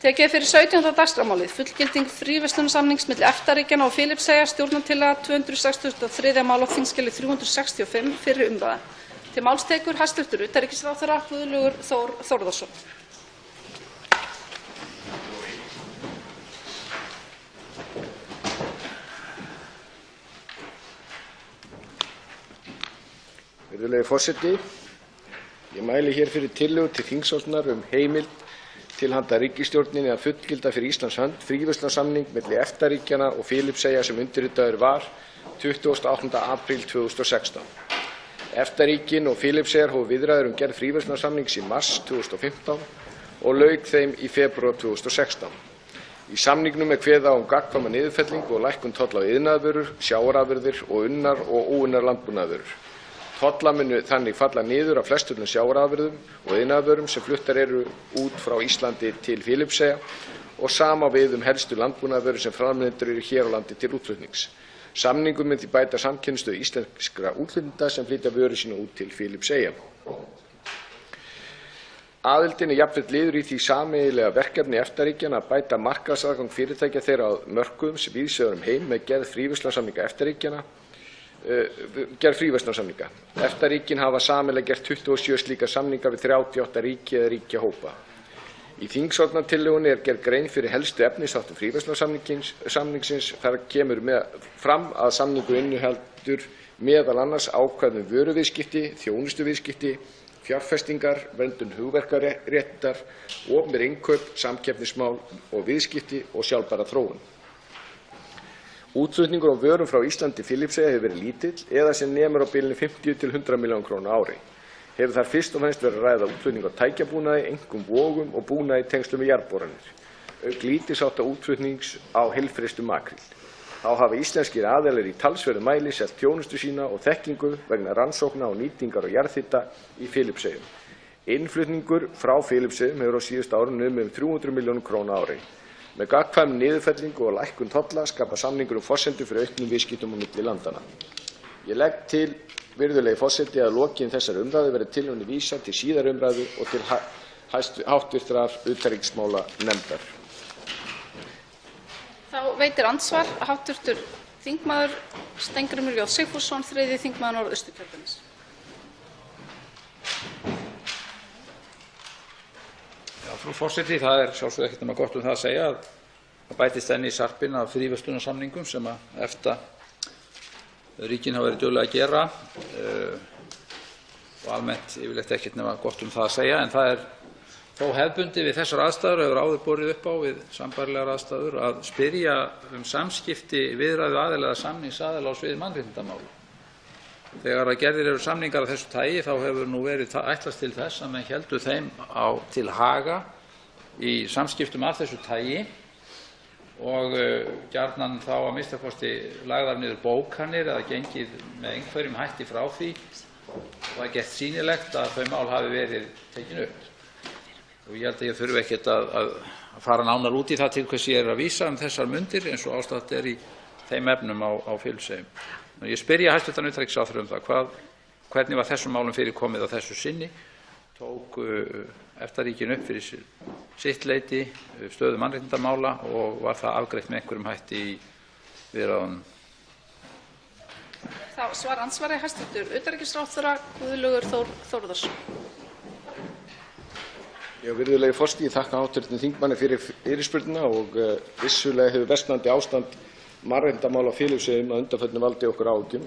Tekið er fyrir 17. dagskrármálið fullgilding fríverslunarsamnings milli EFTA-ríkjanna og Filippseyja, stjórnartillaga 263. mál á þingskjali 365, fyrri umræða. Til máls tekur hæstv. Utanríkisráðherra Guðlaugur Þór Þórðarson. Virðulegi forseti, ég mæli hér fyrir tillögu til þingsályktunar heimild til handa ríkisstjórninni að fullgilda fyrir Íslands hönd fríverslunarsamning milli EFTA-ríkjanna og Filippseyja sem undirritaður var 28. apríl 2016. EFTA-ríkin og Filippseyjar hófu viðræður gerð fríverslunarsamnings í mars 2015 og lauk þeim í febrúar 2016. Í samningnum kveðið á gagnkvæma niðurfellingu og lækkun tolla á iðnaðarvörur, sjávarafurðir og unnar og óunnar landbúnaðarvörur. Tollar munu þannig falla niður af flestum sjávarafurðum og iðnaðarvörum sem fluttar eru út frá Íslandi til Filippseyja og sama við helstu landbúnaðarvörur sem framleiddar eru hér á landi til útflutnings. Samningurinn mun því bæta samkeppnisstöðu íslenskra útflytjenda sem flytja vörur sínar út til Filippseyja. Aðildin jafnframt liður í því sameiginlega verkefni EFTA-ríkjanna að bæta markaðsaðgang fyrirtækja þeirra á mörkuðum sem víðs vegar heim með gerð fríverslunarsamninga EFTA-ríkjanna. EFTA-ríkin hafa sameiginlega gert 27 slíka samninga við 38 ríki eða ríkjahópa. Í þingsályktunartillögunni gerð grein fyrir helstu efnisþáttum fríverslunarsamningsins. Þar kemur fram að samningurinn inniheldur meðal annars ákvæði vöruviðskipti, þjónustuviðskipti, fjárfestingar, verndun hugverkaréttar, opinber innkaup, samkeppnismál og viðskipti og sjálfbæra þróun. Útflutningur á vörum frá Íslandi til Filippseyja hefur verið lítill eða sem nemur á bilinu 50 til 100 milljónir króna á ári. Hefur þar fyrst og fremst verið að ræða útflutning á tækjabúnaði, einkum vogum og búnaði í tengslum við jarðboranir, auk lítils háttar útflutnings á heilfrystu makríl. Þá hafa íslenskir aðilar í talsverðum mæli selt þjónustu sína og þekkingu vegna rannsókna og nýtingar á jarðhita í Filippseyjum. Innflutningur frá Filippseyjum hefur á síðustu árum numið 300 milljónir króna á ári. Með gagnkvæmri niðurfellingu og lækkun tolla skapar samningurinn forsendur fyrir auknum viðskiptum á milli landanna. Ég legg til, virðulegi forseti, að lokinni þessari umræðu verði tillögunni vísað til síðari umræðu og til háttvirtrar utanríkismálanefndar. Þá veitir andsvar hv. þingmaður Steingrímur J. Sigfússon, 3. þingmaður Norðausturkjördæmis. Frú forseti, það er sjálfsögðu ekkert nema gott það að segja að það bætist enn í sarpinn af fríverslunarsamningum sem EFTA-ríkin hafa verið dugleg að gera og almennt yfirleitt ekkert nema gott það að segja, en það er þó hefðbundið við þessar aðstæður og hefur áður borið upp á við sambærilegar aðstæður að spyrja samskipti viðræðu aðila eða samningsaðila á sviði mannréttindamála. Þegar gerðir eru samningar af þessu tagi þá hefur nú verið ætlast til þess að menn héldu þeim til haga í samskiptum af þessu tagi og gjarnan þá að minnsta kosti lagðar niður bókanir eða gengið með einhverjum hætti frá því og gert sýnilegt að þau mál hafi verið tekin upp. Og ég held að ég þurfi ekkert að fara nánar út í það til hvers ég að vísa þessar mundir eins og ástætt í þeim efnum á Filippseyjum. Ég spyrja hæstv. Utanríkisráðherra það hvernig var þessum málum fyrir komið á þessu sinni, tók EFTA-ríkin upp fyrir sitt leyti stöðu mannréttindamála og var það afgreitt með einhverjum hætti í viðræðunum. Þá svar andsvari hæstv. Utanríkisráðherra Guðlaugur Þór Þórðarson. Virðulegi forseti, ég þakka hv. þingmanni fyrir fyrirspurnina og vissulega hefur versnandi ástand mannréttindamála á Filippseyjum að undanförnu valdið okkur áhyggjum.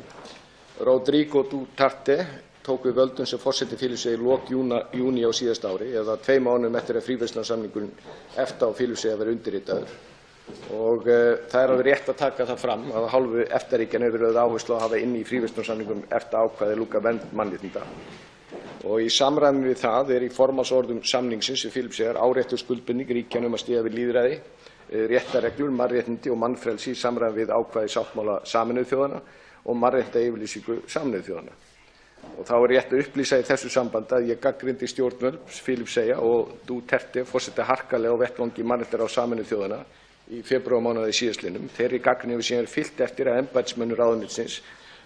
Rodrigo Duterte tók við völdum sem forseti Filippseyja í lok júní á síðasta ári, eða 2 mánuðum eftir að fríverslunarsamningurinn EFTA og Filippseyja var undirritaður. Og það er alveg rétt að taka það fram að af hálfu EFTA-ríkjanna hefur verið áhersla að hafa inni í fríverslunarsamningnum EFTA-ákvæði lúta vernd mannréttinda. Og í samræmi við það í formálsorðum samningsins við Filippseyjar áréttuð skuldbinding ríkjanna að styðja við lýðræði, réttarreglur, mannréttindi og mannfrelsi í samræmi við ákvæði sáttmála Sameinuðu þjóðanna og mannréttindayfirlýsingu Sameinuðu þjóðanna. Og þá er rétt að upplýsa í þessu sambandi að ég gagnrýndi stjórnvöld Filippseyja og Duterte forseta harkalega á vettvangi mannréttindaráðs Sameinuðu þjóðanna í febrúarmánuði síðastliðnum. Þeirri gagnrýni hefur síðan fylgt eftir að embættismönnum ráðuneytisins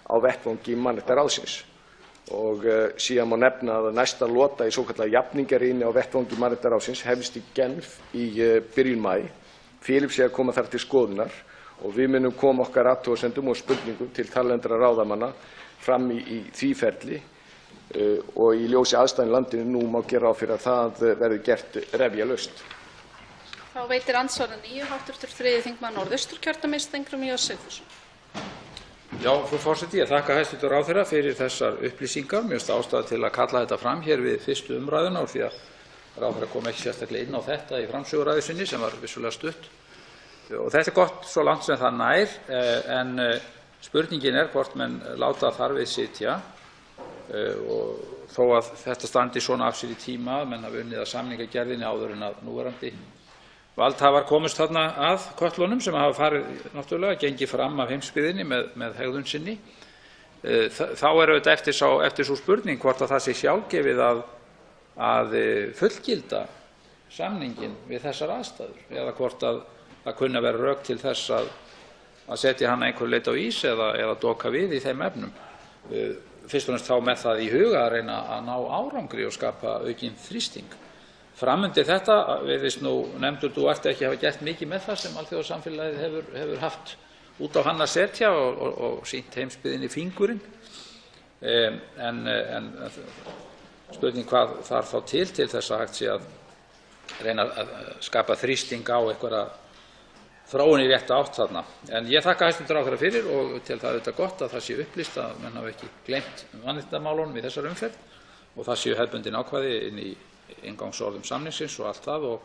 á vettvangi mannréttindaráðsins. og síðan má nefna að næsta lota í svokallaða jafningarýni á vettvangi Mannréttindaráðsins hefst í Genf í byrjun maí. Filippseyjar koma þar til skoðunar og við munum koma okkar athugasemdum og spurningum til þarlendra ráðamanna fram í því ferli og í ljósi aðstæðna í landinu nú má gera ráð fyrir að það verði gert refjalaust. Þá veitir andsvar að nýju hv. 3. þingmaður Norðausturkjördæmis, Steingrímur J. Sigfússon. Já, frú forseti, ég þakka hæstv. Ráðherra fyrir þessar upplýsingar. Mér finnst ástæða til að kalla þetta fram hér við fyrstu umræðuna úr því að ráðherra kom ekki sérstaklega inn á þetta í framsöguræðu sinni sem var vissulega stutt. Og þetta er gott svo langt sem það nær, en spurningin er hvort menn láta þar við sitja og þó að þetta standi svona af sér í tíma að menn hafi unnið að samningagerðinni áður en að núverandi valdhafar komust þarna að köttlunum sem hafa farið náttúrulega gengið fram af heimsbyggðinni með hegðun sinni. Þá er auðvitað eftir sú spurning hvort að það sé sjálfgefið að fullgilda samninginn við þessar aðstæður eða hvort að það kunni að vera rök til þess að setja hann einhver leyti á ís eða doka við í þeim efnum. Fyrst og fremst þá með það í huga að reyna að ná árangri og skapa aukinn þrýsting. Framundir þetta virðist nú nefndur Duarte ekki hafa gert mikið með það sem alþjóðasamfélagið hefur haft út á hann að setja og sýnt heimsbyggðinni fingurinn. En spurning hvað þarf þá til þess að hægt sé að reyna að skapa þrýsting á einhverja þróun í rétta átt þarna. En ég þakka hæstv. Ráðherra fyrir og tel það auðvitað gott að það sé upplýst að menn hafi ekki gleymt mannréttindamálunum í þessari umferð og það séu hefðbundin ákvæði inn í inngangsorðum samningsins og allt það og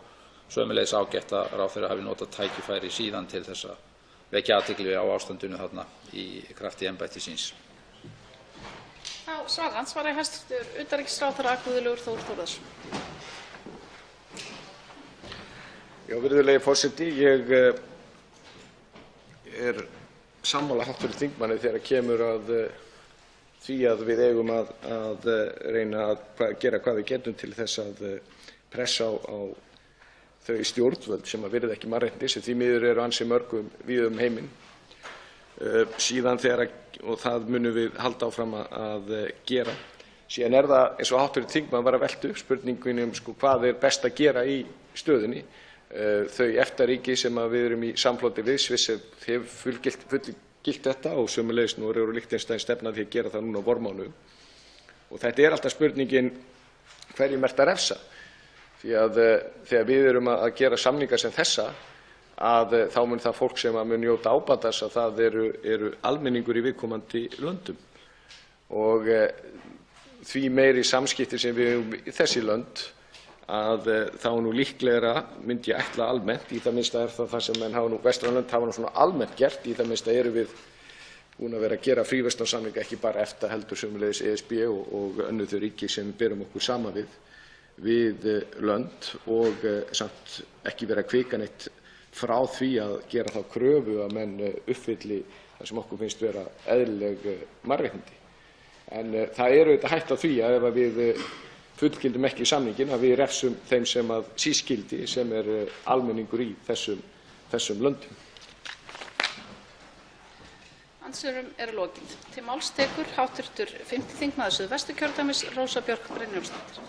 sömuleiðis ágætt að ráðherra hafi notað tækifæri síðan til þess að vekja athygli á ástandinu þarna í krafti embættis síns. Þá svarar hæstv. Utanríkisráðherra Guðlaugur Þór Þórðarson. Já, virðulegi forseti, ég er sammála hv. þingmanni þegar kemur að því að við eigum að reyna að gera hvað við getum til þess að pressa á þau stjórnvöld sem virða ekki mannréttindi sem því miður eru ansi mörg víða heiminn. Síðan og það munum við halda áfram að gera. Síðan er það eins og hv. þingmaður var að velta upp spurningunni hvað er best að gera í stöðunni. Þau EFTA-ríki sem við erum í samfloti við, Sviss hefur fullgilt þetta og sömuleiðis nú eru Liechtenstein stefna að gera það núna á vormánuðum. Og þetta er alltaf spurningin hverjum ert að refsa. Því að þegar við erum að gera samninga sem þessa þá mun það fólk sem mun njóta ábatas að það eru almenningur í viðkomandi löndum. Og því meiri samskipti sem við höfum í þessi lönd þá nú líklegra myndi ég ætla almennt, í það minnsta er það sem menn hafa nú vestræn lönd hafa nú svona almennt gert, í það minnsta erum við búin að vera að gera fríverslunarsamninga ekki bara EFTA heldur sömuleiðis ESB og önnur þau ríki sem við berum okkur saman við lönd og samt ekki vera að hvika neitt frá því að gera þá kröfu að menn uppfylli það sem okkur finnst vera eðlileg mannréttindi. En það er auðvitað hætta á því að ef við fullgildum ekki samninginn að við refsum þeim sem að sískildi sem almenningur í þessum löndum. Andsvörum lokið. Til máls tekur hv. 5. þingmaður Suðvesturkjördæmis Rósa Björk Brynjólfsdóttir.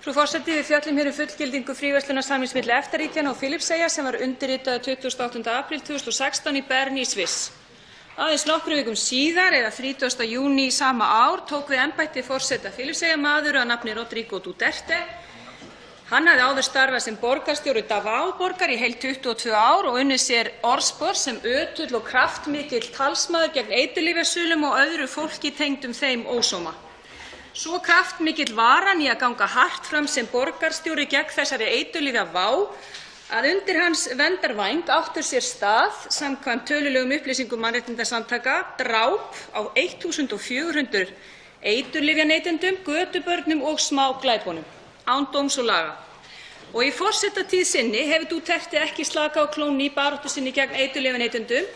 Frú forseti, við fjöllum hér fullgildingu fríverslunarsamnings milli EFTA-ríkjanna og Filippseyja sem var undirritaður 28. apríl 2016 í Bern í Sviss. Aðeins nokkrum vikum síðar, eða 30. júní sama ár, tók við embætti forseta Filippseyjamaður að nafni Rodrigo Duterte. Hann hafði áður starfað sem borgarstjóri Davao-borgar í heil 22 ár og unnið sér orðspor sem ötull og kraftmikill talsmaður gegn eiturlyfjasölum og öðru fólki tengdum þeim ósóma. Svo kraftmikill var hann í að ganga hart fram sem borgarstjóri gegn þessari eiturlyfjavá að undir hans verndarvæng áttu sér stað, samkvæmt tölulegum upplýsingum mannréttindasamtaka, dráp á 1400 eiturlyfjaneytendum, götubörnum og smáglæpunum, án dóms og laga. Og í forsetatíð sinni hefur Duterte ekki slakað á klónni í baráttu sinni gegn eiturlyfjaneytendum,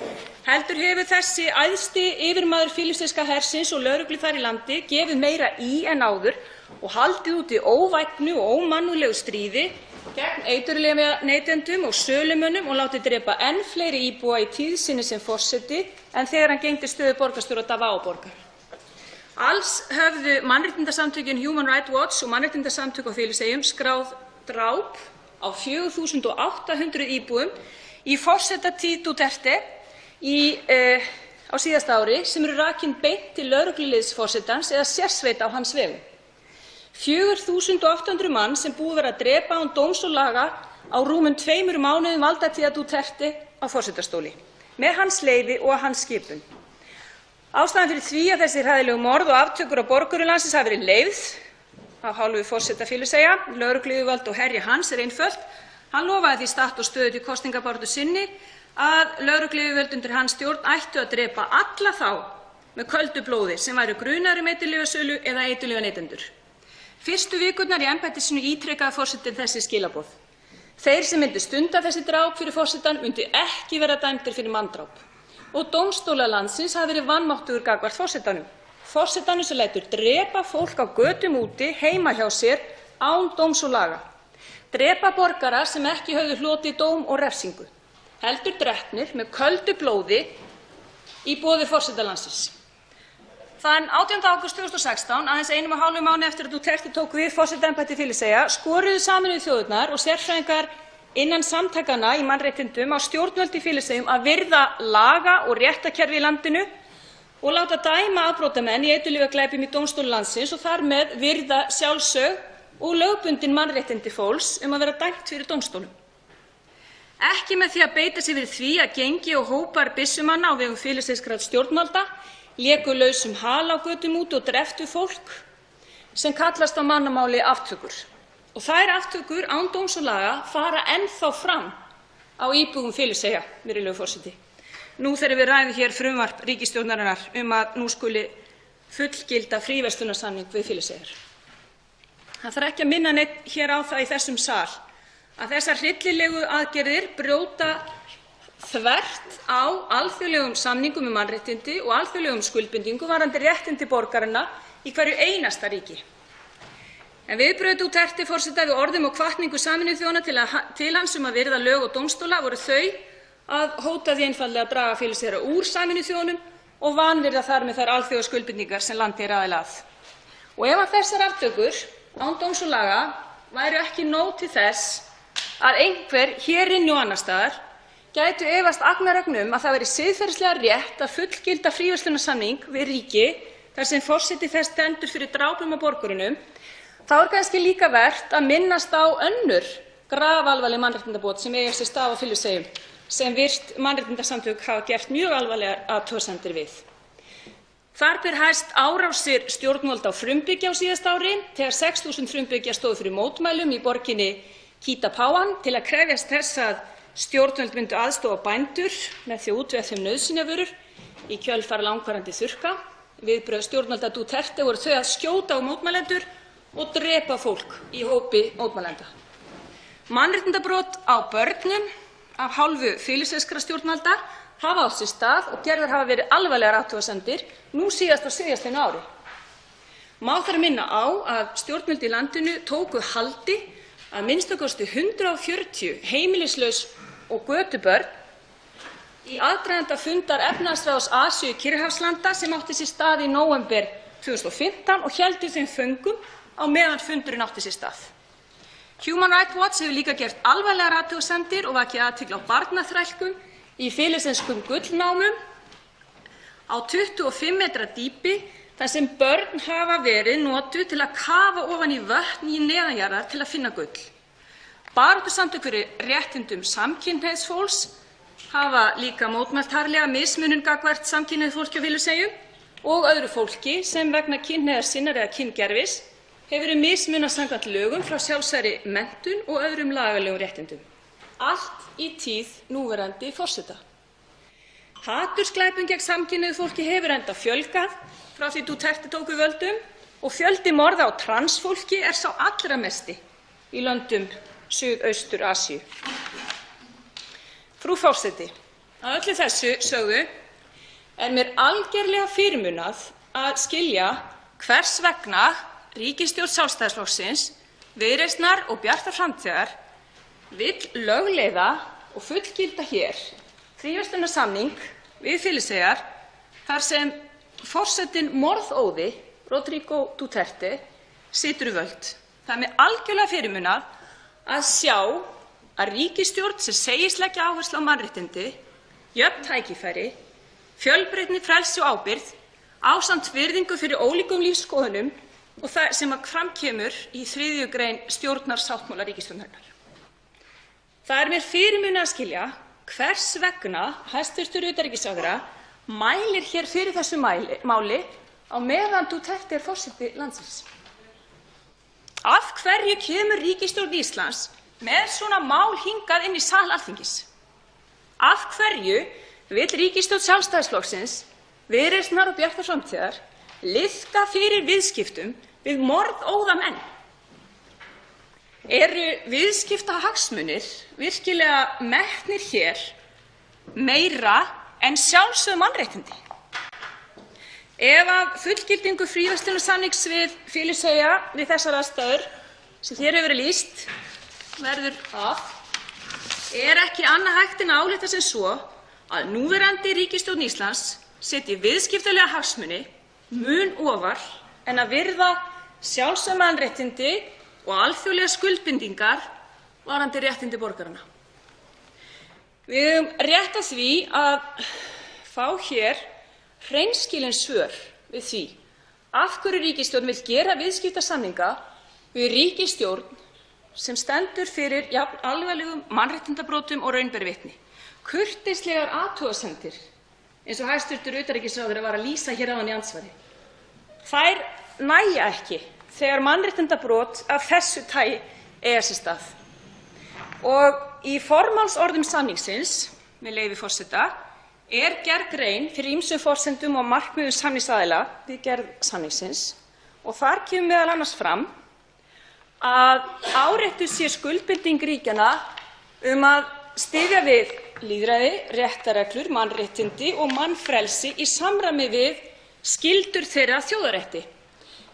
heldur hefur þessi æðsti yfirmaður filippseyska hersins og lögreglu þar í landi gefið meira í en áður og haldið úti óvægnu og ómannúðlegu stríði gegn eiturlyfjaneytendum og sölumönnum og látið drepa enn fleiri íbúa í tíð sinni sem forseti en þegar hann gegndi stöðu borgarstjóra Davao-borgar. Alls höfðu mannréttindasamtökin Human Rights Watch og mannréttindasamtök á Filippseyjum skráð dráp á 4.800 íbúum í forsetatíð Duterte á síðasta ári sem eru rakin beint til lögregluliðs forsetans eða sérsveita á hans vegum. 4.800 mann sem búið var að drepa án dóms og laga á rúmum 2 mánuðum valdatíðar Duterte á forsetastóli, með hans leyfi og að hans skipun. Ástæðan fyrir því að þessi hræðilegu morð og aftökur á borgurum landsins hafa verið leyfð af hálfu forseta Filippseyja, lögregluyfirvalda og herja hans er einföld. Hann lofaði því statt og stöðugt í kosningabaráttu sinni að lögregluyfirvöld undir hans stjórn ættu að drepa alla þá með köldu blóði sem væru grunaðir um eiturlyfjasölu eða eiturlyfjaneytendur. Fyrstu vikurnar í embætti sínu ítrekaði forsetinn þessi skilaboð. Þeir sem myndu stunda þessi dráp fyrir forsetann myndu ekki vera dæmdir fyrir manndráp. Og dómstólar landsins hafa verið vanmáttugur gagnvart forsetanum. Forsetanum sem lætur drepa fólk á götum úti heima hjá sér án dóms og laga. Drepa borgara sem ekki höfðu hlotið dóm og refsingu. Heldur drepnir með köldu blóði í boði forseta landsins. Þann 18. ágúst 2016, aðeins 1,5 mánuði eftir að Duterte tók við forsetaembætti Filippseyja, skoruðu Sameinuðu þjóðirnar og sérfræðingar innan samtakanna í mannréttindum á stjórnvöld í Filippseyjum að virða laga- og réttarkerfi í landinu og láta dæma afbrotamenn í eiturlyfjaglæpum í dómstólum landsins og þar með virða sjálfsögð og lögbundin mannréttindi fólks að vera dæmt fyrir dómstólum. Ekki með því að beita sig fyrir því að gengi og hópar byssumanna á vegum filippseyskra stjórnvalda léku lausum hala á götum úti og dreptu fólk sem kallast á mannamáli aftökur. Og þær aftökur án dóms og laga fara ennþá fram á íbúum Filippseyja, virðulegur forseti. Nú þegar við ræðum hér frumvarp ríkisstjórnarinnar að nú skuli fullgilda fríverslunarsamning við Filippseyjar. Það þarf ekki að minna neitt hér á það í þessum sal að þessar hryllilegu aðgerðir brjóta þvert á alþjóðlegum samningum um mannréttindi og alþjóðlegum skuldbindingum varðandi réttindi borgaranna í hverju einasta ríki. En viðbrögð Duterte forseta við orðum og hvatningu Sameinuðu þjóðanna til hans að virða lög og dómstóla voru þau að hóta því einfaldlega að draga Filippseyjar úr Sameinuðu þjóðunum og vanvirða þar með þær alþjóðaskuldbindingar sem landið er aðili að. Og ef að þessar aftökur án dóms og laga væru ekki nóg til þess að einhver hér inni og annars staðar gætu efast agnarögn að það væri siðferðislega rétt að fullgilda fríverslunarsamning við ríki þar sem forseti þess stendur fyrir drápum á borgurunum, þá er kannski líka vert að minnast á önnur grafalvarleg mannréttindabrot sem eiga sér stað á Filippseyjum sem virt mannréttindasamtök hafa gert mjög alvarlegar athugasemdir við. Þar ber hæst árásir stjórnvalda á frumbyggja á síðasta ári þegar 6.000 frumbyggjar stóðu fyrir mótmælum í borginni Kitapáan til að krefjast þess að stjórnvöld myndu aðstoða bændur með því að útvega þeim nauðsynjavörur í kjölfar langvarandi þurrka. Viðbrögð stjórnvalda Duterte voru þau að skjóta á mótmælendur og drepa fólk í hópi mótmælenda. Mannréttindabrot á börnum af hálfu filippseyskra stjórnvalda hafa átt sér stað og gerðar hafa verið alvarlegar athugasemdir nú síðast á síðastliðnu ári. Má þar minna á að stjórnvöld í landinu tóku haldi að minnsta kosti 140 heimilislaus og götubörn í aðdraganda fundar efnahagsráðs Asíu Kyrrahafslanda sem átti sér stað í nóvember 2015 og héldu þeim föngum á meðan fundurinn átti sér stað. Human Rights Watch hefur líka gert alvarlegar athugasemdir og vakið athygli á barnaþrælkun í filippseynskum gullnámum á 25 metra dýpi þar sem börn hafa verið notuð til að kafa ofan í vötn í neðanjarðar til að finna gull. Baráttusamtök fyrir réttindum samkynhneigðs fólks hafa líka mótmælt harðlega mismunun gagnvart samkynhneigðu fólki á Filippseyjum og öðru fólki sem vegna kynhneigðar sinnar eða kyngervis hefur verið mismunað samkvæmt lögum frá sjálfsagðri menntun og öðrum lagalegum réttindum. Allt í tíð núverandi forseta. Hatursglæpum gegn samkynhneigðu fólki hefur enda fjölgað frá því Duterte tók við völdum og fjöldi morða á transfólki er sá allra mesti í löndum Suðaustur-Asíu. Frú forseti, að öllu þessu sögðu er mér algerlega fyrirmunað að skilja hvers vegna ríkisstjórn Sjálfstæðisflokksins, Viðreisnar og Bjartrar framtíðar vill lögleiða og fullgilda hér fríverslunarsamning við Filippseyjar þar sem forsetinn morðóði Rodrigo Duterte situr við völd. Það er mér algjörlega fyrirmunað að sjá að ríkisstjórn sem segist leggja áherslu á mannréttindi, jöfn tækifæri, fjölbreytni, frelsi og ábyrgð ásamt virðingu fyrir ólíkum lífsskoðunum og það sem fram kemur í 3. grein stjórnarsáttmála ríkisstjórnarinnar. Það er mér fyrirmunað að skilja hvers vegna hæstv. Utanríkisráðherra mælir hér fyrir þessu máli á meðan Duterte er forseti landsins. Af hverju kemur ríkisstjórn Íslands með svona mál hingað inn í sal Alþingis? Af hverju vill ríkisstjórn Sjálfstæðisflokksins, Viðreisnar og Bjartrar framtíðar liðka fyrir viðskiptum við morðóða menn? Eru viðskiptahagsmunir virkilega metnir hér meira en sjálfsögð mannréttindi? Ef af fullgildingu fríverslunarsamnings við Filippseyjar við þessar aðstæður sem hér hefur verið lýst verður af, er ekki annað hægt en að álykta sem svo að núverandi ríkisstjórn Íslands setji viðskiptalega hagsmuni mun ofar en að virða sjálfsögð mannréttindi og alþjóðlegar skuldbindingar varðandi réttindi borgaranna. Við eigum rétt á því að fá hér hreinskilin svör við því af hverju ríkisstjórn vill gera viðskiptasamninga við ríkisstjórn sem stendur fyrir jafn alvarlegum mannréttindabrotum og raun ber vitni. Kurteislegar athugasemdir, eins og hæstv. Utanríkisráðherra var að lýsa hér áðan í andsvari, þær nægja ekki þegar mannréttindabrot af þessu tagi eiga sér stað. Og í formálsorðum samningsins, með leyfi forseta, er gerð grein fyrir ýmsum forsendum og markmiðum samningsaðila við gerð samningsins og þar kemur meðal annars fram að áréttuð sé skuldbinding ríkjanna að styðja við lýðræði, réttarreglur, mannréttindi og mannfrelsi í samræmi við skyldur þeirra að þjóðarétti,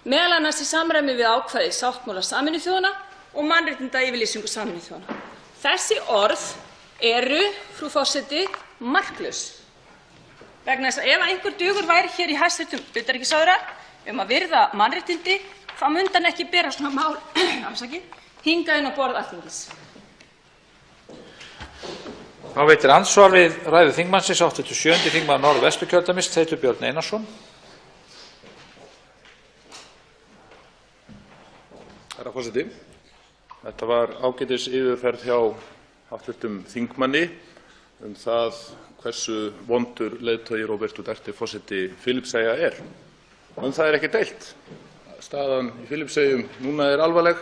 meðal annars í samræmi við ákvæði sáttmála Sameinuðu þjóðanna og mannréttindayfirlýsingu Sameinuðu þjóðanna. Þessi orð eru, frú forseti, marklaus. Vegna þess að ef einhver dugur væri hér í hæstv. Utanríkisráðherra að virða mannréttindi, þá myndi hann ekki bera svona mál hingað inn á borð Alþingis. Þá veitir andsvar við ræðu þingmannsins hv. 7. þingmaður Norðvesturkjördæmis, Teitur Björn Einarsson. Herra forseti, þetta var ágætis yfirferð hjá hv. þingmanni það hversu vondur leiðtogi Róbert Duterte forseti Filippseyja er. Það er ekki deilt. Staðan í Filippseyjum núna er alvarleg.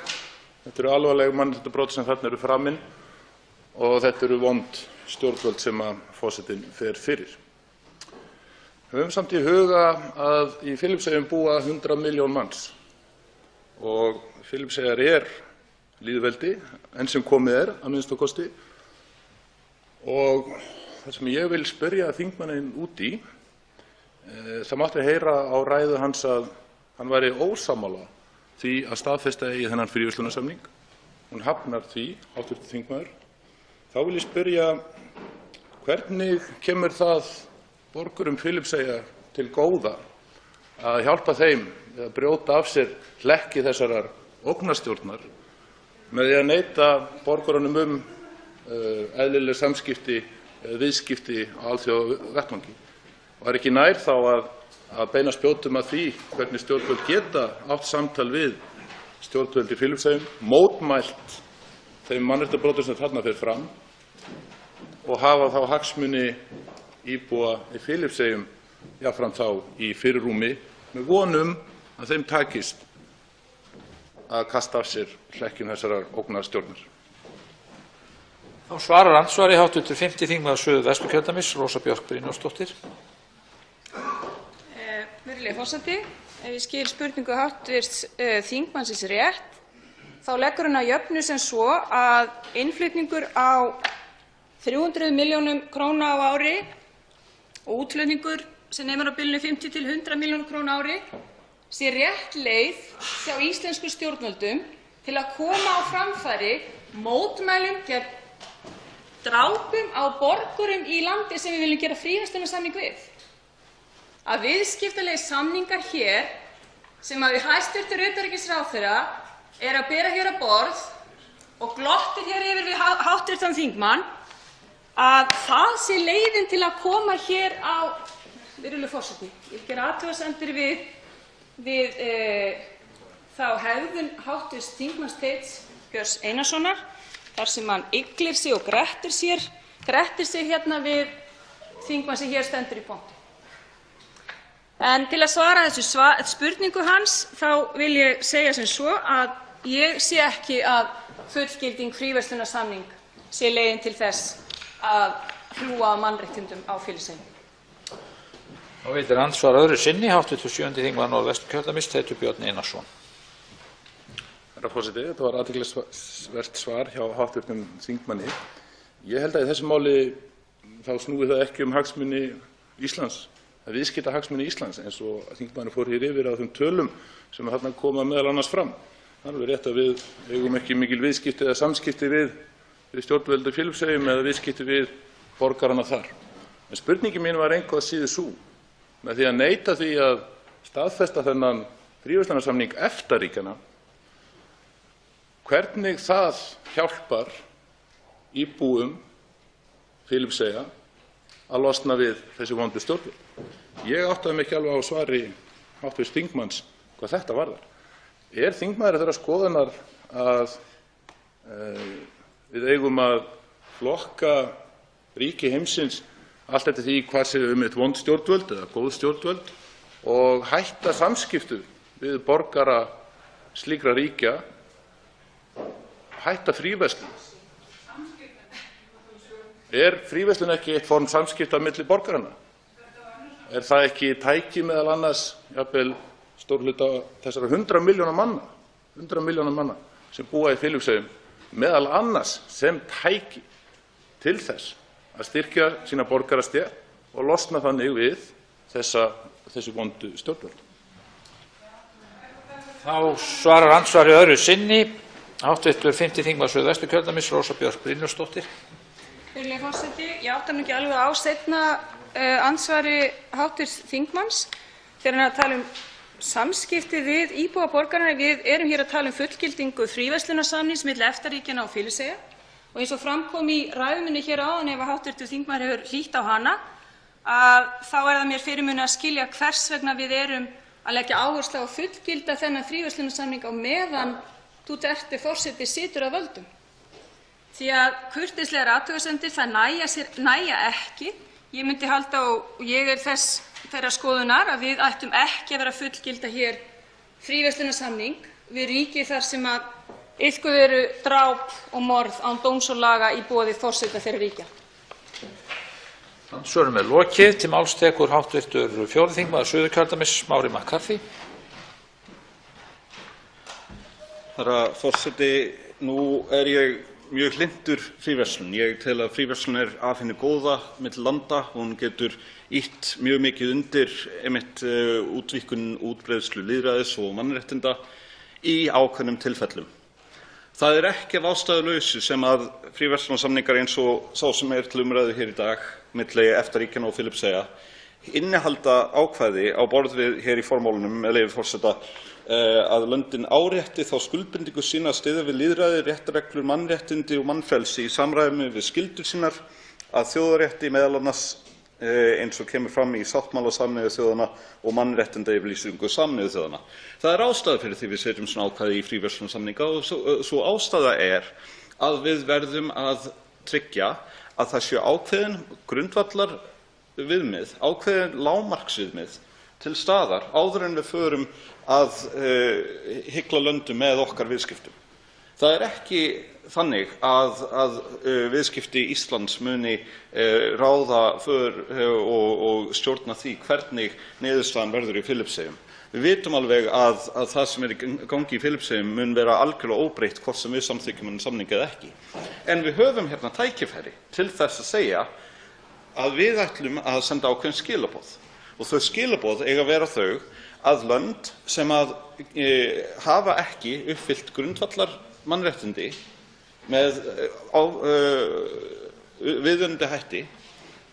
Þetta eru alvarleg mannréttindabrot sem þarna eru framin og þetta eru vond stjórnvöld sem forsetinn fer fyrir. Höfum samt í huga að í Filippseyjum búa 100 milljón manns og Filippseyjar er lýðveldi enn sem komið er að minnsta kosti. Og það sem ég vil spyrja þingmanninn út í, það mátti heyra á ræðu hans að hann væri ósammála því að staðfesta eigi þennan fríverslunarsamning. Hún hafnar því, hv. þingmaður. Þá vil ég spyrja, hvernig kemur það borgurum Filippseyja til góða að hjálpa þeim við að brjóta af sér hlekki þessarar ógnarstjórnar með því að neita borgurunum eðlileg samskipti, viðskipti á alþjóðavettvangi? Og er ekki nær þá að beina spjótum að því hvernig stjórnvöld geta átt samtal við stjórnvöld í Filippseyjum, mótmælt þeim mannréttindabrotum sem þarna fer fram og hafa þá hagsmuni íbúa í Filippseyjum jafnframt þá í fyrirrúmi með vonum að þeim takist að kasta af sér hlekkjum þessarar ógnarstjórnar. Þá svarar andsvari hv. 5. þingmaður Suðvesturkjördæmis, Rósa Björk Brynjólfsdóttir. Virðulegi forseti, ef ég skil spurningu hv. þingmannsins rétt, þá leggur hann að jöfnu sem svo að innflutningur á 300 milljónum króna á ári og útflutningur sem nemur á bilinu 50 til 100 milljónum króna á ári sé rétt leið hjá íslenskum stjórnvöldum til að koma á framfæri mótmælum gegn drápum á borgurum í landi sem við viljum gera fríverslunarsamning við. Að viðskiptalegir samningar hér sem að hæstv. Utanríkisráðherra að bera hér á borð og glottir hér yfir við hv. þingmann, að það sé leiðin til að koma hér á, virðulegur forseti, ég vil gera athugasemdir við þá hegðun hv. þingmanns Teits Björns Einarssonar, þar sem hann yglir sig og grettir sig hérna við þingmann sem hér stendur í pontu. En til að svara þessu spurningu hans þá vil ég segja sem svo að ég sé ekki að fullgilding fríverslunarsamning sé leiðin til þess að hlúa að mannréttindum á Filippseyjum. Nú veitir andsvar öðru sinni hv. 7. þingmaður Norðvesturkjördæmis, Teitur Björn Einarsson. Herra forseti, þetta var athyglisvert svar hjá hv. þingmanni. Ég held að í þessu máli þá snúi það ekki hagsmuni Íslands, það viðskiptahagsmuni Íslands, eins og þingmaðurinn fór hér yfir á þeim tölum sem þarna koma meðal annars fram. Það er alveg rétt að við eigum ekki mikil viðskipti eða samskipti við stjórnvöld á Filippseyjum eða viðskipti við borgarana þar. En spurningin mín var engu að síður sú, með því að neita því að staðfesta þennan fríverslunarsamning EFTA-ríkjanna, hvernig það hjálpar íbúum Filippseyja að losna við þessi vondu stjórnvöld. Ég áttaði mig ekki alveg á svari hv. þingmanns hvað þetta varðar. Er þingmaður þeirrar skoðunar að við eigum að flokka ríki heimsins allt eftir því hvað séu vond stjórnvöld eða góð stjórnvöld og hætta samskiptum við borgara slíkra ríkja, hætta fríverslun? Er fríverslun ekki eitt form samskipta milli borgaranna? Er það ekki tæki meðal annars jafnvel stór hluta þessara 100 milljóna manna sem búa í Filippseyjum, meðal annars sem tæki til þess að styrkja sína borgarastétt og losna þannig við þessi vondu stjórnvöld? Þá svarar andsvari öðru sinni hv. 5. þingmaður Suðvesturkjördæmis, Rósa Björk Brynjólfsdóttir. Virðulegi forseti, ég átta mig ekki alveg á seinna andsvari hv. þingmanns þegar hann tala samskipti við íbúa borgaranna. Við erum hér að tala fullgildingu fríverslunarsamnings milli EFTA-ríkjanna og Filippseyja og eins og fram kom í ræðu minni hér áðan, ef hv. þingmaður hefur hlýtt á hana, þá það mér fyrirmunað að skilja hvers vegna við erum að leggja áherslu á að fullgilda þennan fríverslunarsamning á meðan Duterte forseti situr að völdum. Því að kurteislegar athugasemdir nægja ekki. Ég myndi halda og ég þeirrar skoðunar að við ættum ekki að vera að fullgilda hér fríverslunarsamning við ríki þar sem að iðkuð eru dráp og morð án dóms og laga í boði forseta þeirra ríkja. Andsvörum er lokið. Til máls tekur hv. 4. þingmaður Suðurkjördæmis, Smári McCarthy. Herra forseti, nú ég mjög hlynntur fríverslun. Ég tel að fríverslun af henni góða milli landa. Hún getur ýtt mjög mikið undir útvíkkun, útbreiðslu lýðræðis og mannréttinda í ákveðnum tilfellum. Það ekki af ástæðulausu sem að fríverslunarsamningar eins og sá sem til umræðu hér í dag milli EFTA-ríkjanna og Filippseyja innihalda ákvæði á borð við hér í formálunum, með leyfi forseta, að löndin árétti þá skuldbindingu sína að styðja við lýðræði, réttarreglur, mannréttindi og mannfrelsi í samræmi við skyldur sínar að þjóðarétti, meðal annars eins og kemur fram í sáttmála Sameinuðu þjóðanna og mannréttindayfirlýsingu Sameinuðu þjóðanna. Það ástæða fyrir því við setjum svona ákvæði í fríverslunarsamninga og svo ástæða að við verðum að tryggja að það séu ákveðin grundvallarviðmið, ákveðin lágmarksviðmið til staðar áður en við förum að hygla löndum með okkar viðskiptum. Það ekki þannig að viðskipti Íslands muni ráða för og stjórna því hvernig niðurstaðan verður í Filippseyjum. Við vitum alveg að það sem í gangi í Filippseyjum mun vera algjörlega óbreytt hvort sem við samþykkjum samning eða ekki. En við höfum hérna tækifæri til þess að segja að við ætlum að senda ákveðin skilaboð. Og þau skilaboð eiga að vera þau að lönd sem hafa ekki uppfyllt grundvallar mannréttindi með viðunandi hætti,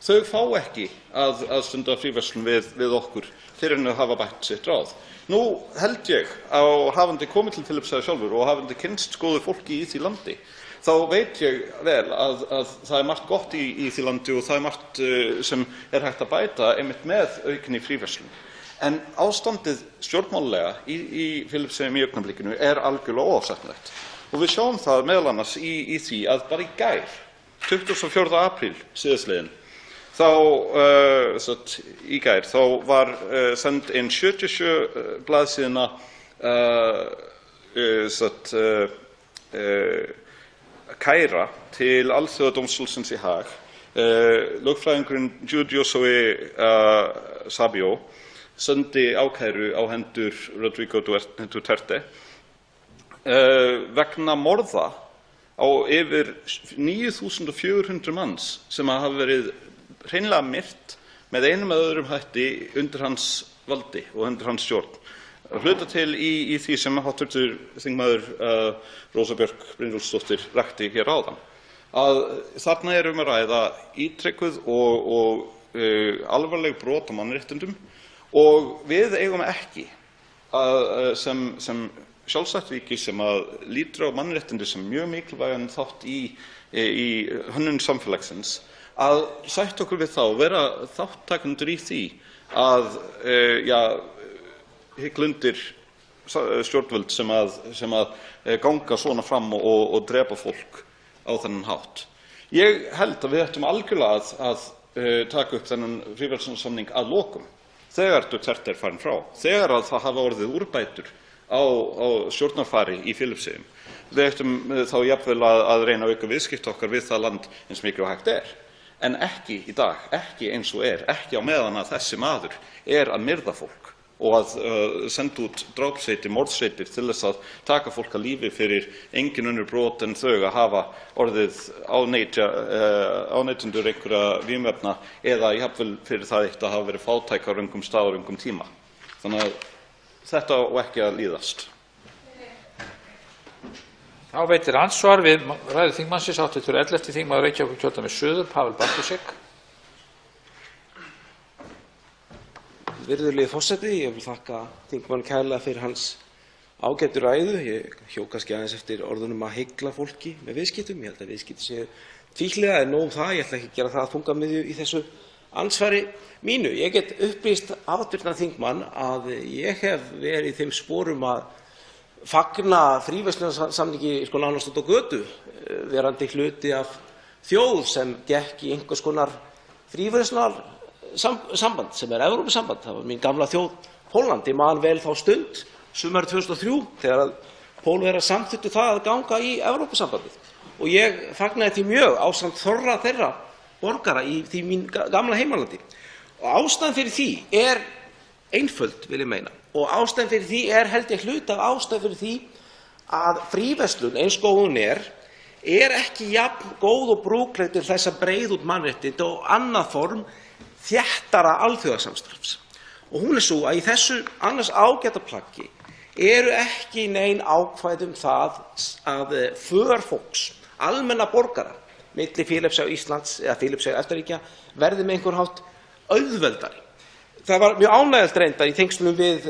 þau fá ekki að stunda fríverslun við okkur fyrr en þau hafa bætt sitt ráð. Nú held ég, hafandi komið til Filippseyja sjálfur og hafandi kynnst góðu fólki í því landi, þá veit ég vel að það er margt gott í því landi og það er margt sem er hægt að bæta einmitt með aukinni fríverslun. En ástandið stjórnmálalega í Filippseyjum í augnablikinu er algjörlega óásættanlegt. Og við sjáum það meðal annars í því að bara í gær, 24. apríl síðastliðinn, þá var send inn 77 blaðsíðna kæra til Alþjóðadómstólsins í Haag. Lögfræðingurinn Giudiosoi Sabio sendi ákæru á hendur Rodrigo Duterte vegna morða á yfir 9.400 manns sem hafa verið hreinlega myrt með einum eða öðrum hætti undir hans valdi og undir hans stjórn. Hluta til í því sem hv. þingmaður Rósa Björk Brynjólfsdóttir rakti hér áðan, að þarna er að ræða ítrekuð og alvarleg brot á mannréttindum og við eigum ekki sem sjálfstætt ríki sem lítur á mannréttindi sem mjög mikilvægan þátt í hönnun samfélagsins að sætta okkur við þá, vera þáttakendur í því að hygla undir stjórnvöld sem að ganga svona fram og drepa fólk á þennan hátt. Ég held að við ættum algjörlega að taka upp þennan fríverslunarsamning að lokum þegar Duterte er farin frá, þegar að það hafa orðið úrbætur á stjórnarfari í Filippseyjum. Við ættum þá jafnvel að reyna að auka viðskipti okkar við það land eins mikið og hægt er. En ekki í dag, ekki eins og ekki á meðan að þessi maður er að myrða fólk og að senda út drápsveitir, morðsveitir til þess að taka fólk að lífi fyrir engin önnur brot en þau að hafa orðið áneytendur einhverja vímuefna eða jafnvel fyrir það eitt að hafa verið fátækar á röngum stað og röngum tíma. Þannig að þetta á ekki að líðast. Þá veitir andsvar við ræðu þingmannsins hv. 11. þingmaður Reykjavíkurkjördæmis suður, Pavel Bartušek. Virðulegi forseti, ég vil þakka þingmann kærlega fyrir hans ágætu ræðu. Ég hjó kannski aðeins eftir orðunum að hygla fólki með viðskiptum. Ég held að viðskipti séu tvíhliða en nóg það. Ég ætla ekki að gera það að þungamiðju í þessu andsvari mínu. Ég get upplýst hv. þingmann að ég hef verið í þeim sporum að fagna fríverslunarsamningi nánast út á götu, verandi hluti af þjóð sem gekk í einhvers konar fríverslunarsamband sem er Evrópusamband. Það var mín gamla þjóð Pólland. Ég man vel þá stund, sumarið 2003, þegar Pólverjar samþykktu það að ganga í Evrópusambandið. Og ég fagnaði því mjög ásamt þorra þeirra borgara í því mín gamla heimalandi. Og ástæðan fyrir því er einföld, vil ég meina. Og ástæðan fyrir því held ég hluti af ástæðan fyrir því að fríverslun eins og hún er ekki jafn góð og brúkleg til þess að breiða út mannréttindi og annað form þéttara alþjóðasamstarfs. Og hún er svo að í þessu annars ágæta plaggi eru ekki nein ákvæði það að för fólks, almenna borgara, milli Filippseyja Íslands eða Filippseyja EFTA-ríkja verði með einhvern hátt auðveldari. Það var mjög ánægjulegt reyndar í tengslum við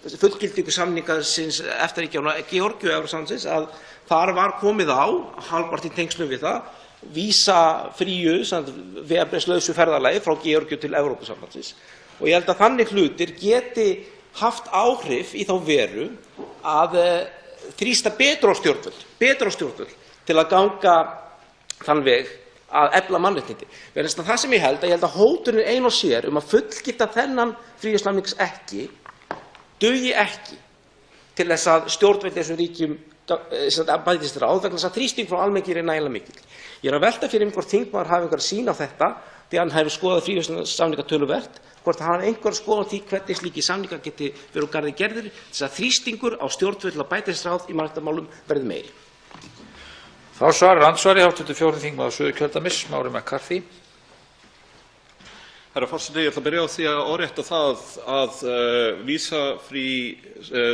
fullgildingu samningsins EFTA-ríkjanna og Georgíu Evrópusambandsins að þar var komið á, hálfbært í tengslum við það, vísafríu, vegabréfslausu ferðalagi frá Georgíu til Evrópusambandsins. Og ég held að þannig hlutir geti haft áhrif í þá veru að þrýsta betur á stjórnvöld til að ganga þann veg að efla mannréttindi. Það sem ég held að hótunin ein og sér að fullgilda þennan fríverslunarsamning ekki dugi ekki til þess að stjórnvöld í þessum ríkjum bætist ráð vegna þess að þrýsting frá almenningi er nægilega mikill. Ég er að velta fyrir hvort þingmaður hafi einhverja sýn á þetta því hann hefur skoðað fríverslunarsamninga töluvert, hvort hann hafi einhverja skoðun á því hvernig slíkir samningar geti verið úr garði gerðir til þess að þrýstingur á stjórnvöld til að bætist ráð í mannréttindamálum verði meiri. Þá svarar andsvari hv. 4. þingmaður Suðurkjördæmis, Smári McCarthy. Herra forseti, ég ætla að byrja á því að árétta það að vísafrí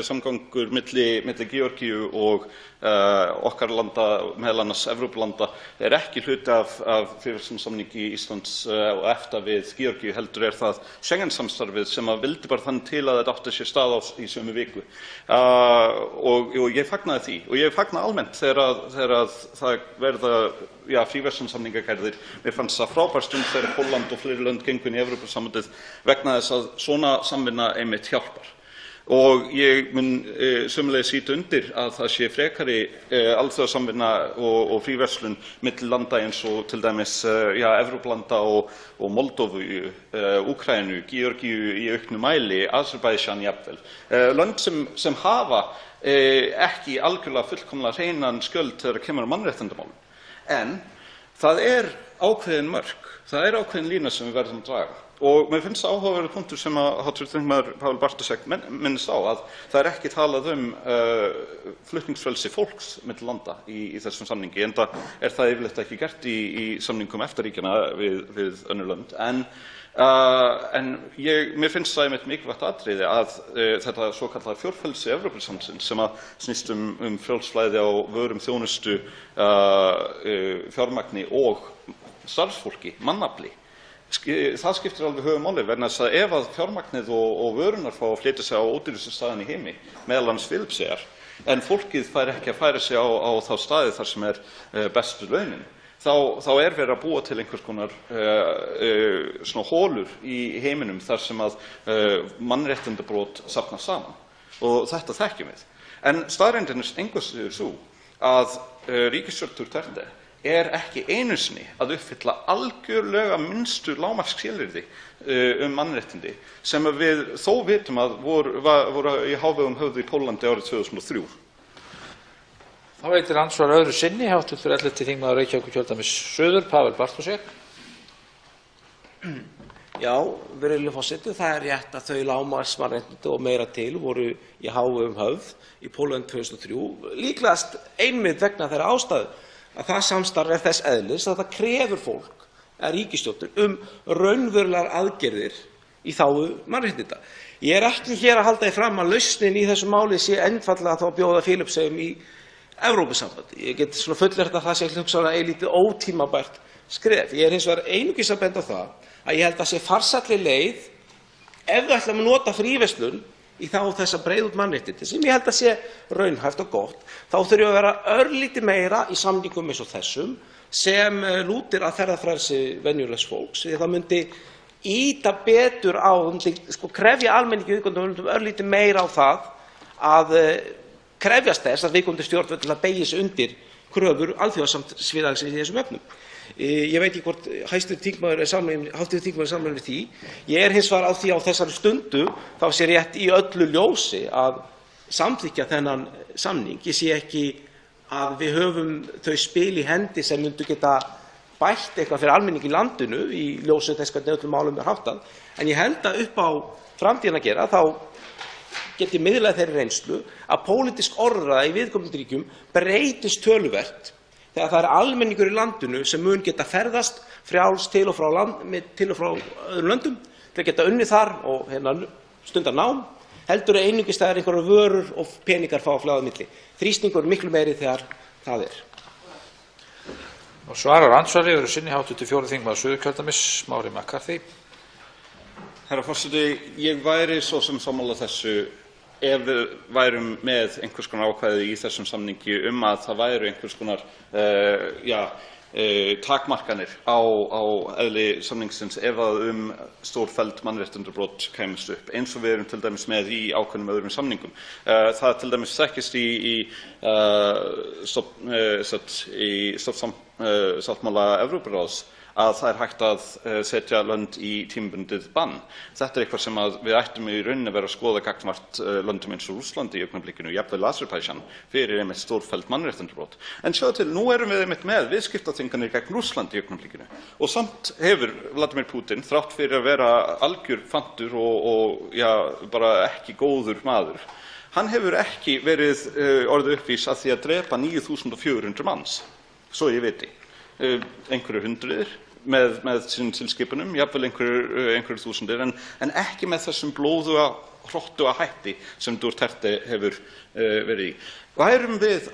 samgangur milli Georgíu og okkar landa, meðal annars Evrópulanda, ekki hluti af fríverslunarsamningi Íslands og EFTA við Georgíu, heldur það Schengen-samstarfið sem vildi bara þannig til að þetta átti sér stað í sömu viku. Og ég fagnaði því og ég fagna almennt þegar það verða fríverslunarsamningagerðir. Mér fannst það frábær stund þegar Pólland og fleiri lönd gengu inn í Evrópusambandið vegna þess að svona samvinna einmitt hjálpar. Og ég mun sömuleiðis ýta undir að það sé frekari alþjóðasamvinna og fríverslun milli landa eins og til dæmis Evrópulanda og Moldóvu, Úkraínu, Georgíu í auknum mæli, Azerbaijan jafnvel. Lönd sem hafa ekki algjörlega fullkomlega hreinan skjöld þegar kemur að mannréttindamálum. En það ákveðin mörk, það ákveðin lína sem við verðum að draga. Og mér finnst áhugaverður punktur sem að hv. þingmaður Páll Bartoszek minnist á að það ekki talað flutningsfrelsi fólks milli landa í þessum samningi, enda það yfirleitt ekki gert í samningum EFTA-ríkjanna við önnur lönd. En mér finnst það einmitt mikilvægt atriði að þetta svokallaða fjórfrelsi Evrópusambandsins sem að snýst frjálsflæði á vörum, þjónustu, fjármagni og starfsfólki, mannafli. Það skiptir alveg höfuðmáli vegna þess að ef að fjármagnið og vörunar fá að flytja sig á ódýrustu staðinn í heimi, meðal annars Filippseyjar, en fólkið fær ekki að færa sig á þá staði þar sem bestu launin, þá verið að búa til einhvers konar svona hólur í heiminum þar sem að mannréttindabrot safnast saman. Og þetta þekkjum við. En staðreyndin engu að síður sú að ríkisstjórn Duterte ekki einu sinni að uppfylla algjörlega minnstu lágmarksskilyrði mannréttindi sem við þó vitum að voru í hávegum höfðu í Póllandi árið 2003. Þá veitir andsvar öðru sinni hv. 11. þingmaður Reykjavíkurkjördæmis suður, Páll Bartoszek. Já, virðulegur forseti, það rétt að þau lágmarksmannréttindi og meira til voru í hávegum höfð í Póllandi 2003, líklegast einmitt vegna þeirra ástæðu að það samstarf þess eðlis að það krefur fólk ríkisstjórnir raunverulegar aðgerðir í þágu mannréttinda. Ég ekki hér að halda því fram að lausnin í þessu máli sé einfaldlega þá að bjóða Filippseyjum í Evrópusambandið. Ég get fullyrt að það sé hugsanlega eilítið ótímabært skref. Ég hins vegar einungis að benda á það að ég held að sé farsælli leið ef við ætlum að nota fríverslun í þá þess að breiða út mannréttindi sem ég held að sé raunhæft og gott, þá þurfum við að vera örlítið meira í samningum eins og þessum sem lútir að ferðafrelsi venjulegs fólks, því það myndi ýta betur á, krefja almenningi viðkomandi örlítið meira á það að krefjast þess að viðkomandi stjórnvöld til að beygja sig undir kröfur alþjóðasamfélagsins í þessum efnum. Ég veit ekki hvort hv. þingmaður er sammála því. Ég hins vegar á því á þessari stundu þá sé rétt í öllu ljósi að samþykkja þennan samning. Ég sé ekki að við höfum þau spil í hendi sem myndu geta bætt eitthvað fyrir almenning í landinu í ljósi þess hvernig öllum málum háttað. En ég held að upp á framtíðina að gera þá get ég miðlað þeirri reynslu að pólitísk orðræða í viðkomandi ríkjum breytist töluvert þegar það almenningur í landinu sem mun geta ferðast frjáls til og frá öðrum löndum til að geta unnið þar og stunda nám, heldur einungis þegar einhverjar vörur og peningar fá að flæða á milli. Þrýstingur miklu meiri þegar það er. Og svarar andsvari öðru sinni hv. 4. þingmaður Suðurkjördæmis, Smári McCarthy. Herra forseti, ég væri svo sem sammála þessu ef við værum með einhvers konar ákvæði í þessum samningi að það væru einhvers konar takmarkanir á eðli samningsins ef að stórfelld mannréttindabrot kæmust upp, eins og við erum til dæmis með í ákveðnum öðrum samningum. Það til dæmis þekkist í stofnsáttmála Evrópuráðs að það hægt að setja lönd í tímabundið bann. Þetta eitthvað sem við ættum í rauninni að vera að skoða gagnvart löndum eins og Rússlandi í augnablikinu, jafnvel Azerbaijan, fyrir einmitt stórfelld mannréttindabrot. En sjáðu til, nú erum við einmitt með viðskiptaþvinganir gegn Rússlandi í augnablikinu og samt hefur Vladimir Putin, þrátt fyrir að vera algjör fantur og bara ekki góður maður, hann hefur ekki verið orðið uppvís að því að drepa 9.400 manns, svo ég viti. Einhverju hundruðir, með sínum tilskipunum, jafnvel einhverjir þúsundir, en ekki með þessum blóðuga, hrottuga hætti sem Duterte hefur verið í. Værum við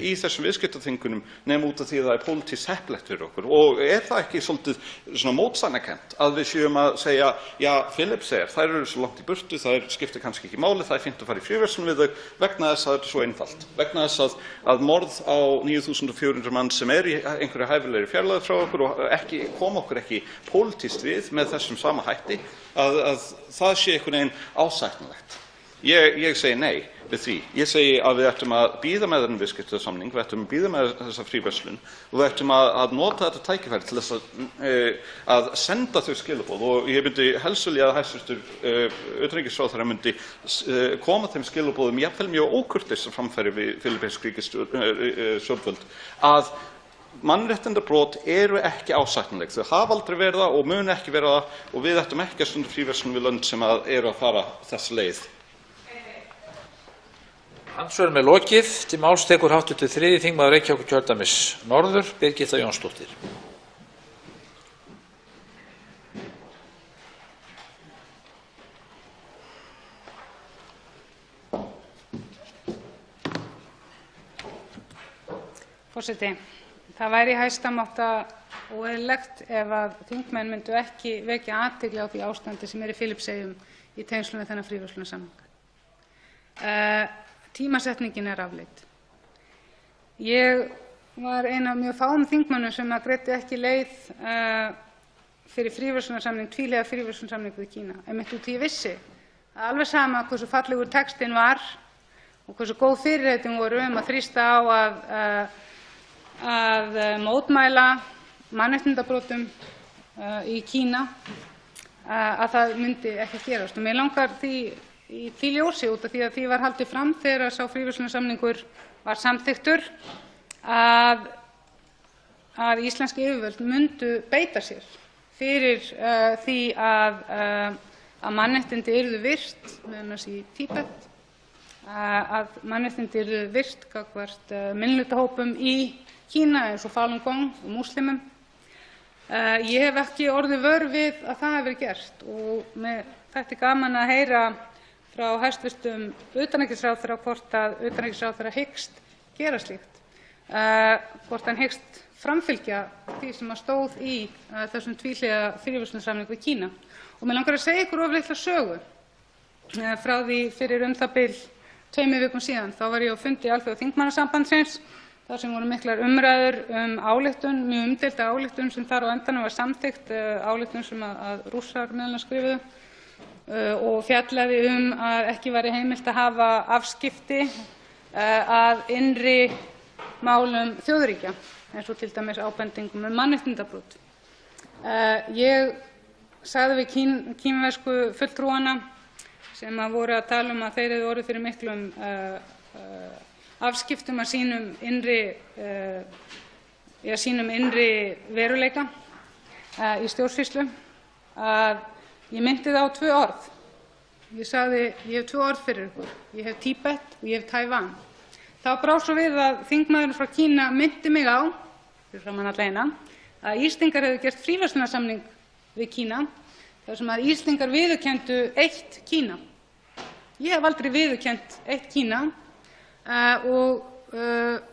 í þessum viðskiptaþvingunum nema út af því að það pólitískt heppilegt fyrir okkur? Og það ekki svolítið svona mótsagnakennt að við séum að segja, já, Filippseyjar, þær eru svo langt í burtu, þær skiptir kannski ekki máli, það er fínt að fara í fríverslun við þau vegna þess að það er svo einfalt. Vegna þess að morð á 9.400 mann sem í einhverju hæfilegri fjarlægð frá okkur og koma okkur ekki pólitískt við með þessum sama hætti, að það sé einhvern veginn ásættanlegt. Ég segi nei við því. Ég segi að við ættum að bíða með þennan viðskiptasamning, við ættum að bíða með þessa fríverslun og við ættum að nota þetta tækifæri til þess að senda þau skilaboð, og ég myndi helst vilja að hæstv. Utanríkisráðherra myndi koma þeim skilaboðum jafnvel mjög ókurteis að framfæri við filippínsk ríkisstjórnvöld að mannréttindabrot eru ekki ásættanleg. Þau hafa aldrei verið það og munu ekki vera það, og við ættum ekki að stunda fríverslun við lönd sem eru að fara þessa leið. Andsvörum er lokið. Til máls tekur hv. 3. þingmaður Reykjavíkurkjördæmis norður, Birgitta Jónsdóttir. Forseti, það væri í hæsta máta óeðlilegt ef að þingmenn myndu ekki vekja athygli á því ástandi sem í Filippseyjum í tengslum við þennan fríverslunarsamning. Tímasetningin er afleidd. Ég var ein af mjög fáum þingmönnum sem greiddi ekki leið fyrir fríverslunarsamning, tvíhliða fríverslunarsamning við Kína, einmitt út í ég vissi að alveg sama hversu fallegur textinn var og hversu góð fyrirheitin voru að þrýsta á að mótmæla mannréttindabrotum í Kína, að það myndi ekki gerast. Og mér langar í því ljósi, út af því að því var haldið fram þegar sá fríverslunarsamningur var samþykktur að íslensk yfirvöld myndu beita sér fyrir því að mannréttindi yrðu virt, meðal annars í Tíbet, að mannréttindi yrðu virt gagnvart minnihlutahópum í Kína eins og Falun Gong og múslimum. Ég hef ekki orðið vör við að það hafi verið gert, og mér þætti gaman að heyra frá hæstv. Utanríkisráðherra hvort að utanríkisráðherra hyggst gera slíkt, hvort hann hyggst framfylgja því sem stóð í þessum tvíhliða fríverslunarsamningi við Kína. Og mig langar að segja ykkur ofurlitla sögu frá því fyrir það bil 2 vikum síðan. Þá var ég á fundi Alþjóðaþingmannasambandsins þar sem voru miklar umræður ályktun, mjög umdeilda ályktun sem þar á endanum var samþykkt, ályktun sem að Rússar meðal annars skrifuðu, og fjallaði að ekki væri heimilt að hafa afskipti að innri málum þjóðríkja, eins og til dæmis ábendingum mannréttindabrot. Ég sagði við kínversku fulltrúana sem voru að tala að þeir hefðu orðið fyrir miklum afskiptum af sínum innri veruleika í stjórnsýslu, að ég myndi það á 2 orð. Ég sagði, ég hef 2 orð fyrir ykkur. Ég hef Tíbet og ég hef Taívan. Þá brá svo við að þingmaðurinn frá Kína myndi mig á, fyrir framan alla eina, að Íslendingar hefðu gert fríverslunarsamning við Kína þar sem að Íslendingar viðurkenndu eitt Kína. Ég hef aldrei viðurkennt eitt Kína og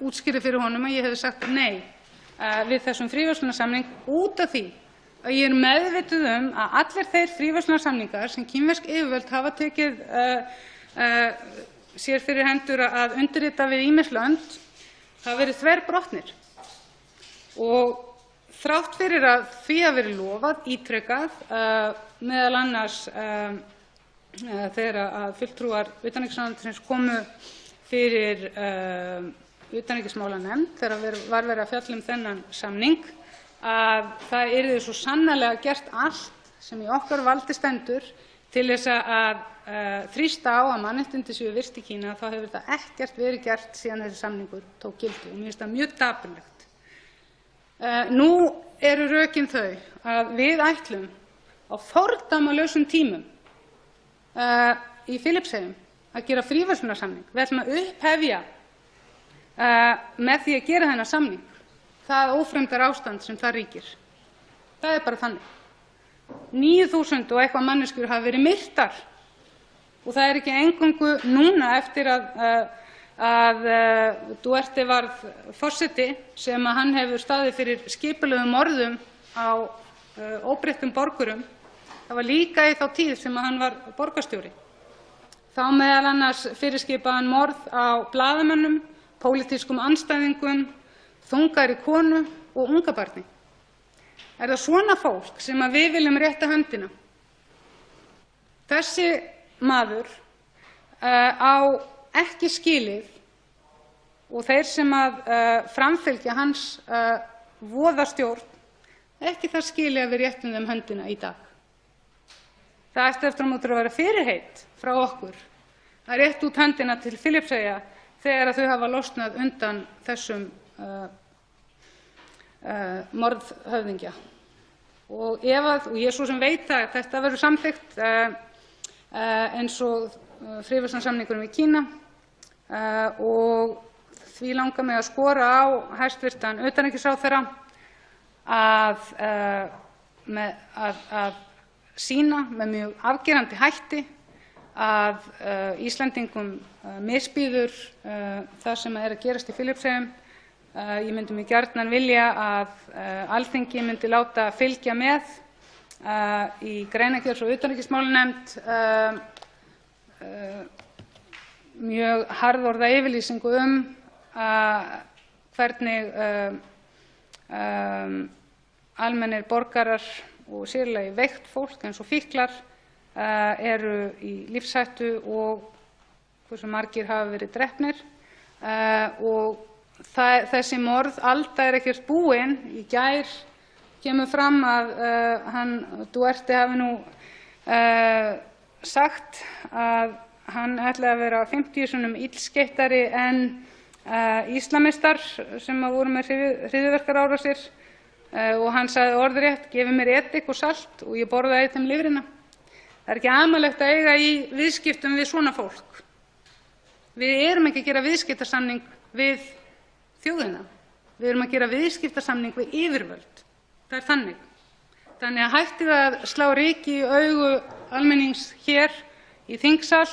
útskýrði fyrir honum að ég hefði sagt nei við þessum fríverslunarsamning út af því að ég er meðvituð að allir þeir fríverslunarsamningar sem kínversk yfirvöld hafa tekið sér fyrir hendur að undirrita við ýmis lönd hafa verið þverbrotnir. Og þrátt fyrir að því hafi verið lofað ítrekað, meðal annars þegar að fulltrúar utanríkisráðuneytisins komu fyrir utanríkismálanefnd þegar var verið að fjalla þennan samning, að það yrði svo sannarlega gert allt sem í okkar valdi stendur til þess að þrýsta á að mannréttindi séu virt í Kína, þá hefur það ekkert verið gert síðan þessi samningur tók gildi, og mér finnst það mjög dapurlegt. Nú eru rökin þau að við ætlum á fordæmalausum tímum í Filippseyjum að gera fríverslunarsamning. Við ætlum að upphefja með því að gera þennan samning það ófremdarástand sem þar ríkir. Það bara þannig. 9.000 og eitthvað manneskjur hafa verið myrtar og það ekki eingöngu núna eftir að Duterte varð forseti sem að hann hefur staðið fyrir skipulögðum morðum á óbreyttum borgurum. Það var líka í þá tíð sem að hann var borgarstjóri. Þá meðal annars fyrirskipaði hann morð á blaðamönnum, pólitískum andstæðingum, þungaðri konu og ungabarni. Það svona fólk sem að við viljum rétta höndina? Þessi maður á ekki skilið og þeir sem að framfylgja hans voðastjórn ekki það skilið að við réttum þeim höndina í dag. Það ætti eftir á móti að vera fyrirheit frá okkur að rétta út höndina til Filippseyja þegar þau hafa losnað undan þessum morðhöfðingja. Og ég svo sem veit að þetta verður samþykkt eins og fríverslunarsamningurinn við Kína og því langar mig að skora á hæstv. Utanríkisráðherra að sýna með mjög afgerandi hætti að Íslendingum misbýður það sem að gerast í Filippseyjum. Ég myndi mjög gjarnan vilja að Alþingi myndi láta fylgja með í greinargerð frá utanríkismálanefnd mjög harðorða yfirlýsingu hvernig almennir borgarar og sérlega veikt fólk eins og fíklar eru í lífshættu og hversu margir hafa verið drepnir og þessi morð alda ekkert búin. Í gær kemur fram að Duterte hafi nú sagt að hann ætlaði að vera 50 sinnum illskeyttari en íslamistar sem voru með hryðjuverkaárásir og hann sagði orðrétt: gefið mér edik og salt og ég borðaði þeim lifrina. Það ekki amalegt að eiga í viðskiptum við svona fólk. Við erum ekki að gera viðskiptasamning við þjóðina. Við erum að gera viðskiptasamning við yfirvöld. Það þannig. Þannig að hættið að slá ryki í augu almennings hér í þingsal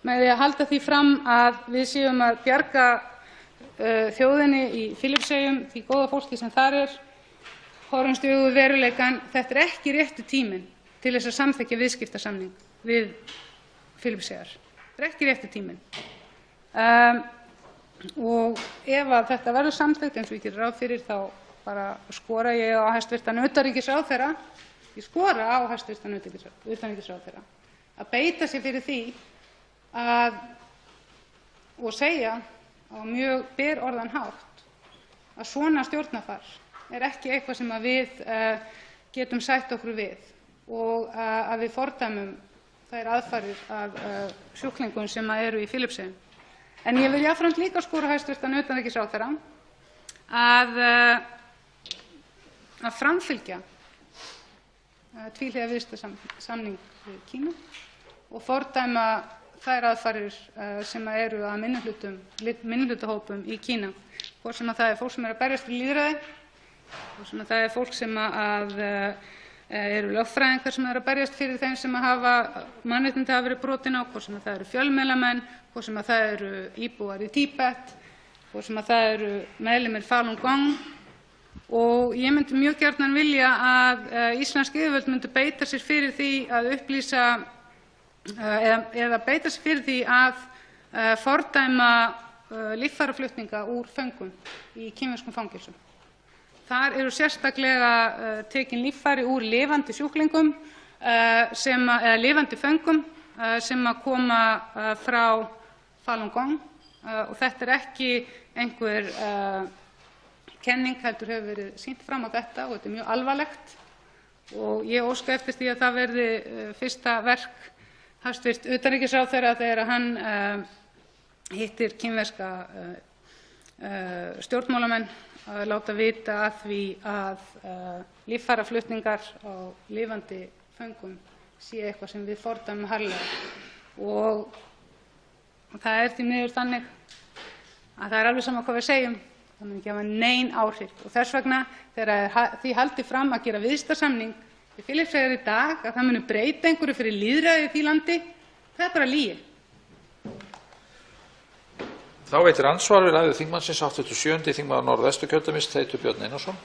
með því að halda því fram að við séum að bjarga þjóðinni í Filippseyjum, því góða fólki sem þar horfumst í augu við veruleikann. Þetta ekki rétti tíminn til þess að samþykkja viðskiptasamning við Filippseyjar. Þetta ekki rétti tíminn. Og ef að þetta verður samþykkt eins og ég geri ráð fyrir, þá bara skora ég á hæstv. Utanríkisráðherra, ég skora á hæstv. Utanríkisráðherra að beita sér fyrir því og segja á mjög berorðan hátt að svona stjórnarfar ekki eitthvað sem að við getum sætt okkur við og að við fordæmum þær aðfarir af sjúklingum sem eru í Filippseyjum. En ég vil jafnframt líka skora á hæstv. Utanríkisráðherra að framfylgja tvíhliða viðskiptasamning við Kína og fordæma þær aðfarir sem eru að minnihlutahópum í Kína, hvort sem það fólk sem að berjast fyrir lýðræði, hvort sem það fólk sem eru lögfræðingar sem að berjast fyrir þeim sem hafa mannréttindi hafa verið brotin á, hvort sem það eru fjölmiðlamenn, hvort sem það eru íbúar í Tíbet, hvort sem það eru meðlimir Falun Gong. Og ég myndi mjög gjarnan vilja að íslensk yfirvöld myndu beita sér fyrir því að upplýsa eða beita sér fyrir því að fordæma líffæraflutninga úr föngum í kínverskum fangelsum. Þar eru sérstaklega tekin líffæri úr lifandi sjúklingum eða lifandi föngum sem að koma frá Falun Gong og þetta ekki einhver kenning, heldur hefur verið sýnt fram á þetta og þetta mjög alvarlegt og ég óska eftir því að það verði fyrsta verk hæstv. Utanríkisráðherra þegar hann hittir kínverska stjórnmálamenn að láta vita af því að líffæraflutningar á lifandi föngum sé eitthvað sem við fordæmum harðlega og það því miður þannig að það alveg sama hvað við segjum, Það mun ekki hafa nein áhrif og þess vegna þegar því haldið fram að gera viðskiptasamning við Filippseyjar í dag að það muni breyta einhverju fyrir lýðræðið í því landi, það er bara lygi. Þá veitir andsvar við ræðu þingmannsins hv. 7. þingmaður Norðvesturkjördæmis, Teitur Björn Einarsson.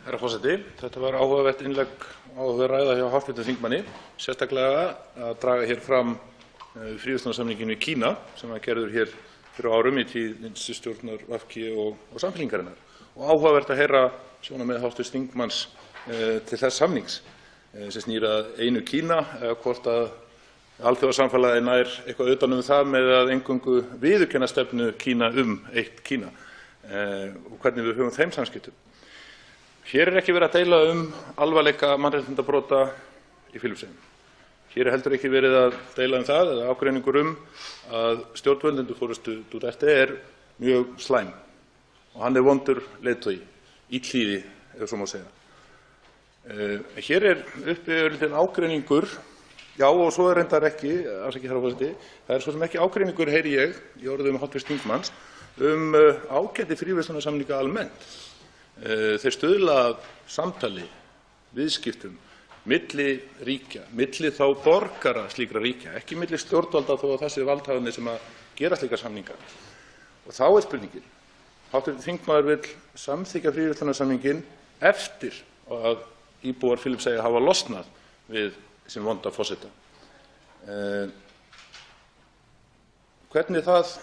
Herra forseti, þetta var áhugavert innlegg áhugaverð ræða hjá hv. þingmanni, sérstaklega að draga hér fram fríverslunarsamninginn við Kína sem var gerður hér fyrir árum í tíð vinstri stjórnar VG og Samfylkingarinnar. Og áhugavert að heyra sjónarmið hv. þingmanns til þess samnings sem snýr að einu Kína eða hvort að alþjóðasamfélagið nær eitthvað utan það með að eingöngu viðurkenna stefnu Kína eitt Kína og hvernig við höfum þeim samskiptum. Hér er ekki verið að deila alvarleika mannréttindabrota í Filippseyjum. Hér er heldur ekki verið að deila það eða ágreiningur að stjórnvöld undir forystu Duterte mjög slæm og hann vondur leiðtogi, illþýði ef svo má segja. Hér er uppi örlítið ágreiningur, já og svo reyndar ekki, herra forseti, það svo sem ekki ágreiningur heyri ég í orðum hv. þingmanns ágæti fríverslunarsamninga almennt. Þeir stuðla að samtali, viðskiptum, milli ríkja, milli þá borgara slíkra ríkja, ekki milli stjórnvalda þó að það sé valdhafarnir sem að gera slíkar samninga. Og þá er spurningin, hv. þingmaður vill samþykkja fríverslunarsamninginn eftir að íbúar Filippseyja hafa losnað við sem vonda forseta. Hvernig það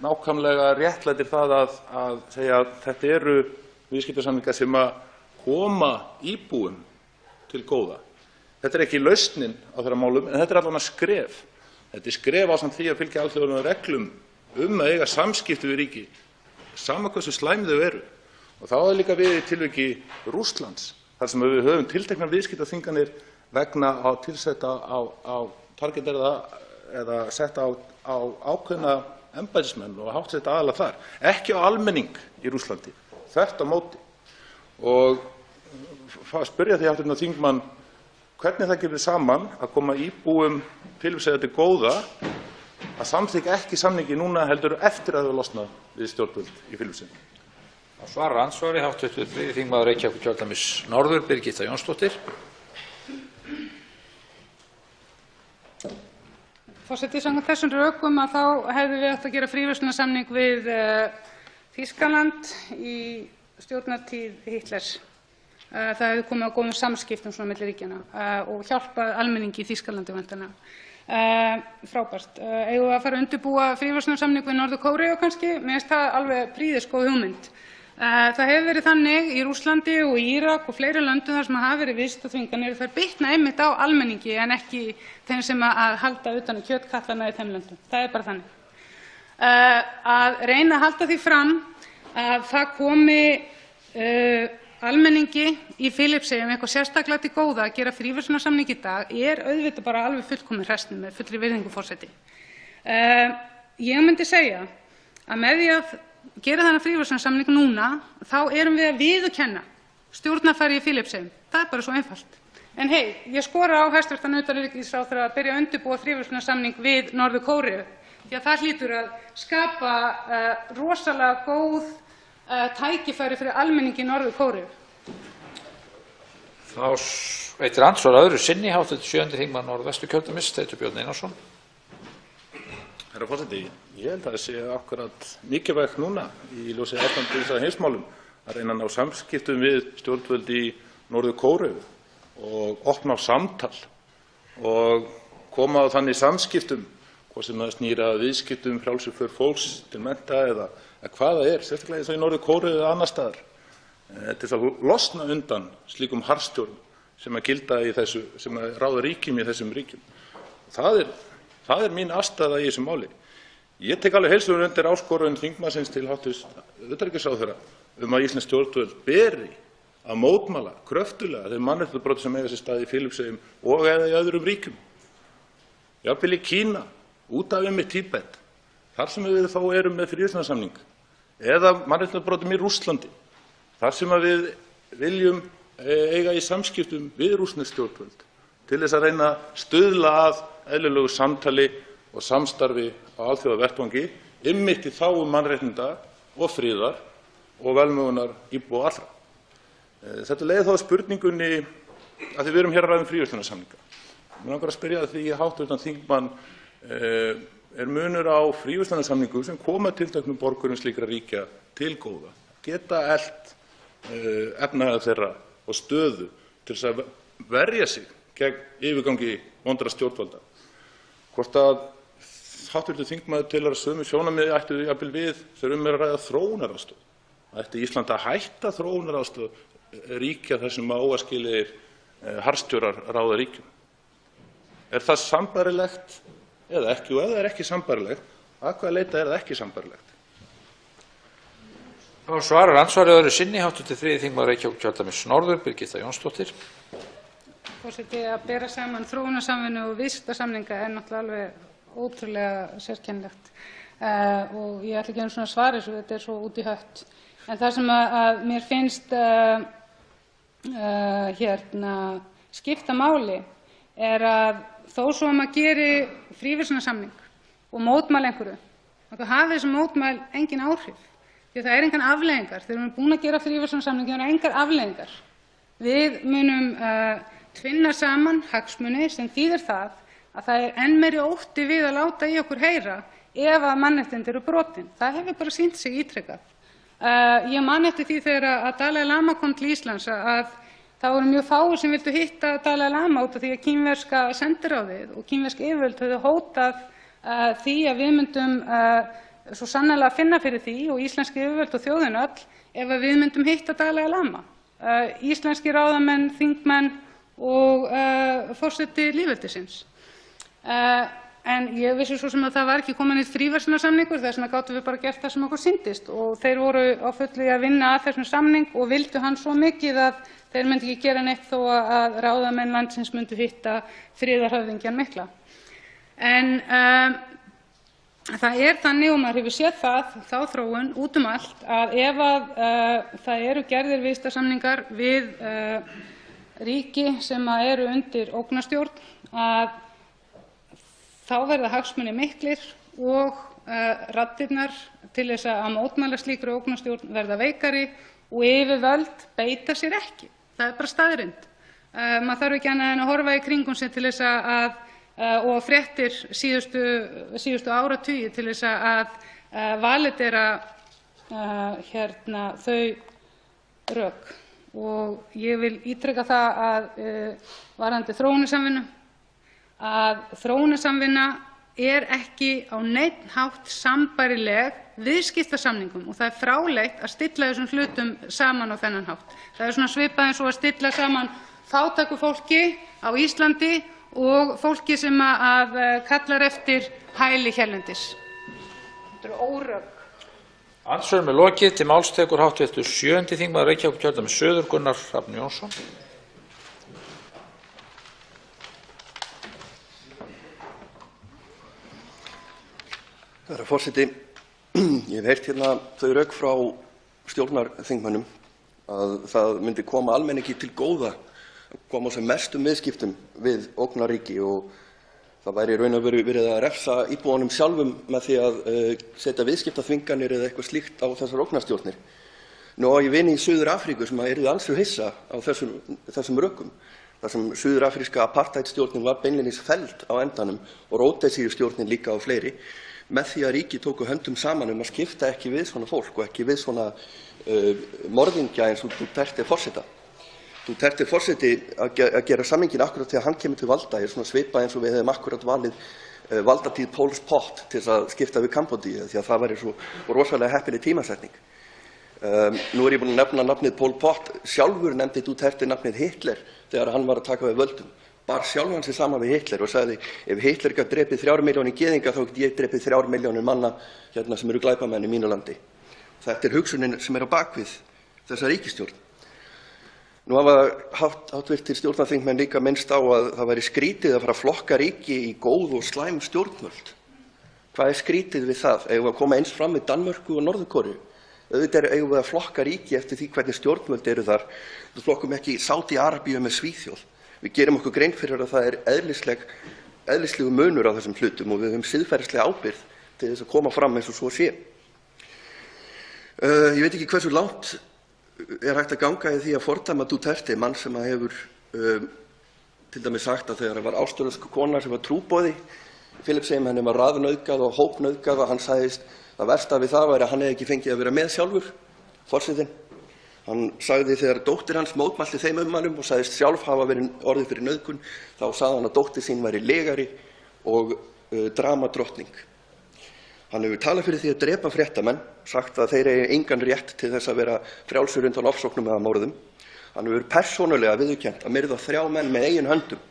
nákvæmlega réttlætir það að segja að þetta eru viðskiptasamningar sem að koma íbúum til góða? Þetta er ekki lausnin á þeirra málum, en þetta er allavega skref. Þetta er skref ásamt því að fylgja alþjóðlegum reglum að eiga samskipti við ríki, sama hversu slæm þau eru. Og þá er líka við í tilviki Rússlands, þar sem við höfum tilteknar viðskiptaþvinganir vegna að tilsetta á targeterða eða setta á ákveðna embættismenn og háttsetta aðila þar, ekki á almenning í Rússlandi, þvert á móti. Og spyrja því hv. þingmann hvernig það getur saman að koma íbúum Filippseyja til góða að samþykkja ekki samningi núna heldur eftir að þau losna við stjórnvöld í Filippseyjum. Svarar andsvari hv. 3. þingmaður Reykjavíkurkjördæmis norður, Birgitta Jónsdóttir. Forseti, samkvæmt þessum rökum að þá hefðum við átt að gera fríverslunarsamning við Þýskaland í stjórnartíð Hitlers. Það hefði komið á góðum samskiptum svona milli ríkjanna og hjálpað almenningi í Þýskalandi væntanlega. Frábært. Eigum við að fara að undirbúa fríverslunarsamning við Norður-Kóreu kannski? Mér finnst það alveg prýðisgóð hugmynd. Það hefur verið þannig í Rússlandi og Írak og fleiri löndum þar sem hafa verið viðskiptaþvinganir, þær bitna einmitt á almenningi en ekki þeim sem að halda utan um kjötkatlarna í þeim löndum. Það er bara þannig. Að reyna að halda því fram að það komi almenningi í Filippseyjum eitthvað sérstaklega til góða að gera fríverslunarsamning í dag er auðvitað bara alveg fullkomin hresstun með fullri virðingu, forseti. Ég myndi segja að með því að gera þennan fríverslunarsamning núna þá erum við að viðurkenna stjórnarfari í Filippseyjum. Það er bara svo einfalt. En ég skora á hæstv. Utanríkisráðherra að byrja að undirbúa fríverslunarsamning við Norður-Kóreu því að það hlýtur að skapa rosalega góð tækifæri fyrir almenningi í Norður-Kóreu. Þá veitir andsvar öðru sinni hv. 7. þingmaður Norðvesturkjördæmis, Teitur Björn Einarsson. Herra forseti, ég held að það sé akkurat mikilvægt núna í ljósi ástandis að heimsmálum að reyna að ná samskiptum við stjórnvöld í Norður-Kóreu og opna á samtal og koma á þannig samskiptum, hvort sem það snýr að viðskiptum, frjálsri för fólks til mennta eða hvað það er, sérstaklega eins og í Norður-Kóreu eða annar staðar, til þess að losna undan slíkum harðstjórnum sem að gilda í þessu, sem að ráða ríkjum í þessum ríkjum. Það er mín afstaða í þessu máli. Ég tek alveg heils hugar undir áskorun þingmannsins til hv. utanríkisráðherra að íslensk stjórnvöld beri að mótmæla kröftulega þeim mannréttindabrotum sem eiga sér stað í Filippseyjum og eða í öðrum ríkjum. Jafnvel í Kína, út af einmitt Tíbet, þar sem við þá erum með fríverslunarsamning, eða mannréttindabrotum í Rússlandi, þar sem við viljum eiga í samskiptum við rússnesk stjórnvöld til þess að reyna að stuðla að eðlilegu samtali og samstarfi á alþjóðavettvangi einmitt í þágu mannréttinda og friðar og velmegunar íbúa allra. Þetta leiðir þá að spurningunni, að því við erum hér að ræða um fríverslunarsamninga. Mig langar að spyrja því hv. þingmann, er munur á fríverslunarsamningum sem koma tilteknum borgurum slíkra ríkja til góða, geta eflt efnahag þeirra og stöðu til þess að verja sig gegn yfirgangi vondra stjórnvalda. Hvort að hv. þingmaður telur að sömu sjónarmið ættu jafnvel við þegar er að ræða þróunaraðstoð. Ætti Ísland að hætta þróunaraðstoð ríkja þar sem óæskilegir harðstjórar ráða ríkjum? Er það sambærilegt eða ekki? Og ef það er ekki sambærilegt, að hvaða leyti er það ekki sambærilegt? Þá svarar andsvarið öðru sinni hv. 3. þingmaður Reykjavíkurkjördæmis norður, Birgitta Jónsdóttir. Forseti, að bera saman þróunarsamvinnu og viðskiptasamninga er náttúrulega alveg ótrúlega sérkennilegt og ég ætla ekki einu svona að svara þessu, þetta er svo út í hött. En það sem að mér finnst skipta máli er að þó svo að maður geri fríverslunarsamning og mótmæli einhverju, þá hafi þessi mótmæl engin áhrif. Því að það er engan afleiðingar. Þegar við erum búin að gera fríverslunarsamning, það eru engar afleiðingar. Við munum tvinna saman hagsmuni sem þýðir það að það er enn meiri ótti við að láta í okkur heyra ef að mannréttindi eru brotin. Það hefur bara sýnt sig ítrekað. Ég man eftir því þegar að Dalai Lama kom til Íslands að það voru mjög fáir sem vildu hitta Dalai Lama út af því að kínverska sendiráðið og kínversk yfirvöld höfðu hótað því að við myndum svo sannarlega finna fyrir því og íslensk yfirvöld og þjóðin öll ef að við myndum hitta Dalai Lama. Íslenski ráðamenn, þingmenn og forseti lýðveldisins. En ég vissi svo sem að það var ekki komin eitt fríverslunarsamningur, þess vegna gátum við bara gert það sem okkur sýndist og þeir voru á fullu í að vinna að þessum samning og vildu hann svo mikið að þeir myndi ekki gera neitt þó að ráðamenn landsins myndu hitta friðarhöfðingjann mikla. En það er þannig, og maður hefur séð það, þá þróun út um allt, að ef að það eru gerðir viðskiptasamningar við ríki sem eru undir ógnarstjórn, að þá verða hagsmunir miklir og raddirnar til þess að mótmæla slíkri ógnarstjórn verða veikari og yfirvöld beita sér ekki. Það er bara staðreynd. Maður þarf ekki annað en að horfa í kringum sig til þess að og fréttir síðustu áratugi til þess að validera þau rök. Og ég vil ítreka það að varðandi þróunarsamvinnu, að þróunarsamvinna er ekki á neinn hátt sambærileg viðskiptasamningum og það er fráleitt að stilla þessum hlutum saman á þennan hátt. Það er svona svipað eins og að stilla saman fátæku fólki á Íslandi og fólki sem að kallar eftir hæli hérlendis. Þetta eru órök. Andsvörum er lokið. Til máls tekur hv. 7. þingmaður Reykjavíkurkjördæmis suður, Gunnar Hrafn Jónsson. Herra forseti, ég hef heyrt hérna þau rök frá stjórnarþingmönnum að það myndi koma almenningi til góða að koma á sem mestum viðskiptum við ógnarríki og það væri í raun og veru verið að refsa íbúunum sjálfum með því að setja viðskiptaþvinganir eða eitthvað slíkt á þessar ógnarstjórnir. Nú á ég vini í Suður-Afríku sem yrðu ansi hissa á þessum rökum, þar sem suður-afríska apartheidstjórnin var beinlínis felld á endanum og Ródesíustjórnin líka og fleiri, með því að ríki tóku höndum saman að skipta ekki við svona fólk og ekki við svona morðingja eins og Duterte forseta. Duterte forseti að gera samningin akkurat þegar hann kemur til valda er svona svipað eins og við hefum akkurat valið valdatíð Pol Pot til þess að skipta við Kambódíu því að það væri svo rosalega heppileg tímasetning. Nú er ég búinn að nefna nafnið Pol Pot, sjálfur nefndi Duterte nafnið Hitler þegar hann var að taka við völdum. Bar sjálfan sig saman við Hitler og sagði ef Hitler gat drepið 3 milljónir gyðinga þá get ég drepið 3 milljónir manna hérna sem eru glæpamenn í mínu landi. Þetta er hugsunin sem er á bakvið þessa ríkisstjórn. Nú hafa háttvirtir stjórnarþingmenn líka minnst á að það væri skrítið að fara að flokka ríki í góð og slæm stjórnvöld. Hvað er skrítið við það? Eigum við að koma eins fram við Danmörku og Norður-Kóreu? Auðvitað eigum við að flokka ríki eftir því hvernig stjórnvöld eru þar. Við flokkum ekki Sádi-Arabíu með Svíþjóð. Við gerum okkur grein fyrir að það er eðlislegur munur á þessum hlutum og við höfum siðferðislega ábyrgð til þess að koma fram eins og svo sé. Ég veit ekki hversu langt hægt að ganga í því að fordæma Duterte, mann sem hefur til dæmis sagt að þegar það var áströlsk kona sem var trúboði í Filippseyjum, henni var raðnauðgað og hópnauðgað og hann sagðist að versta við það væri að hann hefði ekki fengið að vera með sjálfur, forsetinn. Hann sagði þegar dóttir hans mótmælti þeim ummælum og sagðist sjálf hafa orðið fyrir nauðgun, þá sagði hann að dóttir sín væri legari og dramadrottning. Hann hefur talað fyrir því að drepa fréttamenn, sagt að þeir eigi engan rétt til þess að vera frjálsir undan ofsóknum eða morðum. Hann hefur persónulega viðurkennt að myrða 3 menn með eigin höndum.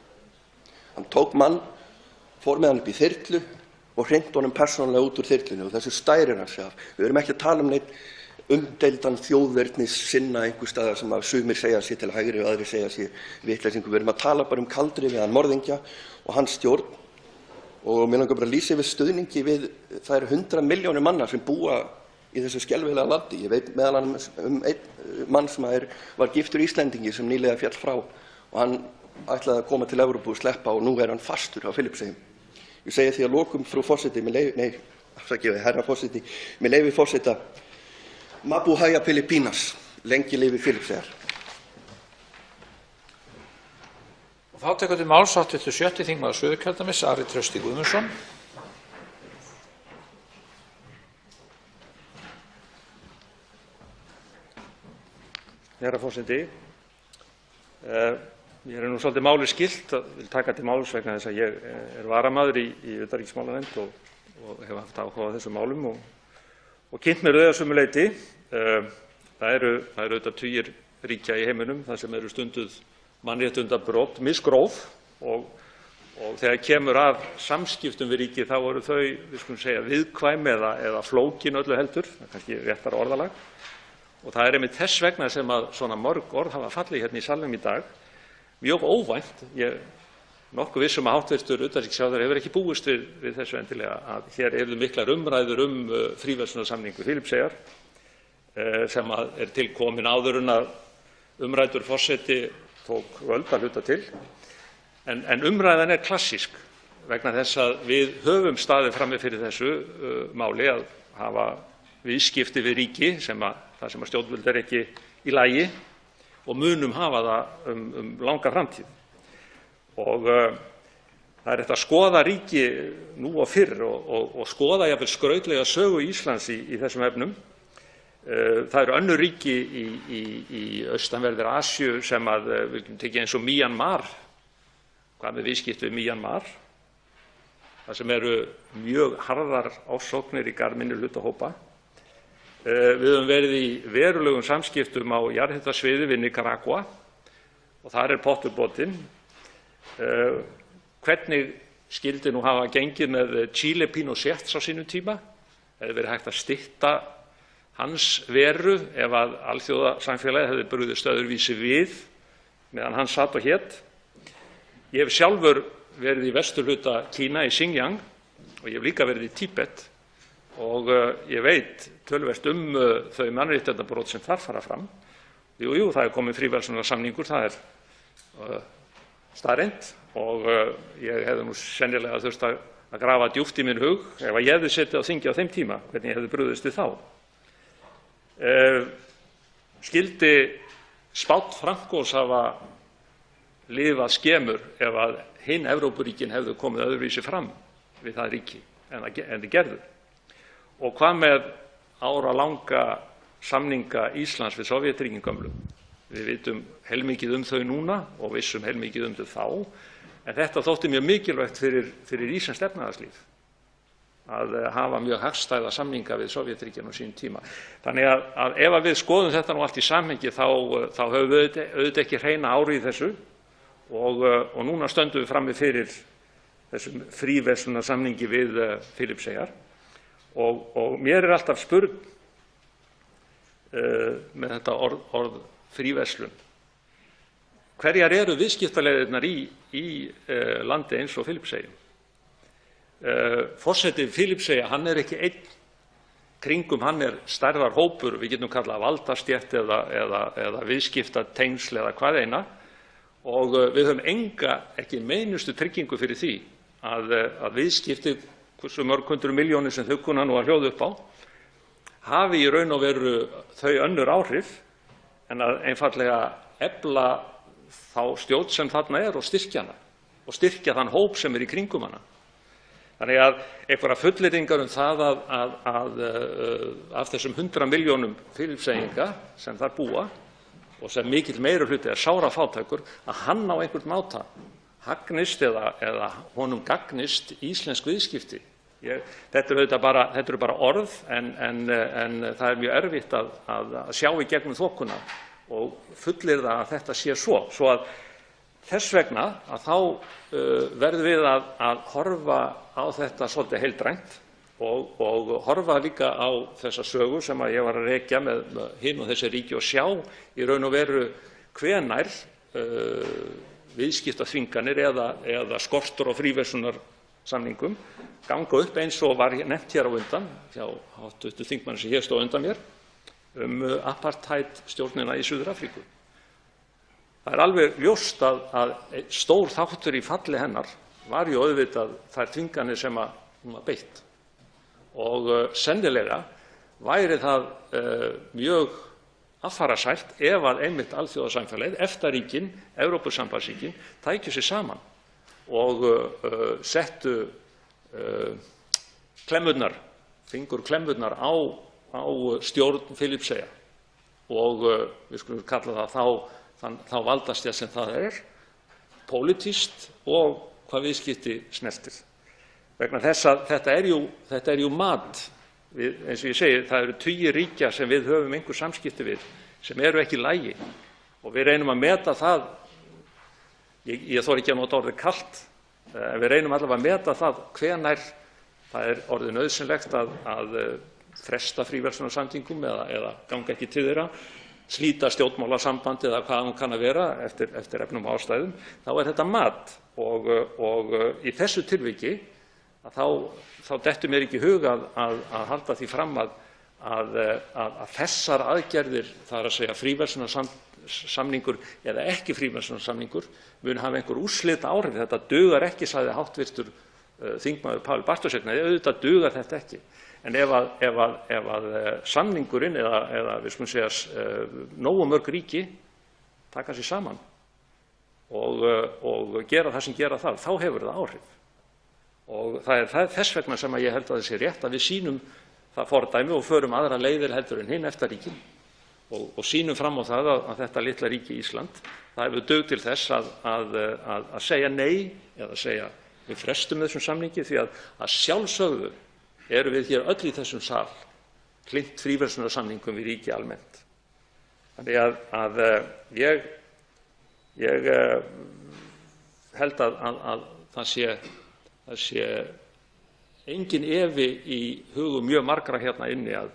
Hann tók mann, fór með hann upp í þyrlu og hrinti honum persónulega út úr þyrlunni og þessu stærir hann sig af. Við erum ekki að tala um neitt umdeildan þjóðverðnis sinna einhver staðar sem að sumir segja sér til hægri og aðrir segja sér vitleysingu. Við erum að tala bara um kaldrifjaðan morðingja og hans stjórn og mér langar bara að lýsa yfir stuðningi við þær 100 milljónir manna sem búa í þessu skelfilega landi. Ég veit meðal annars einn mann sem var giftur Íslendingi sem nýlega féll frá og hann ætlaði að koma til Evrópu og sleppa og nú hann fastur á Filippseyjum. Ég segi því að lokum, frú forseti, herra forseti, með leyfi forseta, Mabuhay Pilipinas, lengi lifi Filippseyjar. Þá tekur til máls hv. 7. þingmaður Suðurkjördæmis, Ari Trausti Guðmundsson. Herra forseti, mér nú svolítið máli skylt að vil taka til máls vegna þess að ég varamaður í utanríkismálanefnd og hef haft áhuga á þessum málum og kynnt mér þau að sumu leyti. Það eru auðvitað tugir ríkja í heiminum þar sem eru stunduð mannréttindabrot, misgróf og þegar kemur að samskiptum við ríki þá eru þau, við skulum segja, viðkvæm eða flókin öllu heldur, það er kannski réttara orðalag. Og það er einmitt þess vegna sem að svona mörg orð hafa fallið hérna í salnum í dag, mjög óvænt. Ég nokkuð viss að hv. utanríkisráðherra hefur ekki búist við þessu endilega að hér yrðu miklar umræður fríverslunarsamning við Filippseyjar sem er til komin áður en að umræddur forseti tók völd að hluta til. En umræðan er klassísk vegna þess að við höfum staðið frammi fyrir þessu máli að hafa viðskipti við ríki þar sem stjórnvöld er ekki í lagi og munum hafa það langa framtíð. Og það er hægt að skoða ríki nú og fyrr og skoða jafnvel skrautlega sögu Íslands í þessum efnum. Það eru önnur ríki í austanverðri Asíu sem við getum tekið eins og Myanmar. Hvað með viðskipti við Myanmar? Það sem eru mjög harðar ásóknir í garð minnihlutahópa. Við höfum verið í verulegum samskiptum á jarðhitasviði við Nicaragua og þar er pottur brotinn. Hvernig skyldi nú hafa gengið með Chile Pinochet á sínum tíma? Hefði verið hægt að stytta hans veru ef að alþjóðasamfélagið hefði brugðist öðruvísi við meðan hann satt og hét. Ég hef sjálfur verið í vesturhluta Kína í Xinjiang og ég hef líka verið í Tíbet og ég veit töluvert þau mannréttindabrot sem þar fara fram. Jú, það er kominn fríverslunarsamningur, það er staðreynd og ég hefði nú sennilega þurft að grafa djúpt í minn hug ef að ég hefði setið á þingi á þeim tíma, hvernig ég hefði brugðist við þá. Skyldi Spánn Frankós hafa lifað skemur ef að hin Evrópuríkin hefðu komið öðruvísi fram við það ríki en þau gerðu? Og hvað með áralanga samninga Íslands við Sovétríkin gömlu? Við vitum heilmikið þau núna og vissum heilmikið þau þá, en þetta þótti mjög mikilvægt fyrir íslenskt efnahagslíf að hafa mjög hagstæða samninga við Sovétríkin á sínum tíma. Þannig að ef við skoðum þetta nú allt í samhengi þá höfum við auðvitað ekki hreina ári í þessu og núna stöndum við frammi fyrir þessum fríverslunarsamningi við Filippseyjar og mér er alltaf spurn með þetta orð fríverslun. Hverjar eru viðskiptaleiðirnar í landi eins og Filippseyjum? Forseti Filippseyja, hann er ekki einn, kringum hann er stærðar hópur, við getum kallað valdastétt eða viðskiptatengsl eða hvað eina og við höfum ekki meinustu tryggingu fyrir því að viðskipti, hversu mörg hundruð milljónir sem þau kunna nú að hljóða upp á, hafi í raun og veru þau önnur áhrif en að einfaldlega efla þá stjórn sem þarna og styrkja hana og styrkja þann hóp sem í kringum hana. Þannig að einhverjar fullyrðingar það að af þessum 100 milljónum Filippseyinga sem þar búa og sem mikill meirihluti sárafátækur, að hann á einhvern máta hagnist eða honum gagnist íslensk viðskipti. Þetta eru bara orð en það er mjög erfitt að sjá í gegnum þokuna og fullyrða að þetta sé svo. Svo að þess vegna að þá verðum við að horfa á þetta svolítið heildrænt og horfa líka á þessa sögu sem að ég var að rekja með hin og þessi ríki og sjá í raun og veru hvenær viðskiptaþvinganir eða skortur á fríverslunarsamningum ganga upp eins og var nefnt hér á undan hjá hv. þingmanni sem hér stóð undan mér apartheid-stjórnina í Suður-Afríku. Það er alveg ljóst að stór þáttur í falli hennar var jú auðvitað þær þvinganir sem hún var beitt. Og sennilega væri það mjög affarasælt ef að einmitt alþjóðasamfélagið, EFTA-ríkin, Evrópusambandsríkin, tækju sig saman og settu klemurnar á stjórn Filippseyja og við skulum kalla það þá valdastétt sem það pólitískt og hvað viðskipti snertir. Vegna þess að þetta er jú mat, eins og ég segi, það eru tugir ríkja sem við höfum einhver samskipti við sem eru ekki í lagi og við reynum að meta það, ég þori ekki að nota orðið kalt, en við reynum allavega að meta það hvenær það er orðið nauðsynlegt að fresta fríverslunarsamningum eða ganga ekki til þeirra, slíta stjórnmálasambandi eða hvað hún kann að vera eftir efnum ástæðum, þá er þetta mat og í þessu tilviki þá dettur mér ekki í hug að halda því fram að þessar aðgerðir, það er að segja fríverslunarsamningur eða ekki fríverslunarsamningur, mun hafa einhver úrslita áhrif. Þetta dugar ekki, sagði hv. Þingmaður Páll Bartoszek. Nei, auðvitað dugar þetta ekki. En ef að samningurinn eða við skulum segja nógu mörg ríki taka sig saman og gera það sem gera þarf, þá hefur það áhrif. Og það er þess vegna sem ég held að það sé rétt að við sýnum það fordæmi og förum aðra leiðir heldur en hin EFTA-ríkin og sýnum fram á það að þetta litla ríki Ísland, það hefur dug til þess að segja nei eða segja við frestum þessum samningi, því að sjálfsögðu erum við hér öll í þessum sal hlynnt fríverslunarsamningum við ríki almennt. Þannig að ég held að það sé engin efi í hugum mjög margra hérna inni að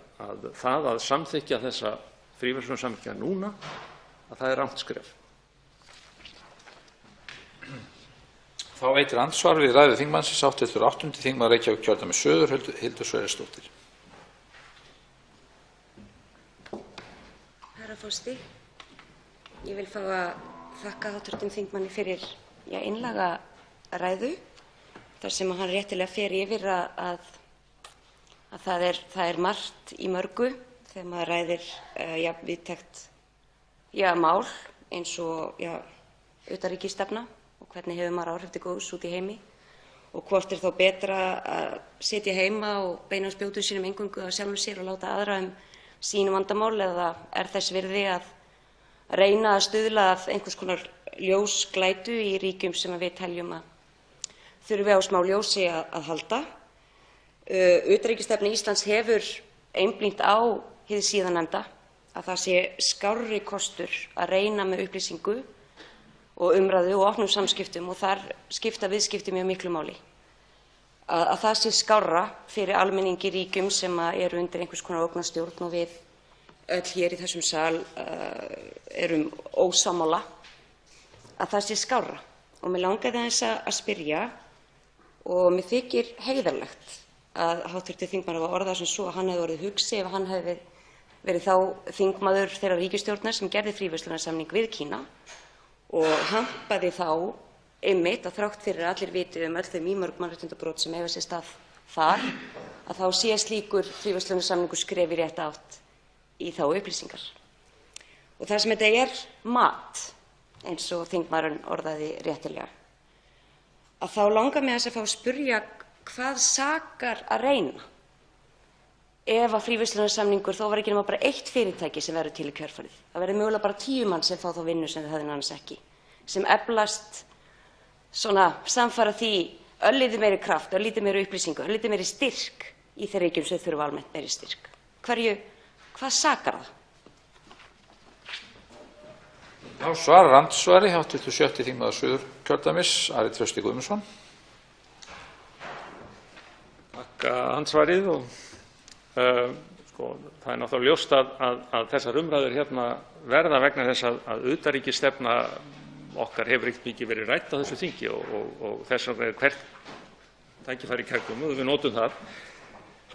það að samþykkja þessa fríverslunarsamninga núna, að það er rangt skref. Þá veitir andsvar við ræðu þingmannsins hv. 8. þingmaður Reykjavíkurkjördæmis suður, Hildur Sverrisdóttir. Herra forseti, ég vil fá að þakka hv. þingmanni fyrir einlæga ræðu þar sem hann réttilega fer yfir að það er margt í mörgu þegar maður ræðir víðtækt mál eins og utanríkisstefna og hvernig hefur maður áhrif til góðs út í heimi og hvort þá betra að sitja heima og beina spjótum sínum eingöngu að sjálfum sér og láta aðra sín vandamál, eða er þess virði að reyna að stuðla að einhvers konar ljósglætu í ríkjum sem við teljum að þurfi á smá ljósi að halda. Utanríkisstefna Íslands hefur einblínt á hið síðarnefnda, að það sé skárri kostur að reyna með upplýsingu og umræðu og opnum samskiptum, og þar skipta viðskipti mjög miklu máli. Að það sé skárra fyrir almenning í ríkjum sem eru undir einhvers konar ógnarstjórn og við öll hér í þessum sal erum ósammála, að það sé skárra. Og mig langaði aðeins að spyrja, og mér þykir heiðarlegt að hv. þingmaður hafi orðað sem svo að hann hefði orðið hugsi ef hann hefði verið þá þingmaður þeirrar ríkisstjórnar sem gerði fríverslunarsamning við Kína og hampaði þá einmitt að þrátt fyrir að allir viti öll þau mýmörg mannréttindabrot sem eiga sér stað þar, að þá sé slíkur fríverslunarsamningur skref í rétta átt í þá upplýsingar. Og þar sem þetta er mat, eins og þingmaðurinn orðaði réttilega, að þá langar mig að fá að spyrja hvað sakar að reyna ef að fríverslunarsamningur, þó var ekki nema bara eitt fyrirtæki sem verður til í kjölfarið. Það verður mögulega bara 10 manns sem fá þá vinnu sem þau hefðu annars ekki, sem eflast svona samfara því örlítið meiri kraft, örlítið meiri upplýsingu, örlítið meiri styrk í þeim ríkjum sem þurfa almennt meiri styrk. Hvað sakar það? Já, svarar andsvari hv. 6. þingmaður Suðurkjördæmis, Ari Trausti Guðmundsson. Þakka andsvarið og það er náttúrulega ljóst að þessar umræður hérna verða vegna þess að utanríkisstefna okkar hefur ekki mikið verið rædd á þessu þingi og þess vegna hvert tækifæri í kærkomum og við notum það.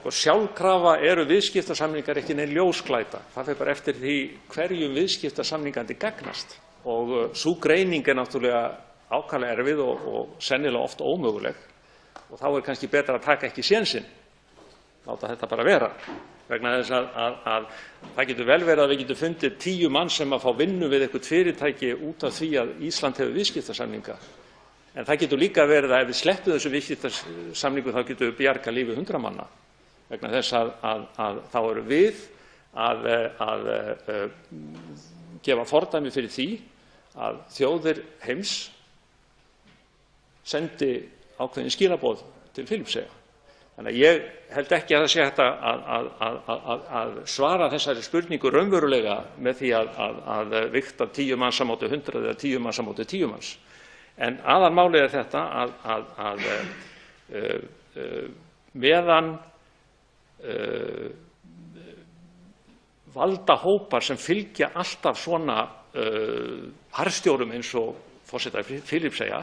Sjálfkrafa eru viðskiptasamningar ekki nein ljósglæta. Það fer bara eftir því hverjum viðskiptasamningandi gagnast og sú greining er náttúrulega ákaflega erfið og sennilega oft ómöguleg og þá er kannski betra að taka ekki sénsinn, láta þetta bara vera, vegna þess að það getur vel verið að við getum fundið 10 manns sem að fá vinnu við eitthvert fyrirtæki út af því að Ísland hefur viðskiptasamninga. En það getur líka verið að ef við sleppum þessu viðskiptasamningu þá getum við bjargað lífi 100 manna, vegna þess að þá erum við að gefa fordæmi fyrir því að þjóðir heims sendi ákveðin skilaboð til Filippseyja. Þannig að ég held ekki að það sé hægt að svara þessari spurningu raunverulega með því að vigta 10 manns á móti 100 eða 10 manns á móti 10 manns. En aðalmálið er þetta að meðan valdahópar sem fylgja alltaf svona harðstjórum eins og forseta Filippseyja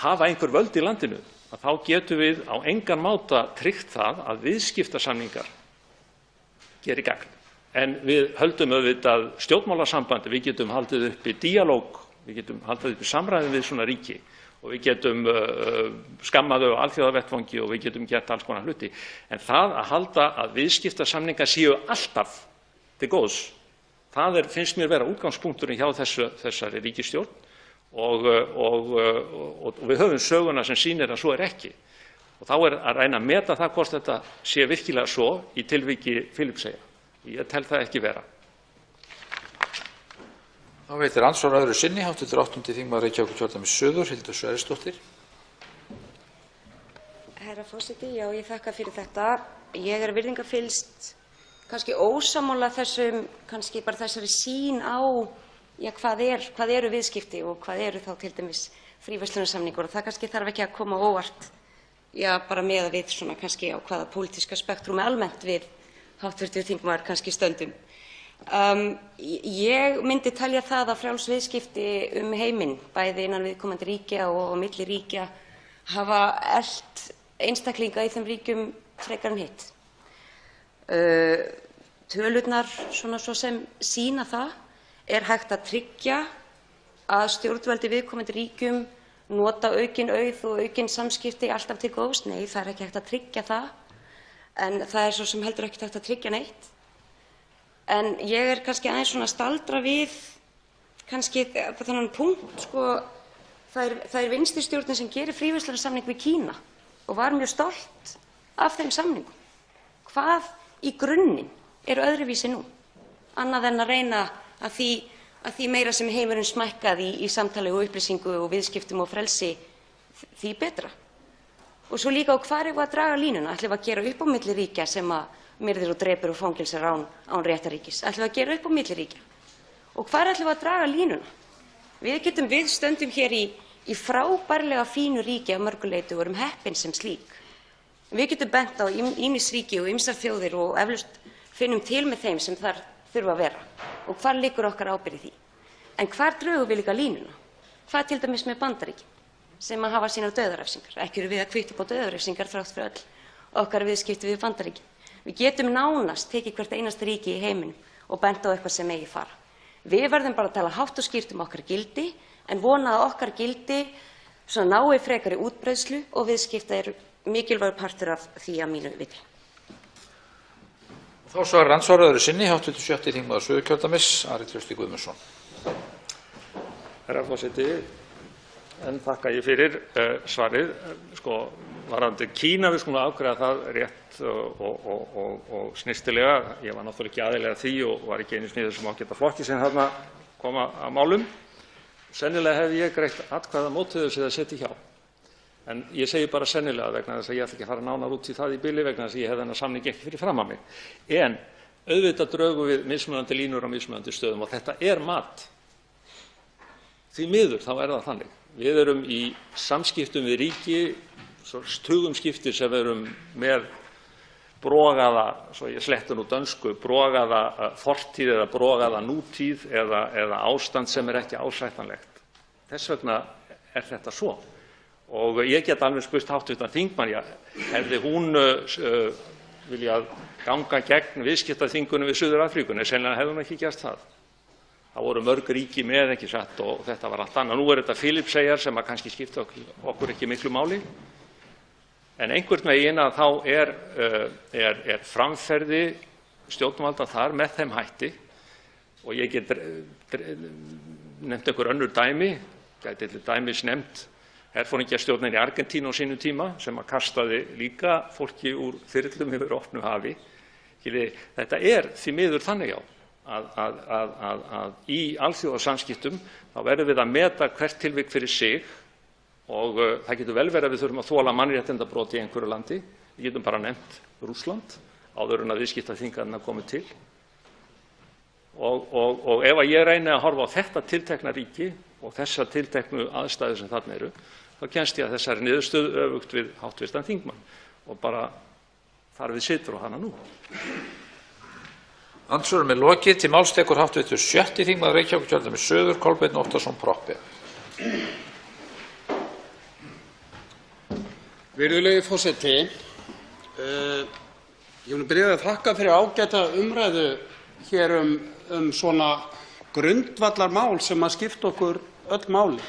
hafa einhver völd í landinu, að þá getum við á engan máta tryggt það að viðskiptasamningar geri gagn. En við höldum auðvitað stjórnmálasambandi, við getum haldið uppi díalóg, við getum haldið uppi samræðum við svona ríki og við getum skammað þau á alþjóðavettvangi og við getum gert alls konar hluti. En það að halda að viðskiptasamningar séu alltaf til góðs, það finnst mér vera útgangspunkturinn hjá þessari ríkisstjórn. Og við höfum söguna sem sýnir að svo er ekki. Og þá er að reyna að meta það hvort þetta sé virkilega svo í tilviki Filippseyja. Ég tel það ekki vera. Þá veitir andsvar öðru sinni hv. 8. þingmaður Reykjavíkurkjördæmis suður, Hildur Sverrisdóttir. Herra forseti, já, ég þakka fyrir þetta. Ég er virðingarfyllst kannski ósammála kannski bara þessari sýn á hvað eru viðskipti og hvað eru þá til dæmis fríverslunarsamningur og það kannski þarf ekki að koma óvart bara með við svona kannski á hvaða pólitíska spektrúmi almennt við hv. þingmaður kannski stöndum. Ég myndi telja það að frjáls viðskipti heiminn, bæði innan viðkomandi ríkja og milli ríkja, hafa elt einstaklinga í þeim ríkjum frekar en hitt. Tölurnar svona svo sem sýna það. Er hægt að tryggja að stjórnvöld í viðkomandi ríkjum nota aukin auð og aukin samskipti alltaf til góðs? Nei, það er ekki hægt að tryggja það, en það er svo sem heldur ekki hægt að tryggja neitt. En ég er kannski aðeins svona að staldra við kannski þennan punkt, það er vinstri stjórnin sem gerir fríverslunarsamning við Kína og var mjög stolt af þeim samningum. Hvað í grunninn er öðruvísi nú, annað en að reyna að því meira sem heimurinn smækkaði í samtali og upplýsingu og viðskiptum og frelsi, því betra. Og svo líka hvar eigum við að draga línuna? Ætlum við að gera upp á milli ríkja sem að myrðir og drepur og fangelsar án réttarríkis? Ætlum við að gera upp á milli ríkja? Og hvar ætlum við að draga línuna? Við stöndum hér í frábærlega fínu ríki af mörgu leyti og erum heppin sem slík. Við getum bent á ýmis ríki og ýmsar þjóðir og eflaust finnum til með þeim sem þar þurfa að vera. Og hvar liggur okkar ábyrgð í því? En hvar drögum við líka línuna? Hvað til dæmis með Bandaríkin sem að hafa sínar dauðarefsingar? Ekki eru við að kvitta upp á dauðarefsingar þrátt fyrir öll okkar viðskipti við Bandaríkin. Við getum nánast tekið hvert einasta ríki í heiminum og bent á eitthvað sem megi fara. Við verðum bara að tala hátt og skýrt um okkar gildi en vona að okkar gildi nái frekari útbreiðslu og viðskipti mikilvægur partur af því að mínu viti. Þá svarar andsvar öðru sinni hv. 6. þingmaður Suðurkjördæmis, Ari Trausti Guðmundsson. Herra forseti, en þakka ég fyrir svarið. Varðandi Kína, við skulum afgreiða það rétt og snyrtilega. Ég var náttúrulega ekki aðili að því og var ekki einu sinni í þessum ágæta flokki sem þarna koma að málum. Sennilega hef ég greitt atkvæði á móti þessu eða setið hjá. En ég segi bara sennilega vegna þess að ég ætla ekki að fara nánar út í það í bili vegna þess að ég hef þennan samning ekki fyrir fram að mig. En auðvitað drögum við mismunandi línur á mismunandi stöðum og þetta er mat. Því miður þá er það þannig. Við erum í samskiptum við ríki, tugum skiptir sem við erum með brogaða, svo ég sletti nú dönsku, brogaða fortíð eða brogaða nútíð eða ástand sem er ekki ásættanlegt. Þess vegna er þetta svo. Og ég get alveg spurt hv. þingmann, hefði hún viljað ganga gegn viðskiptaþvingunum við Suður-Afríku? Nei, sennilega hefði hún ekki gert það. Það voru mörg ríki með, ekki satt, og þetta var allt annað. Nú er þetta Filippseyjar sem að kannski skipta okkur ekki miklu máli. En einhvern veginn að þá er framferði stjórnvalda þar með þeim hætti, og ég get nefnt einhver önnur dæmi, gæti til dæmis nefnt herforingjastjórnin í Argentínu á sínum tíma sem að kastaði líka fólki úr þyrlum yfir opnu hafi. Þetta er því miður þannig að í alþjóðasamskiptum þá verðum við að meta hvert tilvik fyrir sig og það getur vel verið að við þurfum að þola mannréttindabrot í einhverju landi. Við getum bara nefnt Rússland áður en að viðskiptaþvinganirnar komu til. Og ef ég reyni að horfa á þetta tiltekna ríki og þessar tilteknu aðstæður sem þarna eru, þá kemst ég að þessari niðurstöðu öfugt við hv. þingmann og bara þar við situr á hana nú. Andsvörum er lokið. Til máls tekur hv. 6. þingmaður Reykjavíkurkjördæmis suður, Kolbeinn Óttarsson Proppé. Virðulegi forseti, ég vil byrja að þakka fyrir ágæta umræðu hér svona grundvallarmál sem að skipta okkur öll máli.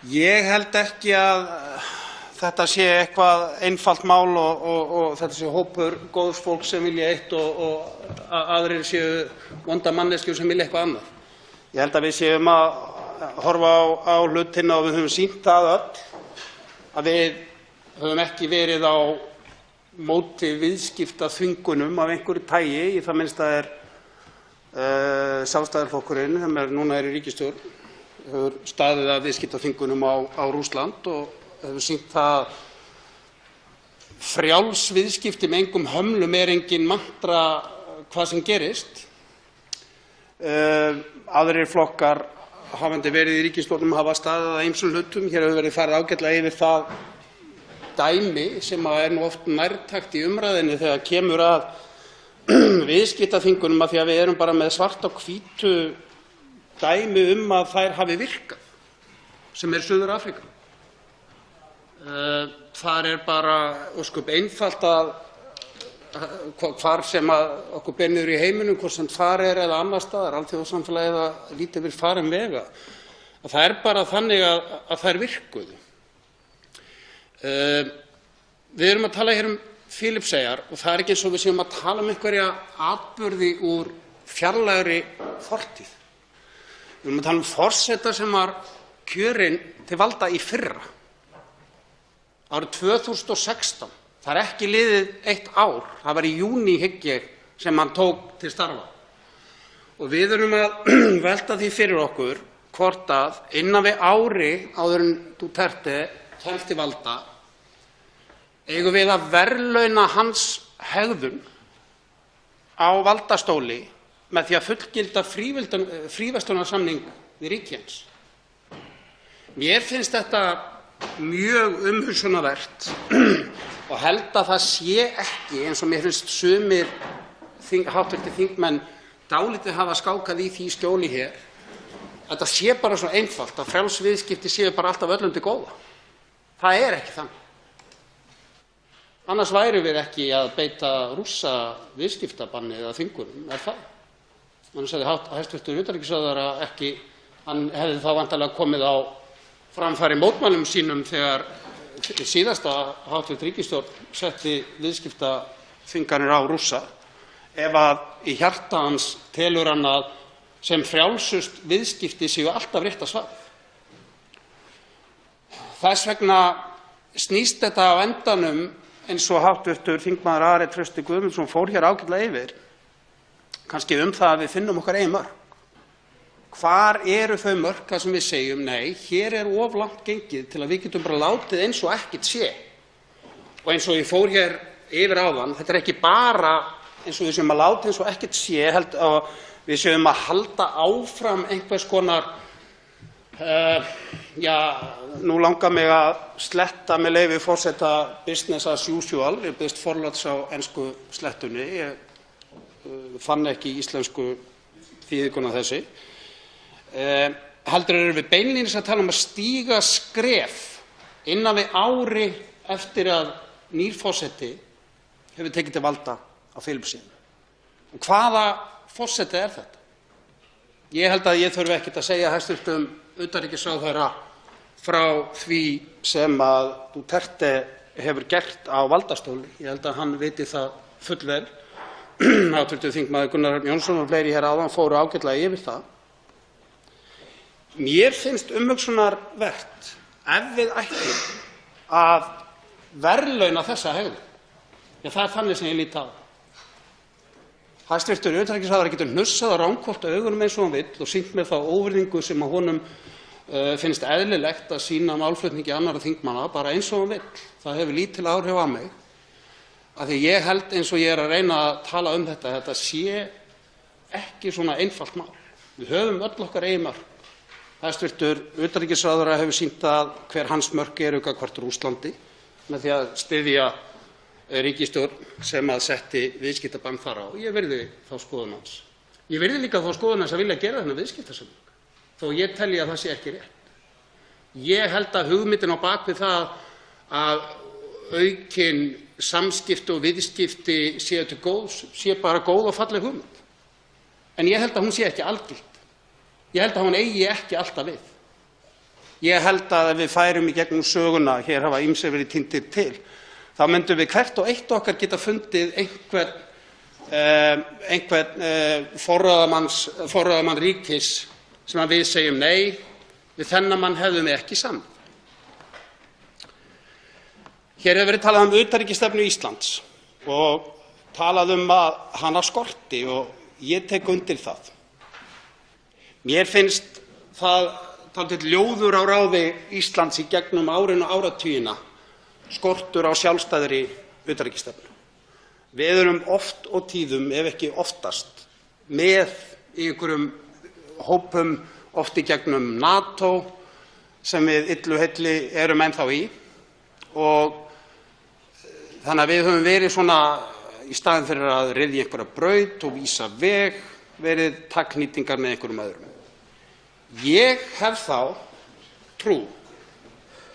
Ég held ekki að þetta sé eitthvað einfalt mál og þetta sé hópur góðs fólks sem vilja eitt og aðrir séu vonda manneskjur sem vilja eitthvað annað. Ég held að við séum að horfa á hlutina og við höfum sýnt það öll að við höfum ekki verið á móti viðskiptaþvingunum af einhverju tagi. Í það minnsta er Sjálfstæðisflokkurinn sem núna er í ríkisstjórn hefur staðið að viðskiptaþvingunum á Rússland og hefur sýnt það að frjáls viðskipti með engum hömlum er engin mantra hvað sem gerist. Aðrir flokkar hafandi verið í ríkisstjórnum hafa staðið að ýmsum hlutum. Hér hefur verið farið ágætlega yfir það dæmi sem er nú oft nærtækt í umræðinni þegar kemur að viðskiptaþvingunum, af því að við erum bara með svart á hvítu dæmi að þær hafi virkað, sem er Suður-Afríka. Þar er bara ósköp einfalt að hvar sem okkur ber niður í heiminum, hvort sem þar er eða annars staðar, alþjóðasamfélagið að lítið við farin vega, að það er bara þannig að þær virkuðu. Við erum að tala hér Filippseyjar og það er ekki eins og við séum að tala einhverja atburði úr fjarlægri fortíð. Við erum að tala forseta sem var kjörinn til valda í fyrra, árið 2016. Það er ekki liðið 1 ár, það var í júní hygg ég sem hann tók til starfa. Og við erum að velta því fyrir okkur hvort að innan við ári áður en Duterte kemst til valda eigum við að verðlauna hans hegðun á valdastóli með því að fullgilda fríverslunarsamning við ríki hans. Mér finnst þetta mjög umhugsunarvert og held að það sé ekki, eins og mér finnst sumir hv. þingmenn dálítið hafa skákað í því skjóli hér, þetta sé bara svo einfalt að frjáls viðskipti séu bara alltaf öllum til góða. Það er ekki þannig. Annars værum við ekki að beita Rússa viðskiptabanni eða þvingunum, er það? Annars hefði hæstv. Utanríkisráðherra ekki, hann hefði þá væntanlega komið á framfæri mótmælum sínum þegar síðasta hv. ríkisstjórn setti viðskiptaþvinganir á Rússa, ef að í hjarta hans telur hann að sem frjálsust viðskipti séu alltaf rétta svarið. Þess vegna snýst þetta á endanum, eins og hv. þingmaður Ari Trausti Guðmundsson fór hér ágætlega yfir, kannski það að við finnum okkar eigin mörk. Hvar eru þau mörk þar sem við segjum nei, hér of langt gengið til að við getum bara látið eins og ekkert sé. Og eins og ég fór hér yfir áðan, þetta ekki bara eins og við séum að láta eins og ekkert sé, við séum að halda áfram einhvers konar nú langar mig að sletta með leyfi forseta business as usual, ég biðst forláts á ensku slettunni, ég fann ekki íslensku þýðinguna þessi. Heldur erum við beinlínis að tala að stíga skref innan við ári eftir að nýr forseti hefur tekið til valda á Filippseyjum. Og hvaða forseti þetta? Ég held að ég þurfi ekkert að segja hæstv. Utanríkisráðherra frá því sem að Duterte hefur gert á valdastóli. Ég held að hann viti það fullvel. Hv. þingmaður Gunnar Örn Jónsson og fleiri hér áðan fóru ágætlega yfir það. Mér finnst umhugsunarvert ef við ættum að verðlauna þessa hegðun. Það er þannig sem ég lít á. Hæstv. utanríkisráðherra getur hnussað á ranghvolft augunum eins og hann vill og sýnt mér þá óvirðingu sem að honum finnst eðlilegt að sýna málflutningi annarra þingmanna bara eins og hann vill. Það hefur lítil áhrif á mig. Af því ég held, eins og ég að reyna að tala þetta sé ekki svona einfalt mál. Við höfum öll okkar eigin mörk. Hæstv. utanríkisráðherra hefur sýnt hver hans mörk eru gagnvart Rússlandi með því að styðja ríkisstjórn sem að setti viðskiptabann þar á. Ég virði þá skoðun hans. Ég virði líka þá skoðun hans að vilja gera þennan viðskiptasamning, þó ég telji að það sé ekki rétt. Ég held að hugmyndin á bak við það að aukin samskipti og viðskipti séu til góðs sé bara góð og falleg hugmynd. En ég held að hún sé ekki algild. Ég held að hún eigi ekki alltaf við. Ég held að ef við færum í gegnum söguna, hér hafa ýmsir verið tíndir til, þá myndum við hvert og eitt okkar geta fundið einhvern forráðamann ríkis sem að við segjum nei, við þennan mann hefðum við ekki samið. Hér hefur verið talað utanríkisstefnu Íslands og talað að hana skorti og ég tek undir það. Mér finnst það dálítill ljóður á ráði Íslands í gegnum árin og áratugina skortur á sjálfstæðri utanríkisstefnu. Við erum oft og tíðum, ef ekki oftast, með í einhverjum hópum, oft í gegnum NATO, sem við illu heilli erum ennþá í. Og þannig að við höfum verið svona, í staðinn fyrir að ryðja einhverja braut og vísa veg, verið takknýtingar með einhverjum öðrum. Ég hef þá trú,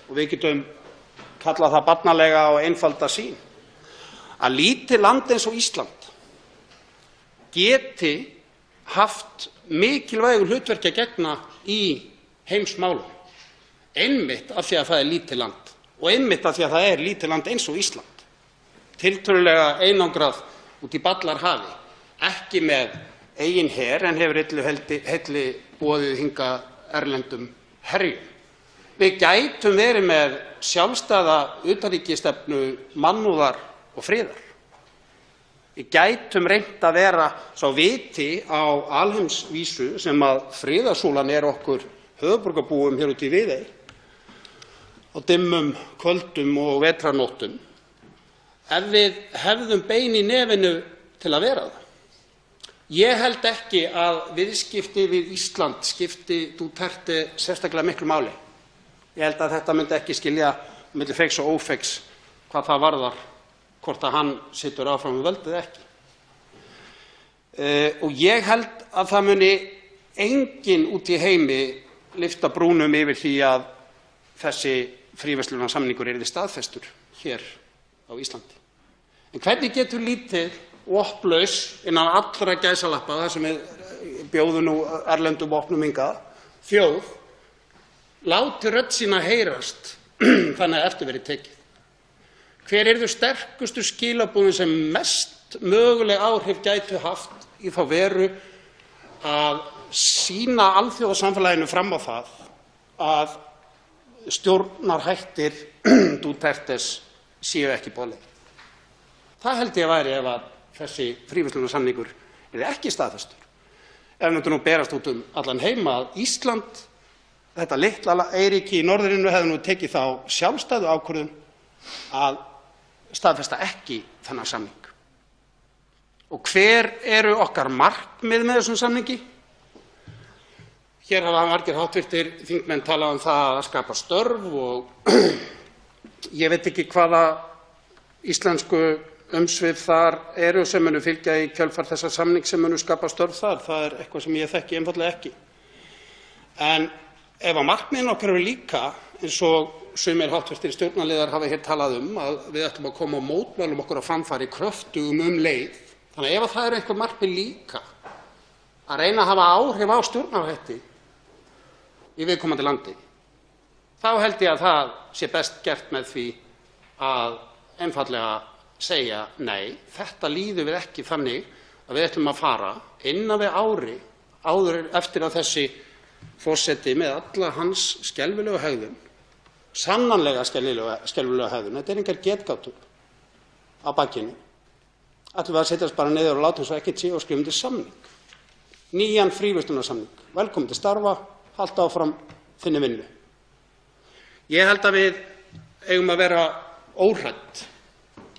og við getum kalla það barnalega og einfalda sýn, að lítið land eins og Ísland geti haft mikilvægu hlutverki að gegna í heimsmálum, einmitt af því að það er lítið land og einmitt af því að það er lítið land eins og Ísland, tiltölulega einangrað út í ballarhafi, ekki með eigin her en hefur illu heilli boðið hingað erlendum herjum. Við gætum verið með sjálfstæða utanríkisstefnu mannúðar og friðar. Við gætum reynt að vera sá viti á alheimsvísu sem að friðarsúlan er okkur höfuðborgarbúum hér úti í Viðey á dimmum kvöldum og vetrarnóttum, ef við hefðum bein í nefinu til að vera það. Ég held ekki að viðskipti við Ísland skipti Duterte sérstaklega miklu máli. Ég held að þetta myndi ekki skilja milli feigs og ófeigs hvað það varðar, hvort að hann situr áfram við völdið ekki. Og ég held að það muni enginn úti í heimi lyfta brúnum yfir því að þessi fríverslunarsamningur yrði staðfestur hér á Íslandi. En hvernig getur lítið vopnlaus innan allra gæsalappa, þar sem við bjóðum nú erlendum vopnum hingað, þjóð láti rödd sína heyrast þannig að eftir verið tekið? Hver yrðu sterkustu skilaboðin sem mest möguleg áhrif gætu haft í þá veru að sýna alþjóðasamfélaginu fram á það að stjórnarhættir Dutertes séu ekki boðlegir? Það held ég að væri ef að þessi fríverslunarsamningur yrði ekki staðfestur. Ef þetta nú berast út allan heim að Ísland, þetta litla eyríki í norðrinu, hefði nú tekið þá sjálfstæðu ákvörðun að staðfesta ekki þennan samning. Og hver eru okkar markmið með þessum samningi? Hér hafa margir háttvirtir þingmenn talað það að skapa störf og ég veit ekki hvaða íslensku umsvif þar eru sem munu fylgja í kjölfar þessa samnings sem munu skapa störf þar. Það er eitthvað sem ég þekki einfaldlega ekki. En ef að markmiðin okkar eru líka, eins og sumir háttvirtir stjórnarliðar hafa hér talað að við ætlum að koma á mótmælum okkur á framfæri kröftugum leið. Þannig að ef það eru einhver markmið líka að reyna að hafa áhrif á stjórnarhætti í viðkomandi landi, þá held ég að það sé best gert með því að einfaldlega segja nei, þetta líður við ekki þannig að við ætlum að fara innan við ári áður eftir að þessi forseti með alla hans skelfilegu hegðun, sannanlega skelfilegu hegðun, þetta er engar getgátur á bakinu, ætlum við að setjast bara niður og láta eins og ekkert sé og skrifa undir samning, nýjan fríverslunarsamning. Velkomin til starfa, halda áfram þinni vinnu. Ég held að við eigum að vera óhrædd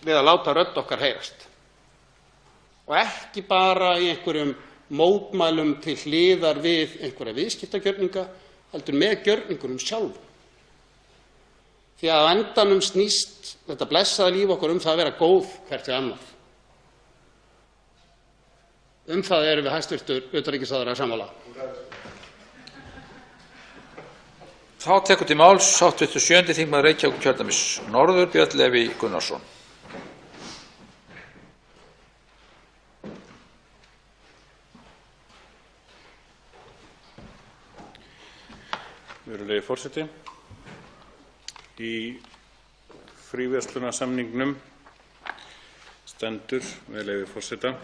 við að láta rödd okkar heyrast og ekki bara í einhverjum mótmælum til hliðar við einhverja viðskiptagjörninga, heldur með gjörningunum sjálfum. Því að á endanum snýst þetta blessaða líf okkar það að vera góð hvert við annað. Það erum við hæstvirtur utanríkisráðherra sammála. Þá tekur til máls hv. 7. þingmaður Reykjavíkurkjördæmis norður, Björn Leví Gunnarsson. Virðulegi forseti. Í fríverslunarsamningnum stendur, með leyfi forseta,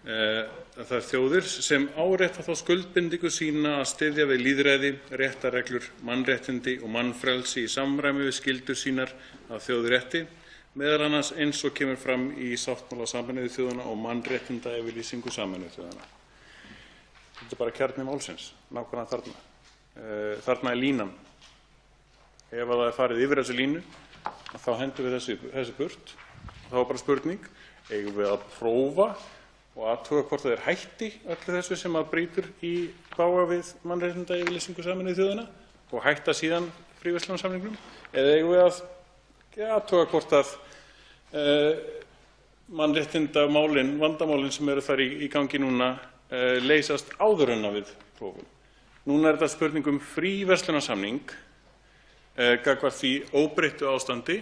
að þær þjóðir sem árétta þá skuldbindingu sína að styðja við lýðræði, réttarreglur, mannréttindi og mannfrelsi í samræmi við skyldur sínar að þjóðrétti, meðal annars eins og kemur fram í sáttmála Sameinuðu þjóðanna og mannréttindayfirlýsingu Sameinuðu þjóðanna. Þetta er bara kjarni málsins, nákvæmlega þarna. Þarna er línan. Ef það er farið yfir þessi línu, þá hendum við þessu burt. Þá er bara spurning, eigum við að prófa og athuga hvort það er hætti öllu þessu sem að brýtur í bága við mannréttindayfirlýsingu Sameinuðu þjóðanna og hætta síðan fríverslunarsamningnum, eða eigum við að athuga hvort að mannréttindamálin, vandamálin sem eru þar í gangi núna leysast áður en við prófum. Núna er þetta spurning fríverslunarsamning gagnvart því óbreyttu ástandi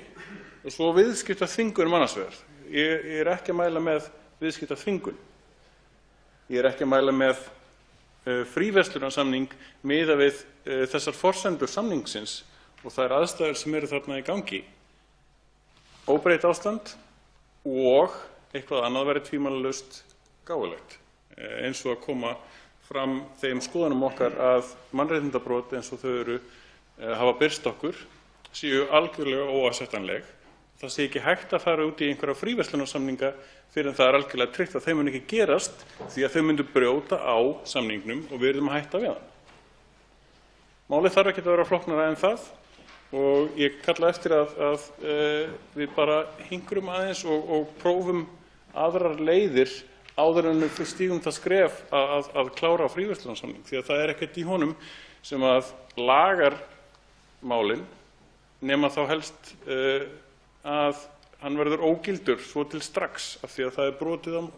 og svo viðskiptaþvingun annars vegar. Ég er ekki að mæla með viðskiptaþvingun. Ég er ekki að mæla með fríverslunarsamning miðað við þessar forsendur samningsins og þær aðstæður sem eru þarna í gangi. Óbreytt ástand og eitthvað annað væri tvímælalaust gáfulegt, eins og að koma fram þeim skoðunum okkar að mannréttindabrot eins og þau hafa birst okkur séu algjörlega óásættanleg. Það sé ekki hægt að fara út í einhverja fríverslunarsamninga fyrir en það er algjörlega tryggt að þeim mun ekki gerast því að þau myndu brjóta á samningnum og við erum að hætta við hann. Málið þarf ekki að vera flóknara en það og ég kalla eftir að við bara hingrum aðeins og prófum aðrar leiðir áður en við stígum það skref að klára fríverslunarsamning, því að það er ekkert í honum sem að lagar málin nema þá helst að hann verður ógildur svo til strax af því að það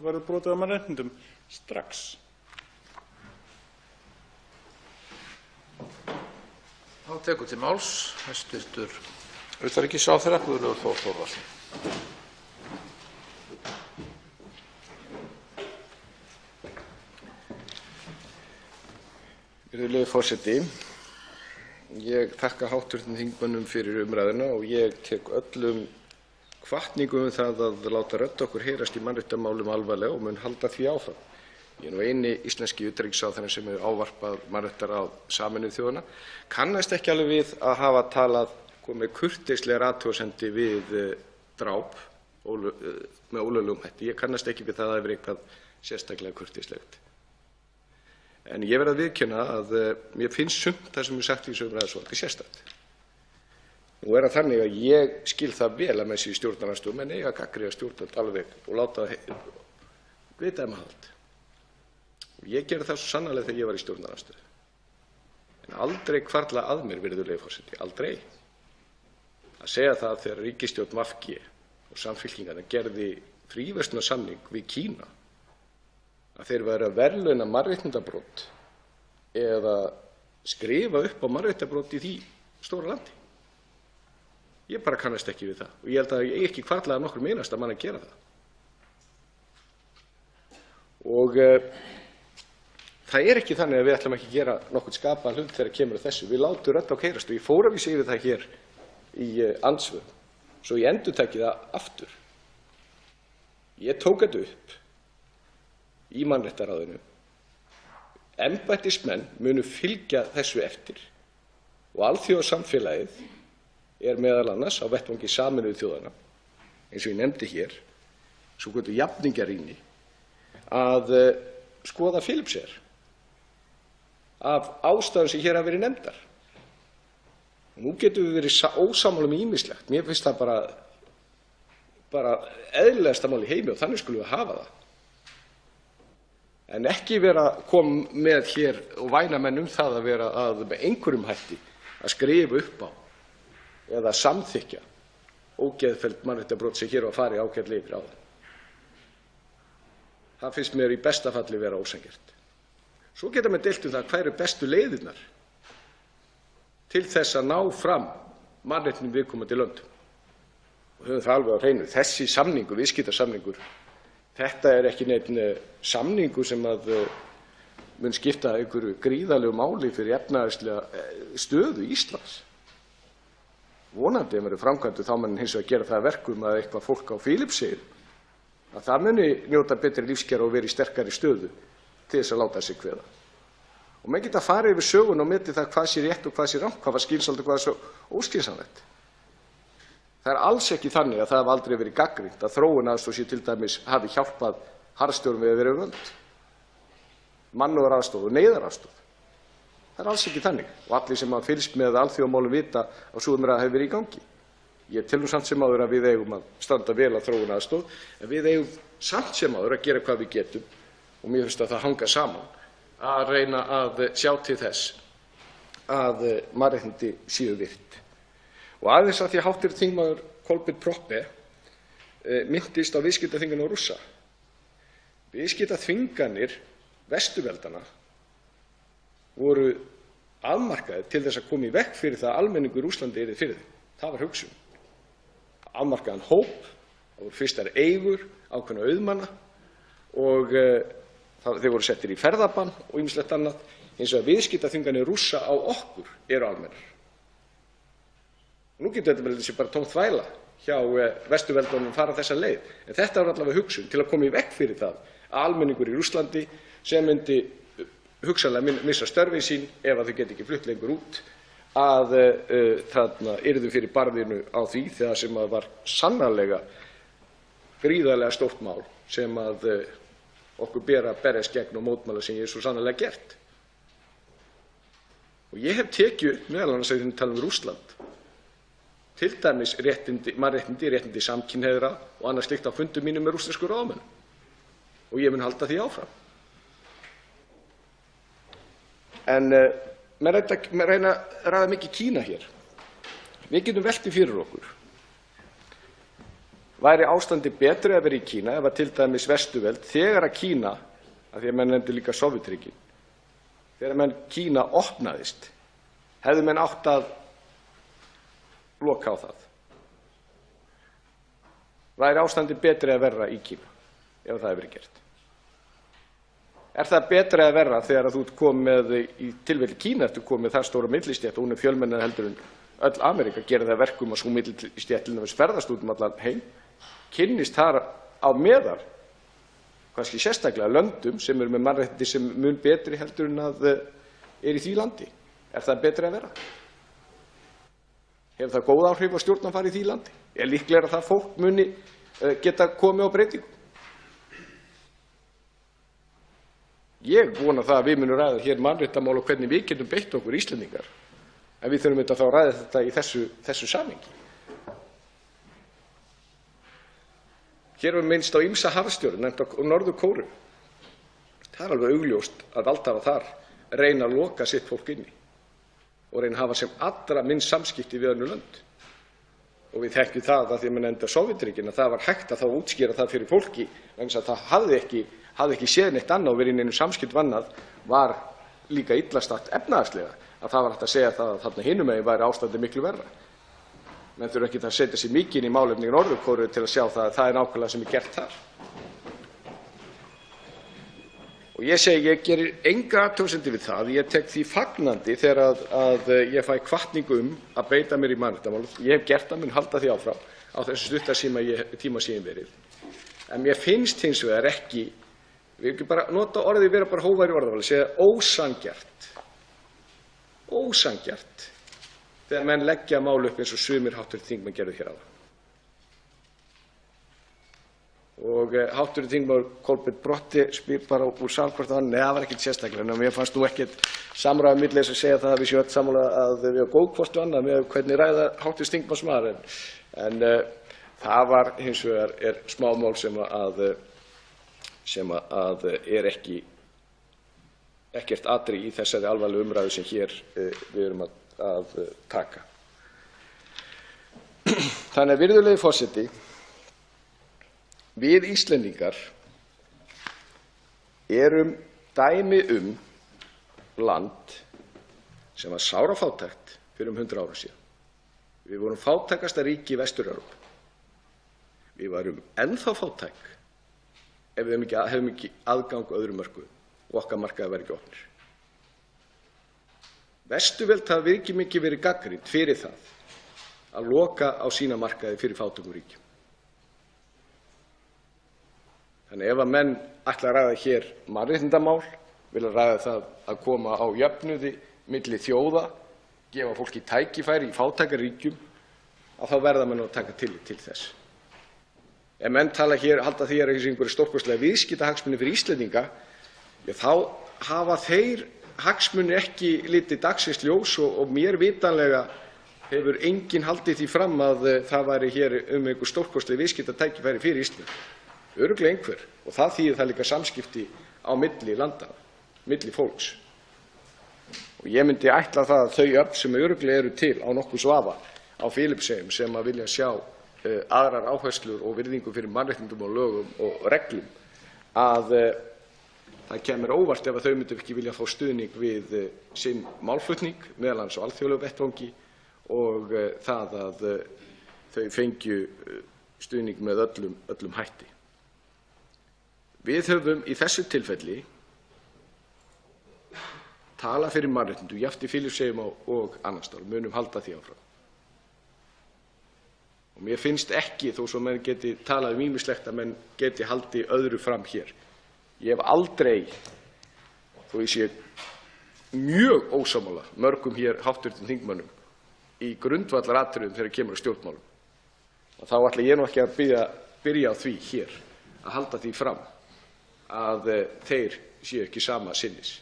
verður brotið á mannréttindum strax. Þá tekur til máls hæstv. utanríkisráðherra Guðlaugur Þór Þórðarson. Virðulegi forseti, Ég þakka hv. þingmönnum fyrir umræðuna og ég tek öllum hvatningu það að láta rödd okkur heyrast í mannréttindamálum alvarlega og mun halda því áfram. Ég er nú eini íslenski utanríkisráðherrann sem hefur ávarpað mannréttindaráð Sameinuðu þjóðanna. Kannast ekki alveg við að hafa komið kurteislegar athugasemdir við dráp með ólöglegum hætti. Ég kannast ekki við það að það hefur eitthvað sérstaklega kurteislegt. En ég verð að viðurkenna að mér finnst sumt það sem er sagt í þessu umræðu svolítið sérstakt. Nú er það þannig að ég skil það vel að menn séu í stjórnarandstöðu, menn eiga að gagnrýna stjórnvöld alveg og láta vita aðhald. Og ég gerði það svo sannarlega þegar ég var í stjórnarandstöðu. En aldrei hvarfla að mér, virðulegi forseti, aldrei. Að segja það þegar ríkisstjórn VG og Samfylkingarnar gerði fríverslunarsamning við Kína að þeir væru að verðlauna mannréttindabrot eða skrifa upp á mannréttindabrot í því stóra landi. Ég bara kannast ekki við það og ég held að ég ekki hvarfla að nokkrum einasta manni að gera það. Og það er ekki þannig að við ætlum ekki að gera nokkurn skapaðan hlut þegar kemur að þessu. Við látum rödd okkar heyrast og ég fór að vísa yfir það hér í andsvörum, svo ég endurtaki það aftur. Ég tók þetta upp í mannréttindaráðinu. Embættismenn munu fylgja þessu eftir og alþjóðasamfélagið er meðal annars á vettvangi Sameinuðu þjóðanna, eins og ég nefndi hér, svokölluðu jafningjarýni, að skoða Filippseyjar af ástæðum sem hér hafa verið nefndar. Nú getum við verið ósammála um ýmislegt. Mér finnst það bara eðlilegasta mál í heimi og þannig skulum við hafa það. En ekki vera að koma með hér og væna menn það að vera að með einhverjum hætti að skrifa upp á eða samþykkja ógeðfelld mannréttindabrot sem hér var farið ágætlega yfir áðan. Það finnst mér í besta falli vera ósanngjarnt. Svo geta menn deilt það hvað eru bestu leiðirnar til þess að ná fram mannréttindum viðkomandi löndum. Og höfum það alveg á hreinu. Þessi samningur, viðskiptasamningur, þetta er ekki neinn samningur sem að mun skipta einhverju gríðarlegu máli fyrir efnahagslega stöðu Íslands. Vonandi ef maður er framkvæmdur þá mun hins vegar gera það að verkum að eitthvað fólk á Filippseyjum að það muni njóta betri lífskjara og vera í sterkari stöðu til þess að láta sig kveða. Og menn geta farið yfir sögun og metið það hvað sé rétt og hvað sé rangt, hvað var skynsamlegt og hvað er svo óskynsamlegt. Það er alls ekki þannig að það hafi aldrei verið gagnrýnt að þróunaraðstoð sé til dæmis hafi hjálpað harðstjórum við að vera völd, mannúðaraðstoð og neyðaraðstoð. Það er alls ekki þannig og allir sem hafa fylgst með alþjóðamálum vita að sú umræða hefur verið í gangi. Ég tel nú samt sem áður að við eigum að standa vel að þróunaraðstoð, en við eigum samt sem áður að gera hvað við getum og mér finnst að það hanga saman að reyna að sjá til þess að mannréttindi séu virt. Og aðeins að því að hv. þingmaður Kolbeinn Proppé minntist á viðskiptaþvinganir á Rússa. Viðskiptaþvinganir Vesturveldanna voru afmarkaðir til þess að koma í veg fyrir það að almenningur í Rússlandi yrði fyrir þeim. Það var hugsun. Afmarkaðan hóp, það voru fyrstar eigur, ákveðna auðmanna og þeir voru settir í ferðabann og ýmislegt annað. Hins vegar viðskiptaþvinganir Rússa á okkur eru almennar. Nú getur þetta bara tómt þvæla hjá Vesturveldunum fara þessa leið, en þetta var allavega hugsun til að koma í veg fyrir það að almenningur í Rússlandi sem myndi hugsanlega missa störfin sín ef að þau geti ekki flutt lengur út að þarna yrðu fyrir barðinu á því þegar sem að var sannarlega gríðarlega stórt mál sem að okkur ber að berjast gegn og mótmæla sem ég svo sannarlega gert. Og ég hef tekið meðal annars að tala um Rússland, til dæmis mannréttindi samkynhneigðra og annað slíkt á fundum mínum með rússneskum ráðamönnum og ég mun halda því áfram. En menn reyna að ræða mikið Kína hér. Við getum velt því fyrir okkur. Væri ástandi betri að vera í Kína ef að til dæmis Vesturveld þegar að Kína, af því að menn nefndi líka Sovétríkin, þegar Kína opnaðist, hefðu menn átt að loka á það. Væri ástandi betri að vera í Kína ef það hefði verið gert. Er það betra eða verra þegar þú ert komið með, í tilfelli Kína, ertu komið með það stóra millistétt og hún er fjölmennari heldur en öll Ameríka, gerir það verkum að sú millistétt til dæmis ferðast út allan heim, kynnist þar á meðal, kannski sérstaklega löndum sem eru með mannréttindi sem mun betri heldur en að er í því landi. Er það betra eða verra? Hefur það góð áhrif á stjórnarfar í því landi? Er líklega að það fólk muni geta komið á breytingu? Ég vona það að við munum ræða hér mannréttindamál og hvernig við getum beitt okkur Íslendingar, en við þurfum þá að ræða þetta í þessu samhengi. Hér var minnst á ýmsa harðstjóra, nefnt á Norður-Kóreu. Það er alveg augljóst að valdhafar þar reyna að loka sitt fólk inni og reyna að hafa sem allra minnst samskipti við önnur lönd. Og við þekkjum það að því að nefnda Sovétríkin að það var hægt að þá útskýra það fyrir fólki vegna þess að það hafði ekki séð neitt annað og verið í neinum samskiptum annað, var líka illa statt efnahagslega, að það var hægt að segja það að þarna hinum megin væri ástandið miklu verra. Menn þurfa ekki að setja sig mikið inn í málefni Norður-Kóreu til að sjá það að það er nákvæmlega sem er gert þar. Og ég segi, ég gerir enga athugasemdir við það, ég tek því fagnandi þegar að ég fæ hvatningu að beita mér í mannréttindamálum. Ég hef gert það, mun halda því áfram á þessu stutta tíma sem ég verið. En mér finnst hins vegar ekki, við ekki bara nota orðið vera bara hógværi orðaval, segja ósanngjarnt þegar menn leggja mál upp eins og sumir hv. þingmenn gerðu hér áðan. Og hv. þingmaður Kolbeinn Brotti spyr bara úr samkvæmt hann, það var ekkert sérstaklega, en mér fannst nú ekkert samræða milli þess að segja það að við séum öll sammála að við erum góð hvort við annað með hvernig ræða hv. þingmanns maður, en það var hins vegar smámál sem er ekkert atriði í þessari alvarlegu umræðu sem hér við erum að taka. Þannig að virðulegi forseti, við Íslendingar erum dæmi land sem var sárafátækt fyrir 100 árum síðan. Við vorum fátækasta ríki í Vestur-Evrópu. Við varum ennþá fátæk ef við hefum ekki aðgang að öðrum mörkuðum og okkar markaðir væru ekki opnir. Vesturvöld hafa ekki mikið verið gagnrýnd fyrir það að loka á sína markaði fyrir fátækum ríkjum. Þannig ef að menn ætla að ræða hér mannréttindamál, vilja ræða það að koma á jöfnuði milli þjóða, gefa fólki tækifæri í fátækaríkjum, að þá verða menn að taka tillit til þess. Ef menn tala hér, halda því að einhverju stórkostlega viðskiptahagsmuni fyrir Íslendinga, þá hafa þeir hagsmunir ekki litið dagsins ljós og mér vitanlega hefur enginn haldið því fram að það væri hér einhver stórkostlega viðskiptatækifæri fyrir Ísland. Örugglega einhver, og það þýðir það líka samskipti á milli landa, milli fólks. Og ég myndi ætla það að þau öfl sem örugglega eru til á nokkurs vafa á Filippseyjum sem að vilja sjá aðrar áherslur og virðingu fyrir mannréttindum og lögum og reglum, að það kemur óvart ef að þau myndu ekki vilja fá stuðning við sinn málflutning, meðal annars á alþjóðlegum vettvangi, og það að þau fengju stuðning með öllum hætti. Við höfum í þessu tilfelli talað fyrir mannréttindum, jafnt í Filippseyjum og annars staðar, munum halda því áfram. Og mér finnst ekki, þó svo menn geti talað ýmislegt, að menn geti haldið öðru fram hér. Ég hef aldrei, þó ég sé mjög ósammála mörgum hér hv. þingmönnum í grundvallaratriðum þegar kemur að stjórnmálum, og þá ætla ég nú ekki að byrja á því hér að halda því fram að þeir séu ekki sama sinnis.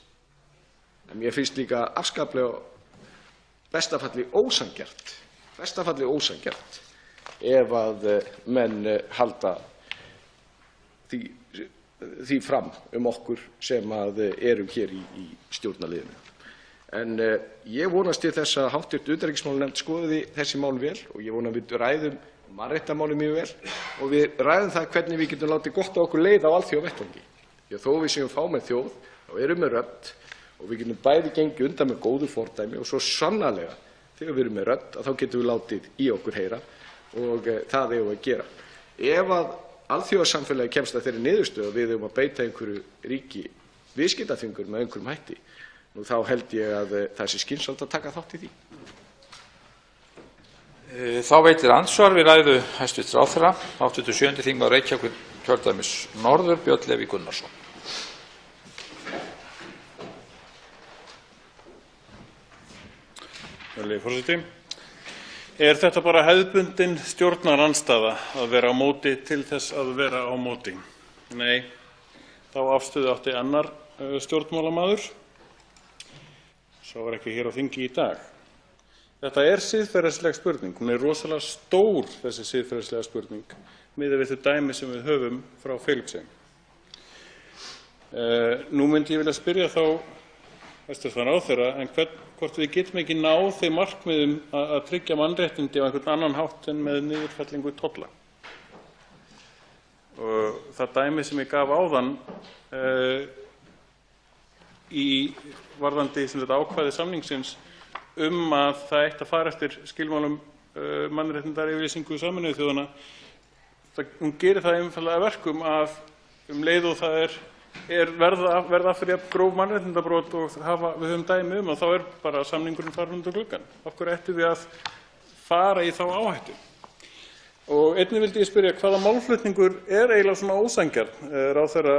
En mér finnst líka afskaplega bestafalli ósanngjarnt ef að menn halda því fram okkur sem að erum hér í stjórnarliðinu. En ég vonast til þess að hv. utanríkismálanefnd skoði þessi mál vel, og ég vona að við ræðum mannréttindamálin mjög vel og við ræðum það hvernig við getum látið gott á okkur leið á alþjóðavettvangi. Því að þó við séum fámenn þjóð, þá erum við rödd og við getum bæði gengið undan með góðu fordæmi, og svo sannarlega þegar við erum með rödd að þá getum við látið í okkur heyra, og það eigum við að gera. Ef að alþjóðasamfélagið kemst að þeirri niðurstöðu að við eigum að beita einhverju ríki viðskiptaþvingunum með einhverjum hætti, þá held ég að það sé skynsamlegt að taka þátt í því. Þá veitir andsvar við ræðu hæstv. ráðherra hv. 7. þingmaður Reykjavíkurkjördæmis norður, Björn Leví Gunnarsson. Forseti. Er þetta bara hefðbundin stjórnarandstaða að vera á móti til þess að vera á móti? Nei, þá afstöðu átti annar stjórnmálamaður. Sá var ekki hér á þingi í dag. Þetta er siðferðisleg spurning. Hún er rosalega stór, þessi siðferðislega spurning, miðað við þau dæmi sem við höfum frá Filippseyjum. Nú myndi ég vilja spyrja þá hæstv. ráðherra, en hvort við getum ekki náð þeim markmiðum að tryggja mannréttindi á einhvern annan hátt en með niðurfellingu tolla. Og það dæmi sem ég gaf áðan í varðandi ákvæði samningsins að það ætti að fara eftir skilmálum mannréttindayfirlýsingu Sameinuðu þjóðanna, hún gerir það einfaldlega að verkum að leið og það verða aftur jafn gróf mannréttindabrot og við höfum dæmi og þá bara samningurinn farin út á gluggann. Af hverju ættum við að fara í þá áhættu? Og einnig vildi ég spyrja, hvaða málflutningur eiginlega svona ósanngjarn? Ráðherra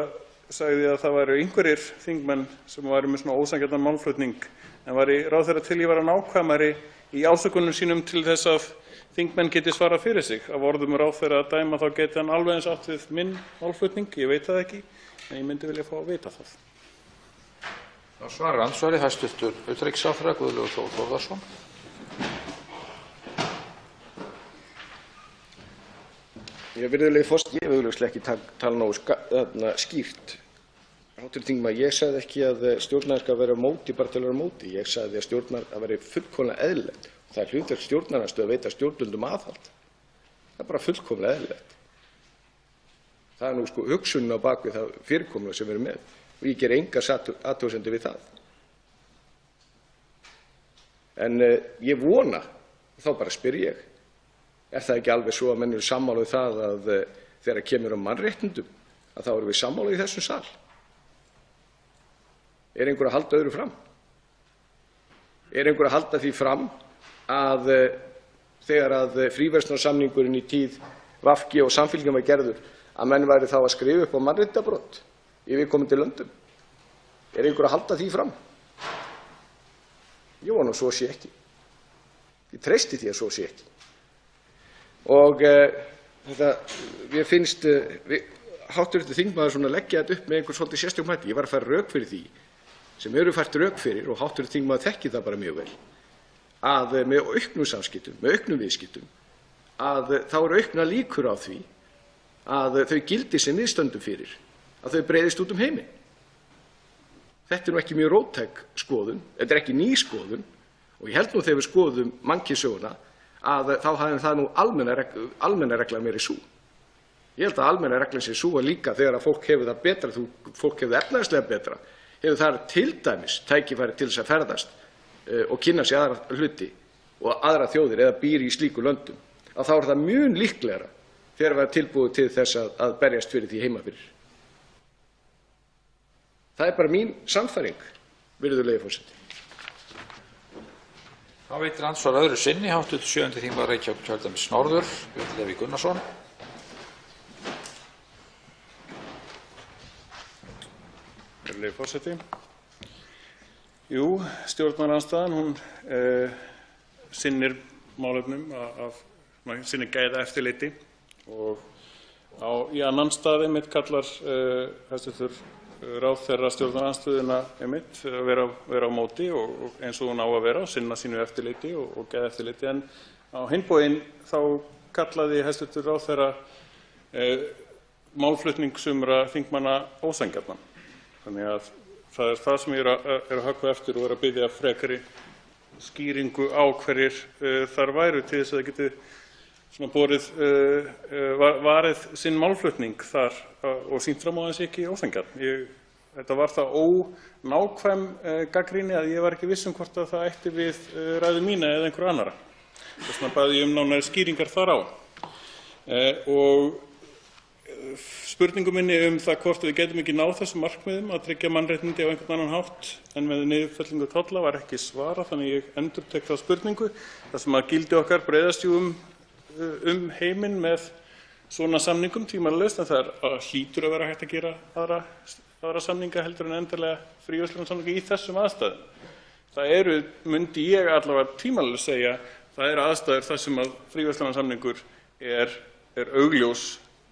sagði að það væru einhverjir þingmenn sem væru með svona ósanngjarnan málflutning, en væri ráðherra til í að vera nákvæmari í ásökunum sínum til þess að þingmenn geti svarað fyrir sig? Af orðum ráðherra að dæma þá geti hann alveg eins átt við minn málflutning, ég veit það ekki, en ég myndi vilja fá að vita það. Þá svarar andsvari hæstv. utanríkisráðherra Guðlaugur Þór Þórðarson. Virðulegi forseti, ég hef augljóslega ekki talað nógu skýrt. Hv. þingmaður, ég sagði ekki að stjórnar skal vera á móti bara til að vera á móti. Ég sagði að stjórnar að vera fullkomlega eðlilegt. Það er hlutverk stjórnarandstöðu að veita stjórnvöldum aðhald. Það er bara fullkomlega eðlilegt. Það er nú hugsunin á bak við það fyrirkomulag sem við erum með og ég geri engar athugasemdir við það. En ég vona, og þá bara spyr ég, er það ekki alveg svo að menn eru sammála við það að þegar kemur mannréttindum að þá erum við sammála í þessum sal? Er einhver að halda öðru fram? Er einhver að halda því fram að þegar að fríverslunarsamningurinn í tíð VG og Samfylkingar var gerður að menn væri þá að skrifa upp á mannréttindabrot í viðkomandi löndum? Er einhver að halda því fram? Ég vona að svo sé ekki. Ég treysti því að svo sé ekki. Og mér finnst hv. þingmaður svona leggja þetta upp með einhver svolítið sérstökum hætti. Ég var að færa rök fyrir því sem eru fært rök fyrir, og hv. þingmaður þekkir það bara mjög vel, að með auknum samskiptum, með auknum viðskiptum, að þá eru auknar líkur á því að þau gildi sem við stöndum fyrir, að þau breiðist út um heiminn. Þetta er nú ekki mjög róttæk skoðun, þetta er ekki ný skoðun, og ég held nú þegar við skoðum mannkynssöguna að þá hafði það nú almenna reglan verið sú. Ég held að almenna reglan sé sú að líka þegar að fólk hefur það betra, fólk hefur það efnahagslega betra, hefur það til dæmis tækifæri til þess að ferðast og kynna sér aðra hluti og aðra þjóðir eða býr í slíku löndum, að þá er það mjög líklegra þegar við erum tilbúið til þess að berjast fyrir því heima fyrir. Það er bara mín sannfæring, virðulegi forseti. Þá veitir andsvar öðru sinni hv. 7. þingmaður Reykjavíkurkjördæmis norður, Björn Leví Gunnarsson. Virðulegi forseti. Jú, stjórnarandstaðan, hún sinnir málefnum sinnir gæða eftirliti og í annan stað einmitt kallar hæstv. Ráðherra stjórnarandstöðuna einmitt að vera á móti og eins og hún á að vera, sinna sínu eftirliti og gæða eftirliti, en á hinn bóginn þá kallaði hæstv. Ráðherra málflutning sumra þingmanna ósanngjarnan. Þannig að það er það sem ég er að höggva eftir og er að biðja frekari skýringu á hverjir þar væru til þess að það geti varið sinn málflutning þar og sýnt fram á þessi ekki ósanngjarn. Þetta var það ónákvæm gagnrýni að ég var ekki viss hvort að það ætti við ræðu mína eða einhverju annarra. Þess vegna bað ég nánari skýringar þar á. Og spurningu minni það hvort við getum ekki náð þessum markmiðum að tryggja mannréttindi á einhvern annan hátt en með niðurfellingu tolla var ekki svarað, þannig ég endurtek þá spurningu. Það sem að gildi okkar breiðast jú heiminn með svona samningum tvímælalaust, en það hlýtur að vera hægt að gera aðra samninga heldur en endilega fríverslunarsamninga í þessum aðstæðum. Það eru, myndi ég allavega tvímælalaust segja, það eru aðstæður þar sem að fríverslunarsamningur er augljós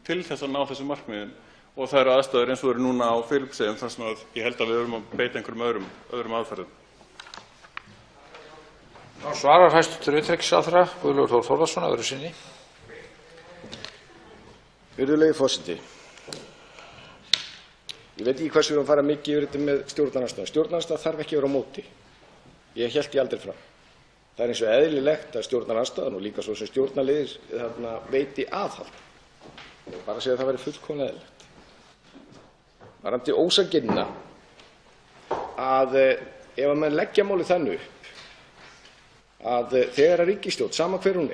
til þess að ná þessum markmiðum, og það eru aðstæður eins og eru núna á Filippseyjum þar sem að ég held að við verðum að beita einhverjum öðrum aðferðum. Svarar hæstv. Utanríkisráðherra Guðlaugur Þór Þórðarson öðru sinni. Virðulegi forseti. Ég veit ekki hversu við erum að fara mikið yfir þetta með stjórnarandstaðan. Stjórnarandstaðan þarf ekki að vera á móti. Ég hélt því aldrei fram. Það er eins og eðlilegt að stjórnarandstaðan og líka svo sem stjórnarliðir veiti aðhald. Ég bara segja að það væri fullkomlega eðlilegt. Varðandi ósanngirnina að ef að menn leggja málið þannig upp að þegar að ríkisstjórn, sama hver hún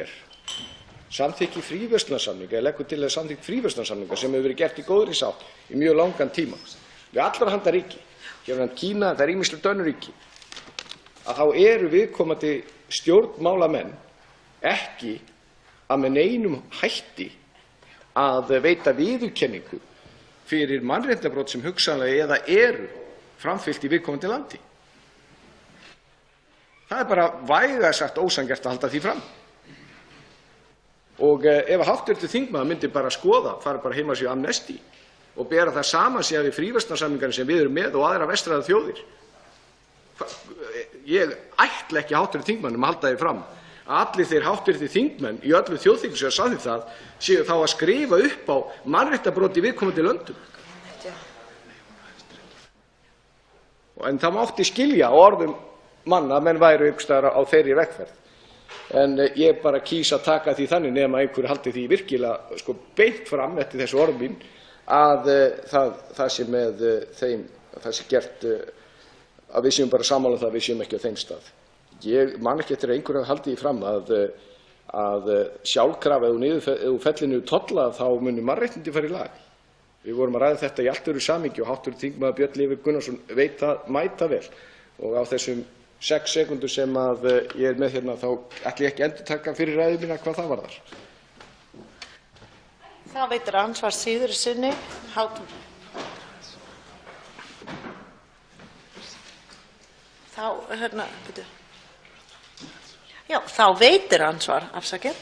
samþykki fríverslunarsamninga eða leggur til að samþykki fríverslunarsamninga sem hefur verið gert í góðri sátt í mjög langan tíma við allra handa ríki, hér er Kína, það er ýmislegt önnur ríki, að þá eru viðkomandi stjórnmálamenn ekki að með neinum hætti að veita viðurkenningu fyrir mannréttindabrot sem hugsanlega eða eru framfylgt í viðkomandi landi. Það er bara vægast sagt ósanngjarnt að halda því fram. Og ef hv. þingmaður myndi bara skoða, fara bara heima sér Amnesty og bera það saman sér við fríverslunarsamningarnir sem við erum með og aðra vestræðar þjóðir. Ég ætla ekki hv. þingmönnum að halda því fram að allir þeir hv. þingmenn í öllum þjóðþingum sem sagði það séu þá að skrifa upp á mannréttindabrot í viðkomandi löndum. En það mátti skilja á orðum manna að menn væru einhvers staðar á þeirri vegferð. En ég bara kýs að taka því þannig nema einhver haldi því virkilega beint fram eftir þessu orð mín að það sé með þeim, það sé gert að við séum bara sammála það að við séum ekki á þeim stað. Ég man ekki eftir að einhver hafi haldið því fram að sjálfkrafa ef þú fellir niður tolla þá muni mannréttindi fara í lag. Við vorum að ræða þetta í allt öðru samhengi og hv. þingmaður Björn Leví Gunnarsson veit það mæta vel og á þessum 6 sekúndur sem ég er með hérna þá ætla ég ekki að endurtaka fyrir ræðu mína hvað það varðar. Það veitir andsvar síður sinni. Þá veitir ansvar, afsakið.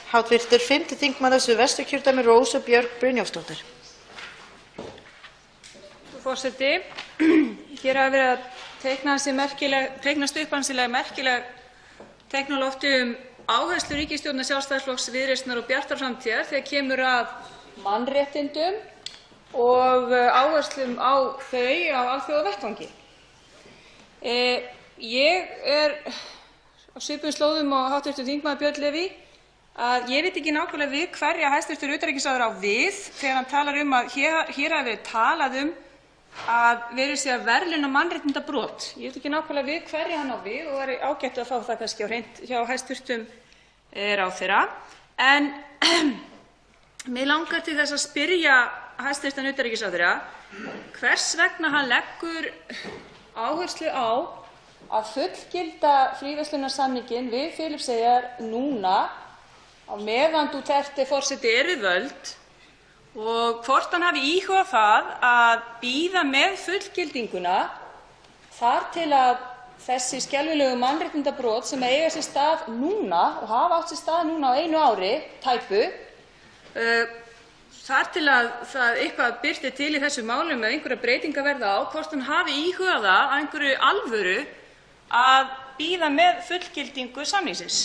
Háttvirtur 5. þingmaður Suðvesturkjördæmis Rósa Björk Brynjólfsdóttir. Frú forseti, hér hafa verið að teiknast upp ansilega merkileg teikn á lofti áherslur ríkisstjórnar Sjálfstæðisflokks, Viðreisnar og Bjartrar framtíðar þegar kemur að mannréttindum og áherslum á þau á alþjóðavettvangi. Ég er á svipuðum slóðum og hv. þingmaður Björn Leví að ég veit ekki nákvæmlega við hverja hæstv. Utanríkisráðherra á við þegar hann talar að hér hafi verið talað að verið sé að verðlauna mannréttindabrot. Ég veit ekki nákvæmlega við hverja hann á við og væri ágætt að fá það kannski á hreint hjá hæstv. ráðherra. En mig langar til þess að spyrja hæstv. utanríkisráðherra hvers vegna hann leggur áherslu á að fullgilda fríverslunarsamninginn við Filippseyjar núna á meðan Duterte forseti er við völd og hvort hann hafi íhugað það að bíða með fullgildinguna þar til að þessi skelfilegu mannréttindabrot sem eiga sér stað núna og hafa átt sér stað núna á einu ári tæpu, þar til að það eitthvað birti til í þessu málum með einhverja breytingar verða á, hvort hann hafi íhugað það að einhverju alvöru að bíða með fullgildingu samningsins.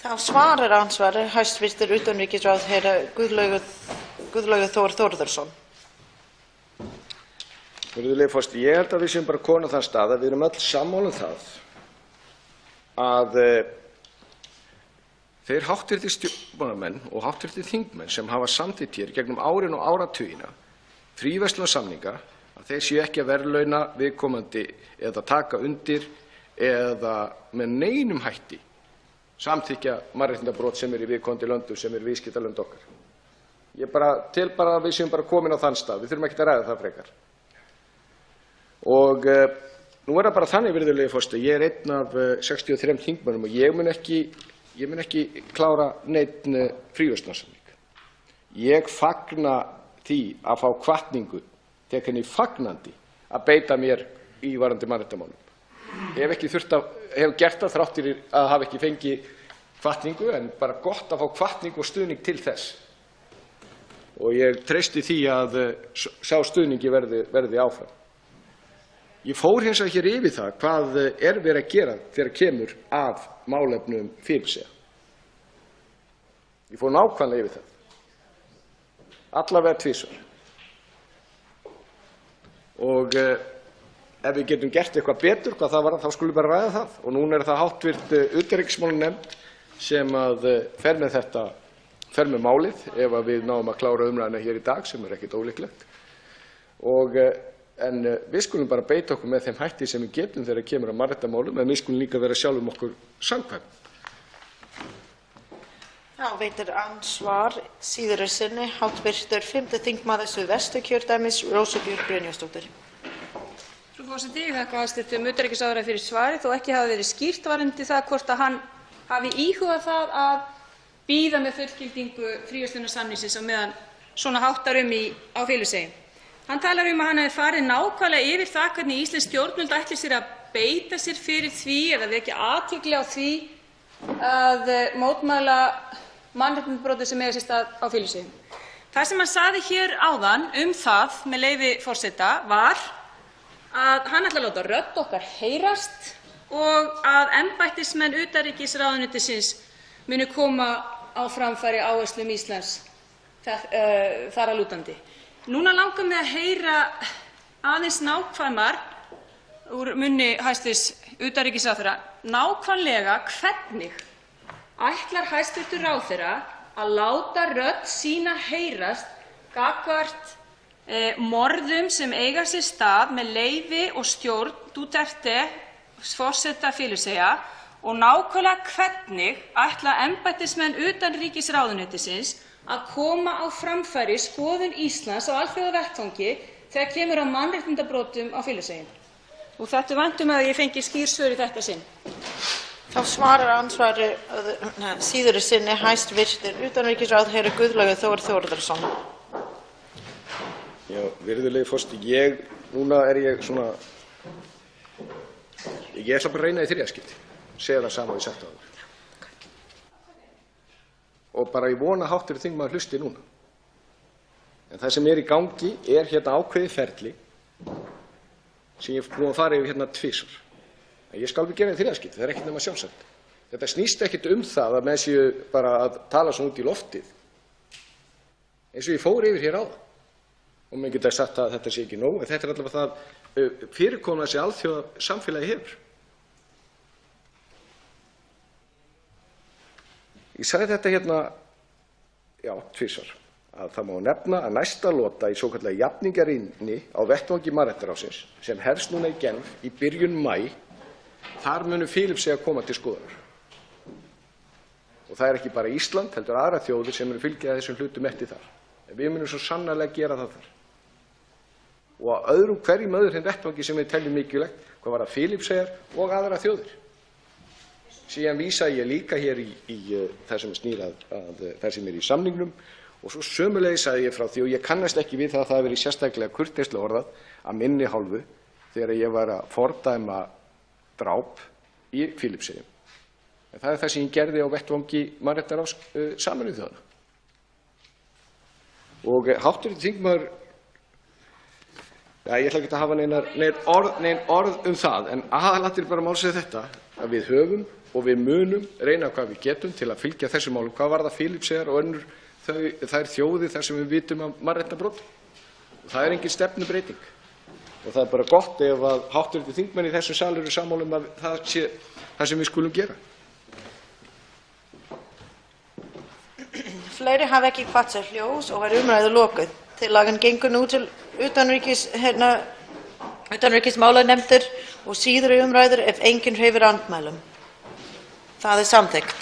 Þá svarar ansvari hæstv. utanríkisráðherra Guðlaugur Þór Þórðarson. Virðulegi forseti, ég held að við séum bara komin á þann stað að við erum öll sammála það að þeir hv. stjórnmálamenn og hv. þingmenn sem hafa samþykkt hér gegnum árin og áratugina fríverslunarsamninga að þeir séu ekki að verðlauna viðkomandi eða taka undir eða með neinum hætti samþykkja mannréttindabrot sem eru í viðkomandi löndum sem eru viðskiptalönd okkar. Ég tel bara að við séum bara komin á þann stað. Við þurfum ekkert að ræða það frekar. Og nú er það bara þannig, virðulegi forseti, ég er einn af 63 þingmönnum og ég mun ekki klára neinn fríverslunarsamning. Ég fagna því að fá hvatningu, tek henni fagnandi að beita mér í varðandi mannréttindamálum. Hef gert það þrátt fyrir að hafa ekki fengið hvatningu, en bara gott að fá hvatningu og stuðning til þess. Og ég treysti því að sá stuðningi verði áfram. Ég fór hins vegar hér yfir það hvað verið að gera þegar kemur að málefnum Filippseyja. Ég fór nákvæmlega yfir það. Allavega tvisvar. Og ef við getum gert eitthvað betur hvað það varðar, þá skulum við bara ræða það. Og núna er það háttvirt utanríkismálanefnd sem að fer með málið ef að við náum að klára umræðuna hér í dag, sem er ekkert ólíklegt. En við skulum bara beita okkur með þeim hætti sem við getum þegar kemur að mannréttindamálum, en við skulum líka vera sjálfum okkur samkvæm. Veitir andsvar síðar í sinni háttvirtur 5. þingmaður Suðvesturkjördæmis Rósa Björk Brynjarsdóttir. Frú forseti, ég þakka hæstv. Utanríkisráðherra fyrir svarið þó ekki hafi verið skýrt varðandi það hvort að hann hafi íhugað það að bíða með fullgildingu fríverslunarsamningsins á meðan svona háttar á Filippseyjum. Hann talar að hann hefði farið nákvæmlega yfir það hvernig íslensk stjórnvöld ætli sér að beita sér fyrir því eða vekja athygli á því að mótmæla mannréttindabrotum sem eiga sér stað á Filippseyjum. Það sem hann sagði hér áðan það, með leyfi forseta, var að hann ætli að láta rödd okkar heyrast og að embættismenn utanríkisráðuneytisins muni koma á framfæri áherslum Íslands þar að lútandi. Núna langar mig að heyra aðeins nákvæmar úr munni hæstv. Utanríkisráðherra nákvæmlega hvernig ætlar hæstv. Ráðherra að láta rödd sína heyrast gagnvart morðum sem eiga sér stað með leyfi og stjórn Duterte, forseta Filippseyja, og nákvæmlega hvernig ætla embættismenn utanríkisráðuneytisins að koma á framfæri skoðun Íslands á alþjóðavettvangi þegar kemur að mannréttindabrotum á Filippseyjum. Og þetta er vænt að ég fengi skýr svör í þetta sinn. Þá svarar andsvari síðar í sinni hæstvirtur utanríkisráðherra Guðlaugur Þór Þórðarson. Já, virðulegi forseti, núna er ég svona, ég ætla bara að reyna í þriðja skipti, segja það sama og ég sagt áður. Og bara ég vona að hv. þingmaður hlusti núna. En það sem er í gangi er hérna ákveðið ferli sem ég er búinn að fara yfir hérna tvisvar. En ég skal alveg gera í þriðja skipti, það er ekkert nema sjálfsagt. Þetta snýst ekkert það að menn séu bara að tala svona út í loftið, eins og ég fór yfir hér áðan. Og menn geta sagt að þetta sé ekki nóg, en þetta er allavega það fyrirkomulag sem alþjóðasamfélagið hefur. Ég sagði þetta hérna, tvisvar, að það má nefna að næsta lota í svokallaðri jafningarýni á vettvangi mannréttindaráðsins sem hefst núna í Genf í byrjun maí, þar munu Filippseyjar koma til skoðunar. Og það er ekki bara Ísland, heldur aðrar þjóðir sem munu fylgja þessum hlutum eftir þar. En við munum svo sannarlega gera það þar. Og á hverjum öðrum vettvangi sem við teljum mikilvægt, hvað varðar Filippseyjar og aðrar þjóðir. Síðan vísa ég líka hér í það sem snýr að það sem er í samningnum og svo sömuleiðis sagði ég frá því, og ég kannast ekki við það að það hafi verið sérstaklega kurteislega orðað að minni hálfu þegar ég var að fordæma dráp í Filippseyjum. En það er það sem ég gerði á vettvangi mannréttindaráðs Sameinuðu þjóðanna. Og hv. þingmaður, ég ætla ekki að hafa nein orð það, en aðalatriðið bara málsins þetta, að við höfum og við munum reyna hvað við getum til að fylgja þessum málum, hvað varðar Filippseyjar og önnur þær þjóðir þar sem við vitum af mannréttindabrotum. Og það er engin stefnubreyting. Og það er bara gott ef að hv. þingmenn í þessum sal eru sammála að það sé það sem við skulum gera. Fleiri hafa ekki kvatt sér hljós og er umræðu lokuð. Tillagan gengur nú til utanríkismálanefndar og síðari umræður ef enginn hreyfir andmælum. Það er samþykkt.